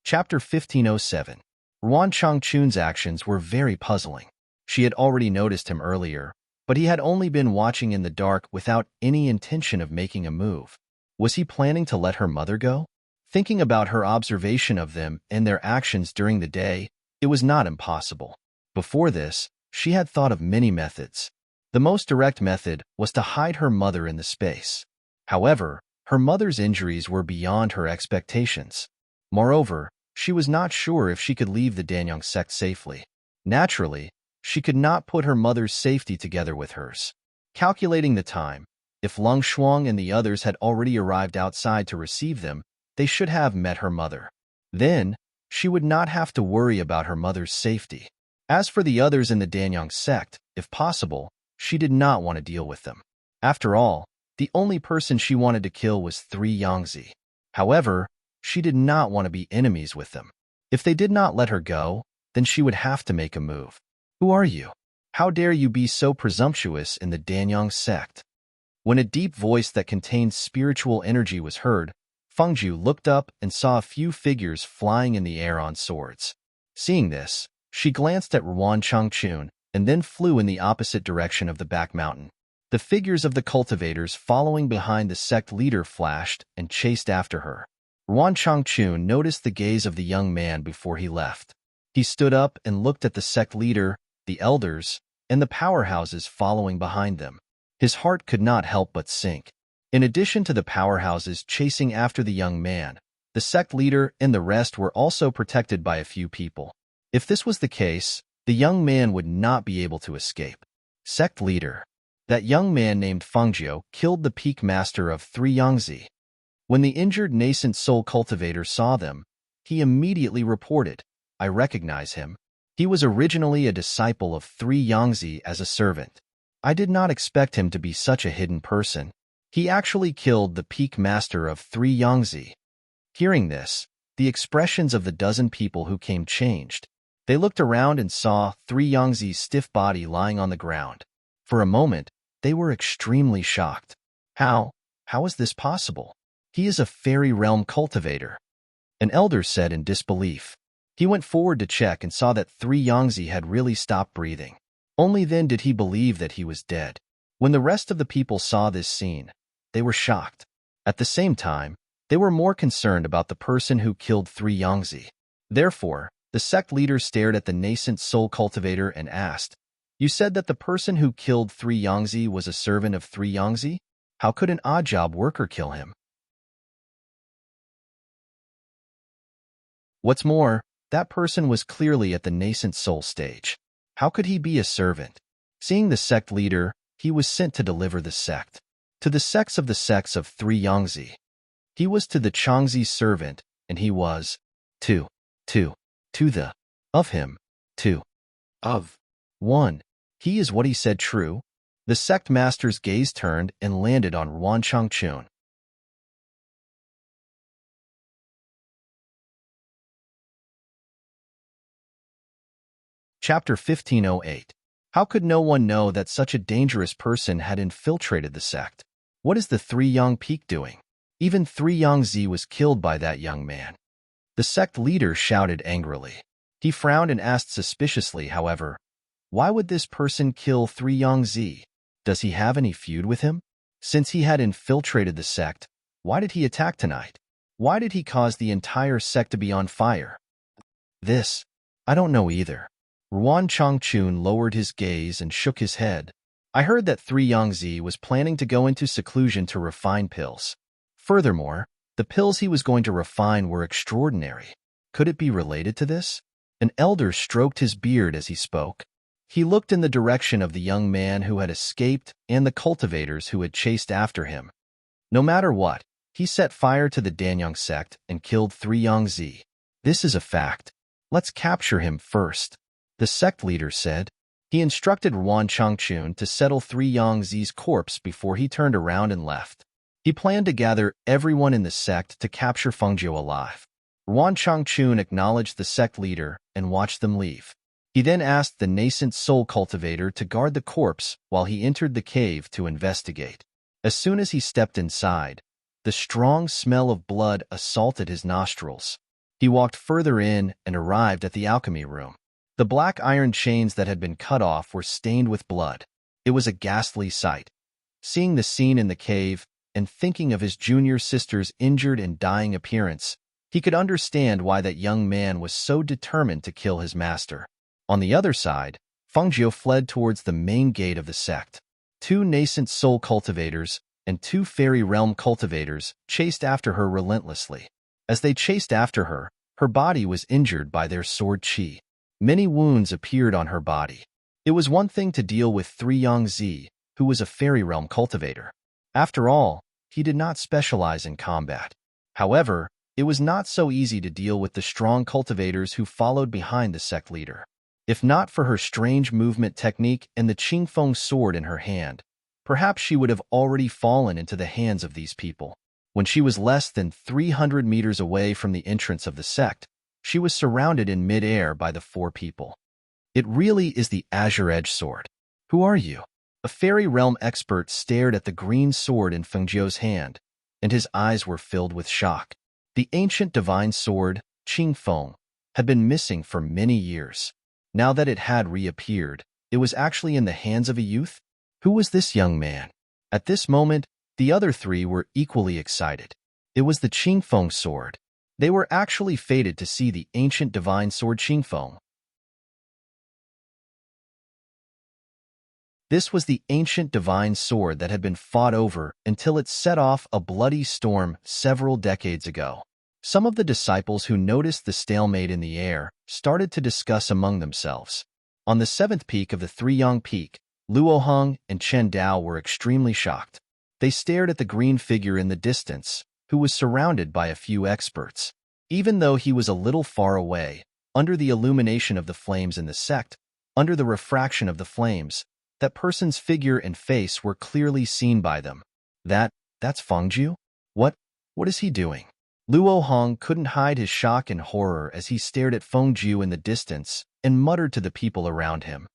Chapter 1507. Ruan Changchun's actions were very puzzling. She had already noticed him earlier, but he had only been watching in the dark without any intention of making a move. Was he planning to let her mother go? Thinking about her observation of them and their actions during the day, it was not impossible. Before this, she had thought of many methods. The most direct method was to hide her mother in the space. However, her mother's injuries were beyond her expectations. Moreover, she was not sure if she could leave the Danyang sect safely. Naturally, she could not put her mother's safety together with hers. Calculating the time, if Lung Shuang and the others had already arrived outside to receive them, they should have met her mother. Then, she would not have to worry about her mother's safety. As for the others in the Danyang sect, if possible, she did not want to deal with them. After all, the only person she wanted to kill was Three Yangzi. However, she did not want to be enemies with them. If they did not let her go, then she would have to make a move. Who are you? How dare you be so presumptuous in the Danyang sect? When a deep voice that contained spiritual energy was heard, Fengjiu looked up and saw a few figures flying in the air on swords. Seeing this, she glanced at Ruan Changchun and then flew in the opposite direction of the back mountain. The figures of the cultivators following behind the sect leader flashed and chased after her. Ruan Changchun noticed the gaze of the young man before he left. He stood up and looked at the sect leader, the elders, and the powerhouses following behind them. His heart could not help but sink. In addition to the powerhouses chasing after the young man, the sect leader and the rest were also protected by a few people. If this was the case, the young man would not be able to escape. Sect leader. That young man named Fengjiu killed the peak master of Three Yangzi. When the injured nascent soul cultivator saw them, he immediately reported, "I recognize him. He was originally a disciple of Three Yangzi as a servant. I did not expect him to be such a hidden person. He actually killed the peak master of Three Yangzi." Hearing this, the expressions of the dozen people who came changed. They looked around and saw Three Yangzi's stiff body lying on the ground. For a moment, they were extremely shocked. How is this possible? He is a fairy realm cultivator. An elder said in disbelief. He went forward to check and saw that Three Yangzi had really stopped breathing. Only then did he believe that he was dead. When the rest of the people saw this scene, they were shocked. At the same time, they were more concerned about the person who killed Three Yangzi. Therefore, The sect leader stared at the nascent soul cultivator and asked, "You said that the person who killed 3 Yangzi was a servant of 3 Yangzi? How could an odd job worker kill him?" What's more, that person was clearly at the nascent soul stage. How could he be a servant? Seeing the sect leader, he was sent to deliver the sect. To the sects of 3 Yangzi. He was to the Changzi's servant, and he was to the of him, to of 1. He is what he said true. The sect master's gaze turned and landed on Ruan Changchun. Chapter 1508. How could no one know that such a dangerous person had infiltrated the sect? What is the 3 Yang Peak doing? Even 3 Yang Zi was killed by that young man. The sect leader shouted angrily. He frowned and asked suspiciously, however, "Why would this person kill 3 Yang Zi? Does he have any feud with him? Since he had infiltrated the sect, why did he attack tonight? Why did he cause the entire sect to be on fire?" I don't know either. Ruan Changchun lowered his gaze and shook his head. I heard that 3 Yangzi was planning to go into seclusion to refine pills. Furthermore, the pills he was going to refine were extraordinary. Could it be related to this? An elder stroked his beard as he spoke. He looked in the direction of the young man who had escaped and the cultivators who had chased after him. No matter what, he set fire to the Danyang sect and killed 3 Yangzi. This is a fact. Let's capture him first, the sect leader said. He instructed Ruan Changchun to settle 3 Yangzi's corpse before he turned around and left. He planned to gather everyone in the sect to capture Fengjiu alive. Ruan Changchun acknowledged the sect leader and watched them leave. He then asked the nascent soul cultivator to guard the corpse while he entered the cave to investigate. As soon as he stepped inside, the strong smell of blood assaulted his nostrils. He walked further in and arrived at the alchemy room. The black iron chains that had been cut off were stained with blood. It was a ghastly sight. Seeing the scene in the cave and thinking of his junior sister's injured and dying appearance, he could understand why that young man was so determined to kill his master. On the other side, Fengjiu fled towards the main gate of the sect. 2 nascent soul cultivators and 2 fairy realm cultivators chased after her relentlessly. As they chased after her, her body was injured by their sword qi. Many wounds appeared on her body. It was one thing to deal with 3 Yangzi, who was a fairy realm cultivator. After all, he did not specialize in combat. However, it was not so easy to deal with the strong cultivators who followed behind the sect leader. If not for her strange movement technique and the Qingfeng sword in her hand, perhaps she would have already fallen into the hands of these people. When she was less than 300 meters away from the entrance of the sect, she was surrounded in mid-air by the 4 people. It really is the Azure Edge sword. Who are you? A fairy realm expert stared at the green sword in Fengjiu's hand, and his eyes were filled with shock. The ancient divine sword, Qingfeng, had been missing for many years. Now that it had reappeared, it was actually in the hands of a youth? Who was this young man? At this moment, the other 3 were equally excited. It was the Qingfeng sword. They were actually fated to see the ancient divine sword Qingfeng. This was the ancient divine sword that had been fought over until it set off a bloody storm several decades ago. Some of the disciples who noticed the stalemate in the air started to discuss among themselves. On the 7th peak of the 3 Yang Peak, Luoheng and Chen Dao were extremely shocked. They stared at the green figure in the distance, who was surrounded by a few experts. Even though he was a little far away, under the illumination of the flames in the sect, under the refraction of the flames, that person's figure and face were clearly seen by them. That's Fengjiu? What is he doing? Luo Hong couldn't hide his shock and horror as he stared at Fengjiu in the distance and muttered to the people around him.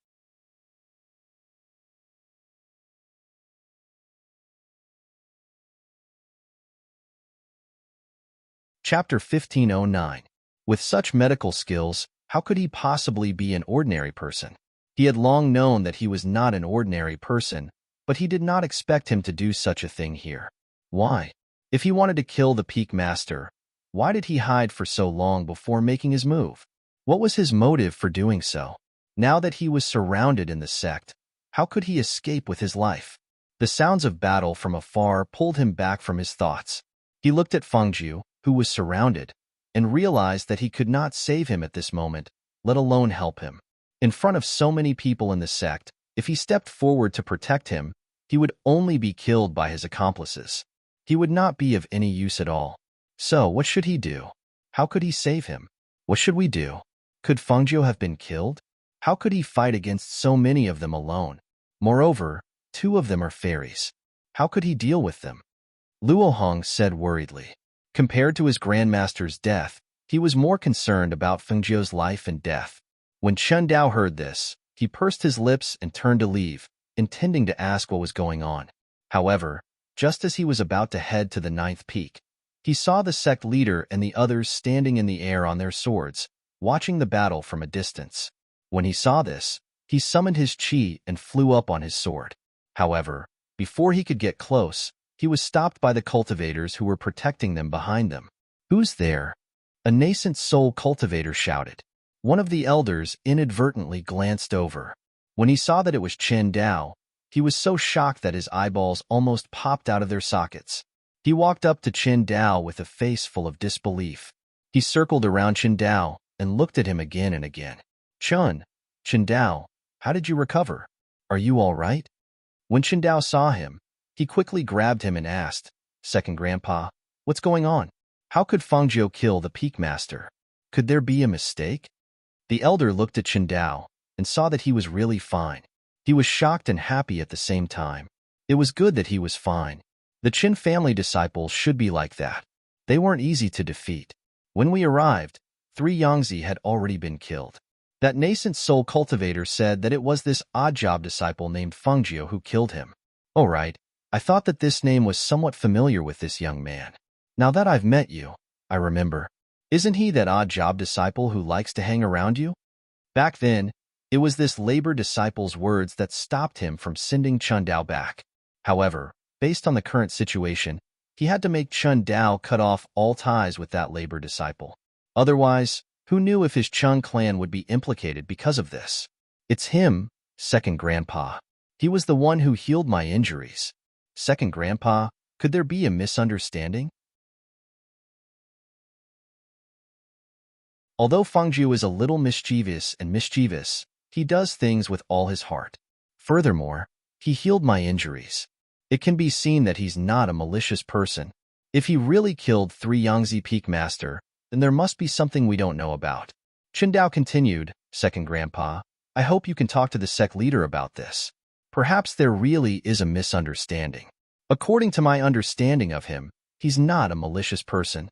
Chapter 1509. With such medical skills, how could he possibly be an ordinary person? He had long known that he was not an ordinary person, but he did not expect him to do such a thing here. Why? If he wanted to kill the Peak Master, why did he hide for so long before making his move? What was his motive for doing so? Now that he was surrounded in the sect, how could he escape with his life? The sounds of battle from afar pulled him back from his thoughts. He looked at Fengjiu, who was surrounded, and realized that he could not save him at this moment, let alone help him. In front of so many people in the sect, if he stepped forward to protect him, he would only be killed by his accomplices. He would not be of any use at all. So, what should he do? How could he save him? What should we do? Could Fengjiu have been killed? How could he fight against so many of them alone? Moreover, 2 of them are fairies. How could he deal with them? Luo Hong said worriedly. Compared to his grandmaster's death, he was more concerned about Fengjiu's life and death. When Chen Dao heard this, he pursed his lips and turned to leave, intending to ask what was going on. However, just as he was about to head to the 9th peak, he saw the sect leader and the others standing in the air on their swords, watching the battle from a distance. When he saw this, he summoned his chi and flew up on his sword. However, before he could get close, he was stopped by the cultivators who were protecting them behind them. "Who's there?" a nascent soul cultivator shouted. One of the elders inadvertently glanced over. When he saw that it was Chen Dao, he was so shocked that his eyeballs almost popped out of their sockets. He walked up to Chen Dao with a face full of disbelief. He circled around Chen Dao and looked at him again and again. Chen Dao, how did you recover? Are you all right?" When Chen Dao saw him, he quickly grabbed him and asked, "Second Grandpa, what's going on? How could Fengjiu kill the Peak Master? Could there be a mistake?" The elder looked at Chen Dao and saw that he was really fine. He was shocked and happy at the same time. It was good that he was fine. The Qin family disciples should be like that. They weren't easy to defeat. When we arrived, 3 Yangzi had already been killed. That nascent soul cultivator said that it was this odd job disciple named Fengjiu who killed him. Oh right, I thought that this name was somewhat familiar with this young man. Now that I've met you, I remember. Isn't he that odd job disciple who likes to hang around you? Back then, it was this labor disciple's words that stopped him from sending Chen Dao back. However, based on the current situation, he had to make Chen Dao cut off all ties with that labor disciple. Otherwise, who knew if his Cheng clan would be implicated because of this? It's him, Second Grandpa. He was the one who healed my injuries. Second Grandpa, could there be a misunderstanding? Although Fengjiu is a little mischievous, he does things with all his heart. Furthermore, he healed my injuries. It can be seen that he's not a malicious person. If he really killed 3 Yangtze Peak Master, then there must be something we don't know about. Chen Dao continued, Second Grandpa, I hope you can talk to the sect leader about this. Perhaps there really is a misunderstanding. According to my understanding of him, he's not a malicious person.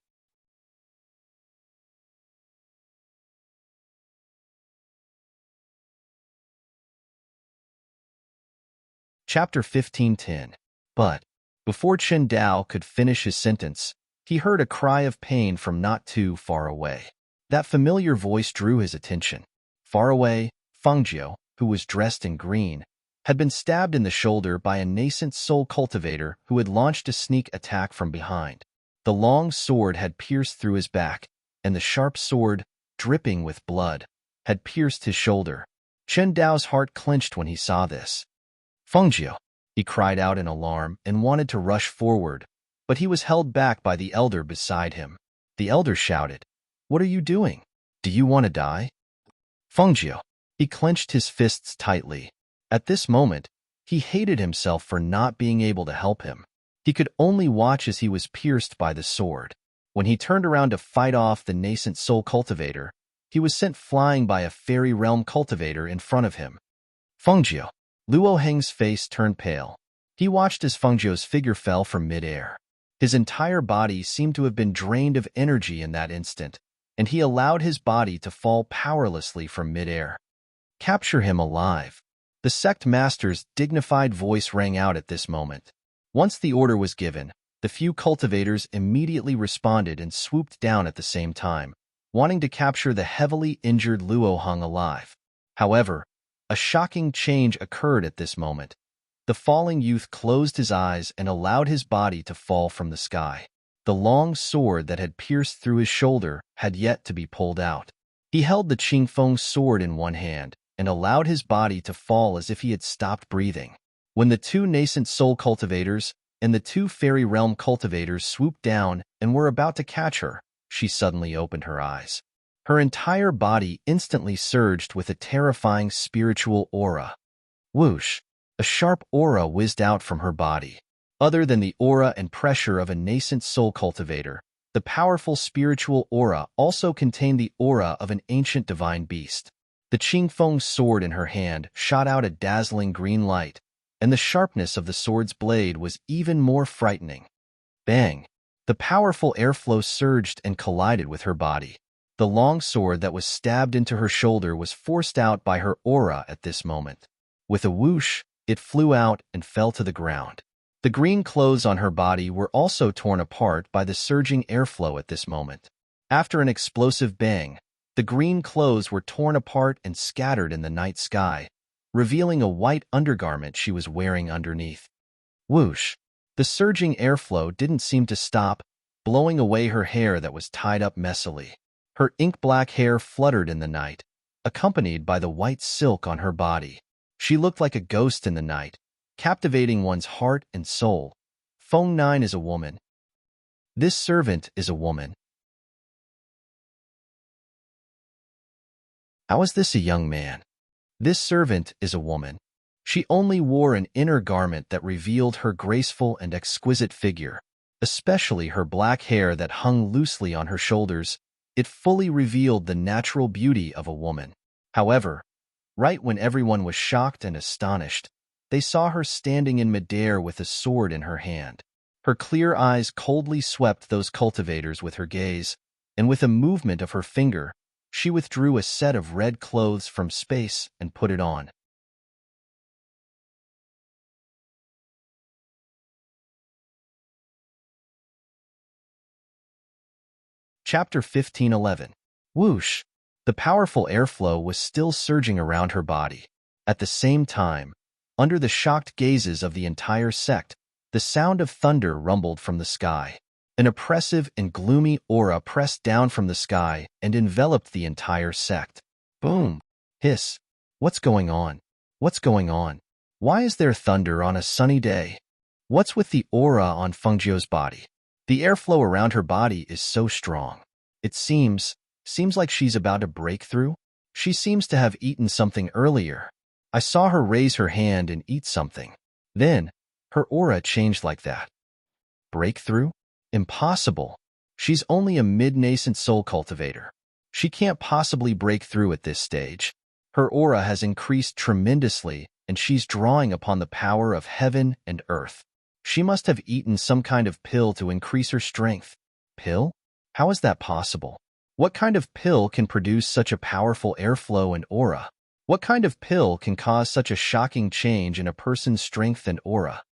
Chapter 15:10. But, before Chen Dao could finish his sentence, he heard a cry of pain from not too far away. That familiar voice drew his attention. Far away, Fengjiu, who was dressed in green, had been stabbed in the shoulder by a nascent soul cultivator who had launched a sneak attack from behind. The long sword had pierced through his back, and the sharp sword, dripping with blood, had pierced his shoulder. Chen Dao's heart clenched when he saw this. Fengjiu, he cried out in alarm and wanted to rush forward, but he was held back by the elder beside him. The elder shouted, What are you doing? Do you want to die? Fengjiu, he clenched his fists tightly. At this moment, he hated himself for not being able to help him. He could only watch as he was pierced by the sword. When he turned around to fight off the nascent soul cultivator, he was sent flying by a fairy realm cultivator in front of him. Fengjiu. Luo Heng's face turned pale. He watched as Fengjiu's figure fell from midair. His entire body seemed to have been drained of energy in that instant, and he allowed his body to fall powerlessly from midair. Capture him alive. The sect master's dignified voice rang out at this moment. Once the order was given, the few cultivators immediately responded and swooped down at the same time, wanting to capture the heavily injured Luo Heng alive. However, a shocking change occurred at this moment. The falling youth closed his eyes and allowed his body to fall from the sky. The long sword that had pierced through his shoulder had yet to be pulled out. He held the Qingfeng sword in one hand and allowed his body to fall as if he had stopped breathing. When the two nascent soul cultivators and the two fairy realm cultivators swooped down and were about to catch her, she suddenly opened her eyes. Her entire body instantly surged with a terrifying spiritual aura. Whoosh! A sharp aura whizzed out from her body. Other than the aura and pressure of a nascent soul cultivator, the powerful spiritual aura also contained the aura of an ancient divine beast. The Qingfeng sword in her hand shot out a dazzling green light, and the sharpness of the sword's blade was even more frightening. Bang! The powerful airflow surged and collided with her body. The long sword that was stabbed into her shoulder was forced out by her aura at this moment. With a whoosh, it flew out and fell to the ground. The green clothes on her body were also torn apart by the surging airflow at this moment. After an explosive bang, the green clothes were torn apart and scattered in the night sky, revealing a white undergarment she was wearing underneath. Whoosh! The surging airflow didn't seem to stop, blowing away her hair that was tied up messily. Her ink-black hair fluttered in the night, accompanied by the white silk on her body. She looked like a ghost in the night, captivating one's heart and soul. Feng 9 is a woman. This servant is a woman. How is this a young man? This servant is a woman. She only wore an inner garment that revealed her graceful and exquisite figure, especially her black hair that hung loosely on her shoulders. It fully revealed the natural beauty of a woman. However, right when everyone was shocked and astonished, they saw her standing in midair with a sword in her hand. Her clear eyes coldly swept those cultivators with her gaze, and with a movement of her finger, she withdrew a set of red clothes from space and put it on. Chapter 15:11. Whoosh! The powerful airflow was still surging around her body. At the same time, under the shocked gazes of the entire sect, the sound of thunder rumbled from the sky. An oppressive and gloomy aura pressed down from the sky and enveloped the entire sect. Boom! Hiss! What's going on? What's going on? Why is there thunder on a sunny day? What's with the aura on Fengjiu's body? The airflow around her body is so strong. It seems like she's about to break through. She seems to have eaten something earlier. I saw her raise her hand and eat something. Then, her aura changed like that. Breakthrough? Impossible. She's only a mid-nascent soul cultivator. She can't possibly break through at this stage. Her aura has increased tremendously, and she's drawing upon the power of heaven and earth. She must have eaten some kind of pill to increase her strength. Pill? How is that possible? What kind of pill can produce such a powerful airflow and aura? What kind of pill can cause such a shocking change in a person's strength and aura?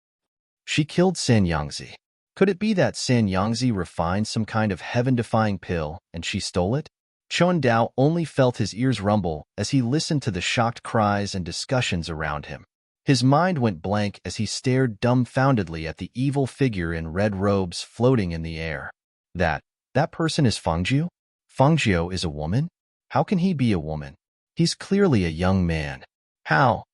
She killed San Yangzi. Could it be that San Yangzi refined some kind of heaven-defying pill and she stole it? Chuan Dao only felt his ears rumble as he listened to the shocked cries and discussions around him. His mind went blank as he stared dumbfoundedly at the evil figure in red robes floating in the air. That person is Fengjiu? Fengjiu is a woman? How can he be a woman? He's clearly a young man. How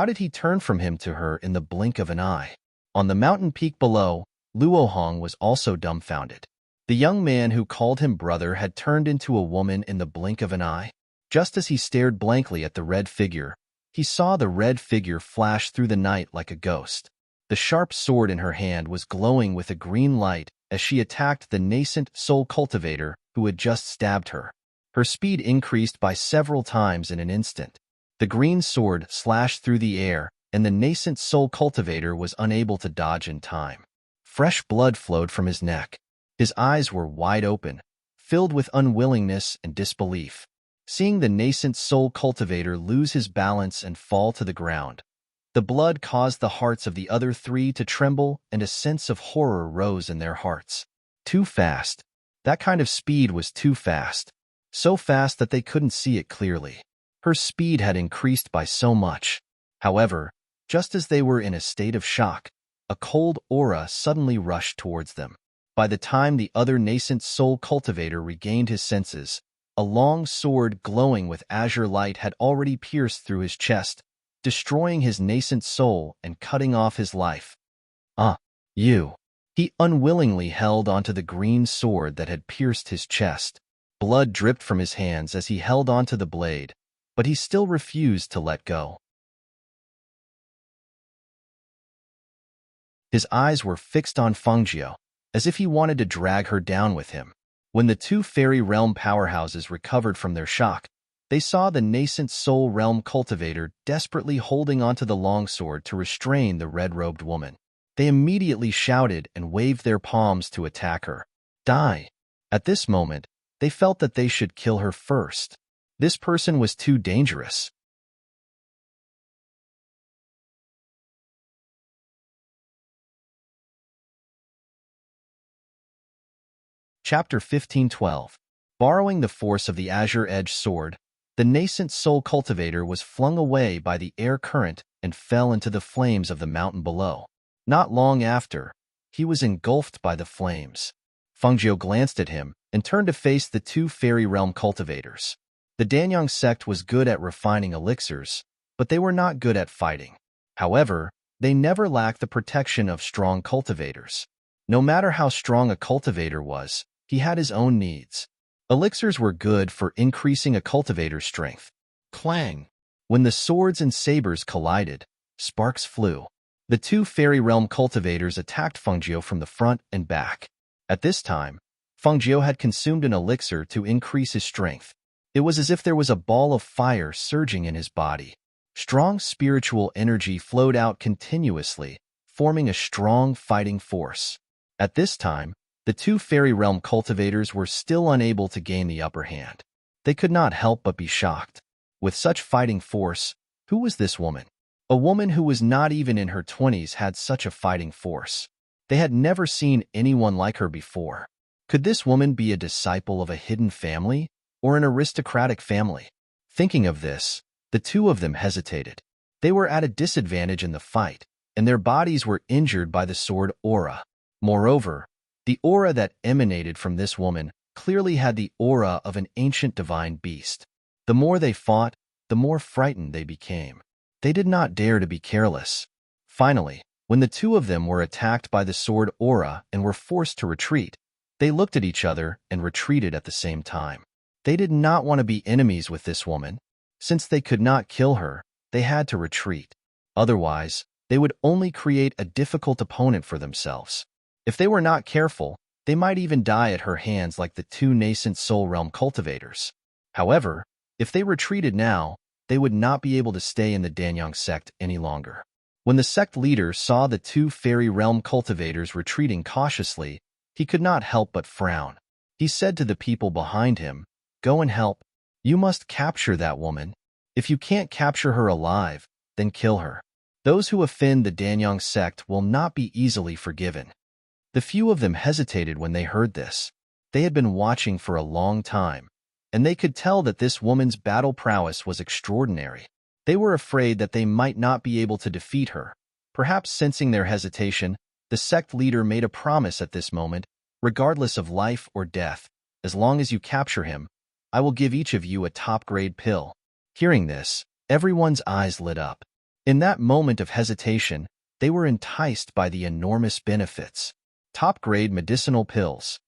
did he turn from him to her in the blink of an eye? On the mountain peak below, Luo Hong was also dumbfounded. The young man who called him brother had turned into a woman in the blink of an eye. Just as he stared blankly at the red figure, he saw the red figure flash through the night like a ghost. The sharp sword in her hand was glowing with a green light as she attacked the nascent soul cultivator who had just stabbed her. Her speed increased by several times in an instant. The green sword slashed through the air, and the nascent soul cultivator was unable to dodge in time. Fresh blood flowed from his neck. His eyes were wide open, filled with unwillingness and disbelief. Seeing the nascent soul cultivator lose his balance and fall to the ground, the blood caused the hearts of the other three to tremble, and a sense of horror rose in their hearts. Too fast. That kind of speed was too fast. So fast that they couldn't see it clearly. Her speed had increased by so much. However, just as they were in a state of shock, a cold aura suddenly rushed towards them. By the time the other nascent soul cultivator regained his senses, A long sword glowing with azure light had already pierced through his chest, destroying his nascent soul and cutting off his life. Ah, you. He unwillingly held onto the green sword that had pierced his chest. Blood dripped from his hands as he held onto the blade, but he still refused to let go. His eyes were fixed on Fengjiu, as if he wanted to drag her down with him. When the two fairy realm powerhouses recovered from their shock, they saw the nascent soul realm cultivator desperately holding onto the longsword to restrain the red-robed woman. They immediately shouted and waved their palms to attack her. Die! At this moment, they felt that they should kill her first. This person was too dangerous. Chapter 15:12. Borrowing the force of the azure-edged sword, the nascent soul cultivator was flung away by the air current and fell into the flames of the mountain below. Not long after, he was engulfed by the flames. Fengjiu glanced at him and turned to face the two fairy realm cultivators. The Danyang sect was good at refining elixirs, but they were not good at fighting. However, they never lacked the protection of strong cultivators. No matter how strong a cultivator was, he had his own needs. Elixirs were good for increasing a cultivator's strength. Clang! When the swords and sabers collided, sparks flew. The two fairy realm cultivators attacked Fengjiu from the front and back. At this time, Fengjiu had consumed an elixir to increase his strength. It was as if there was a ball of fire surging in his body. Strong spiritual energy flowed out continuously, forming a strong fighting force. At this time, the two fairy realm cultivators were still unable to gain the upper hand. They could not help but be shocked. With such fighting force, who was this woman? A woman who was not even in her 20s had such a fighting force. They had never seen anyone like her before. Could this woman be a disciple of a hidden family or an aristocratic family? Thinking of this, the two of them hesitated. They were at a disadvantage in the fight, and their bodies were injured by the sword aura. Moreover, the aura that emanated from this woman clearly had the aura of an ancient divine beast. The more they fought, the more frightened they became. They did not dare to be careless. Finally, when the two of them were attacked by the sword aura and were forced to retreat, they looked at each other and retreated at the same time. They did not want to be enemies with this woman. Since they could not kill her, they had to retreat. Otherwise, they would only create a difficult opponent for themselves. If they were not careful, they might even die at her hands like the two nascent soul realm cultivators. However, if they retreated now, they would not be able to stay in the Danyang sect any longer. When the sect leader saw the two fairy realm cultivators retreating cautiously, he could not help but frown. He said to the people behind him, "Go and help. You must capture that woman. If you can't capture her alive, then kill her. Those who offend the Danyang sect will not be easily forgiven." The few of them hesitated when they heard this. They had been watching for a long time, and they could tell that this woman's battle prowess was extraordinary. They were afraid that they might not be able to defeat her. Perhaps sensing their hesitation, the sect leader made a promise at this moment, regardless of life or death, as long as you capture him, I will give each of you a top-grade pill. Hearing this, everyone's eyes lit up. In that moment of hesitation, they were enticed by the enormous benefits. Top-grade medicinal pills.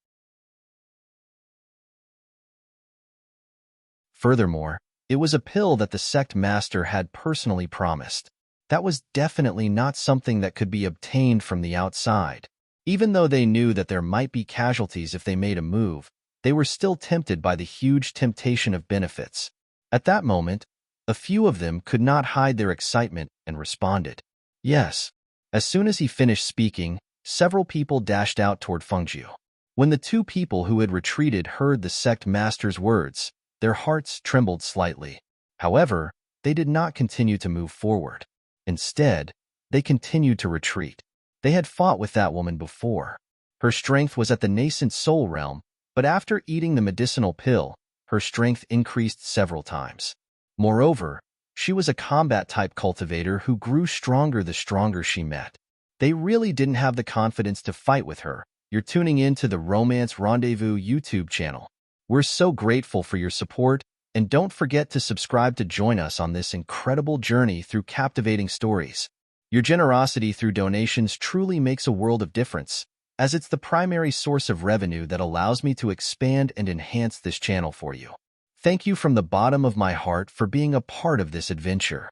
Furthermore, it was a pill that the sect master had personally promised. That was definitely not something that could be obtained from the outside. Even though they knew that there might be casualties if they made a move, they were still tempted by the huge temptation of benefits. At that moment, a few of them could not hide their excitement and responded, "Yes." As soon as he finished speaking, several people dashed out toward Fengjiu. When the two people who had retreated heard the sect master's words, their hearts trembled slightly. However, they did not continue to move forward. Instead, they continued to retreat. They had fought with that woman before. Her strength was at the nascent soul realm, but after eating the medicinal pill, her strength increased several times. Moreover, she was a combat-type cultivator who grew stronger the stronger she met. They really didn't have the confidence to fight with her. You're tuning in to the Romance Rendezvous YouTube channel. We're so grateful for your support, and don't forget to subscribe to join us on this incredible journey through captivating stories. Your generosity through donations truly makes a world of difference, as it's the primary source of revenue that allows me to expand and enhance this channel for you. Thank you from the bottom of my heart for being a part of this adventure.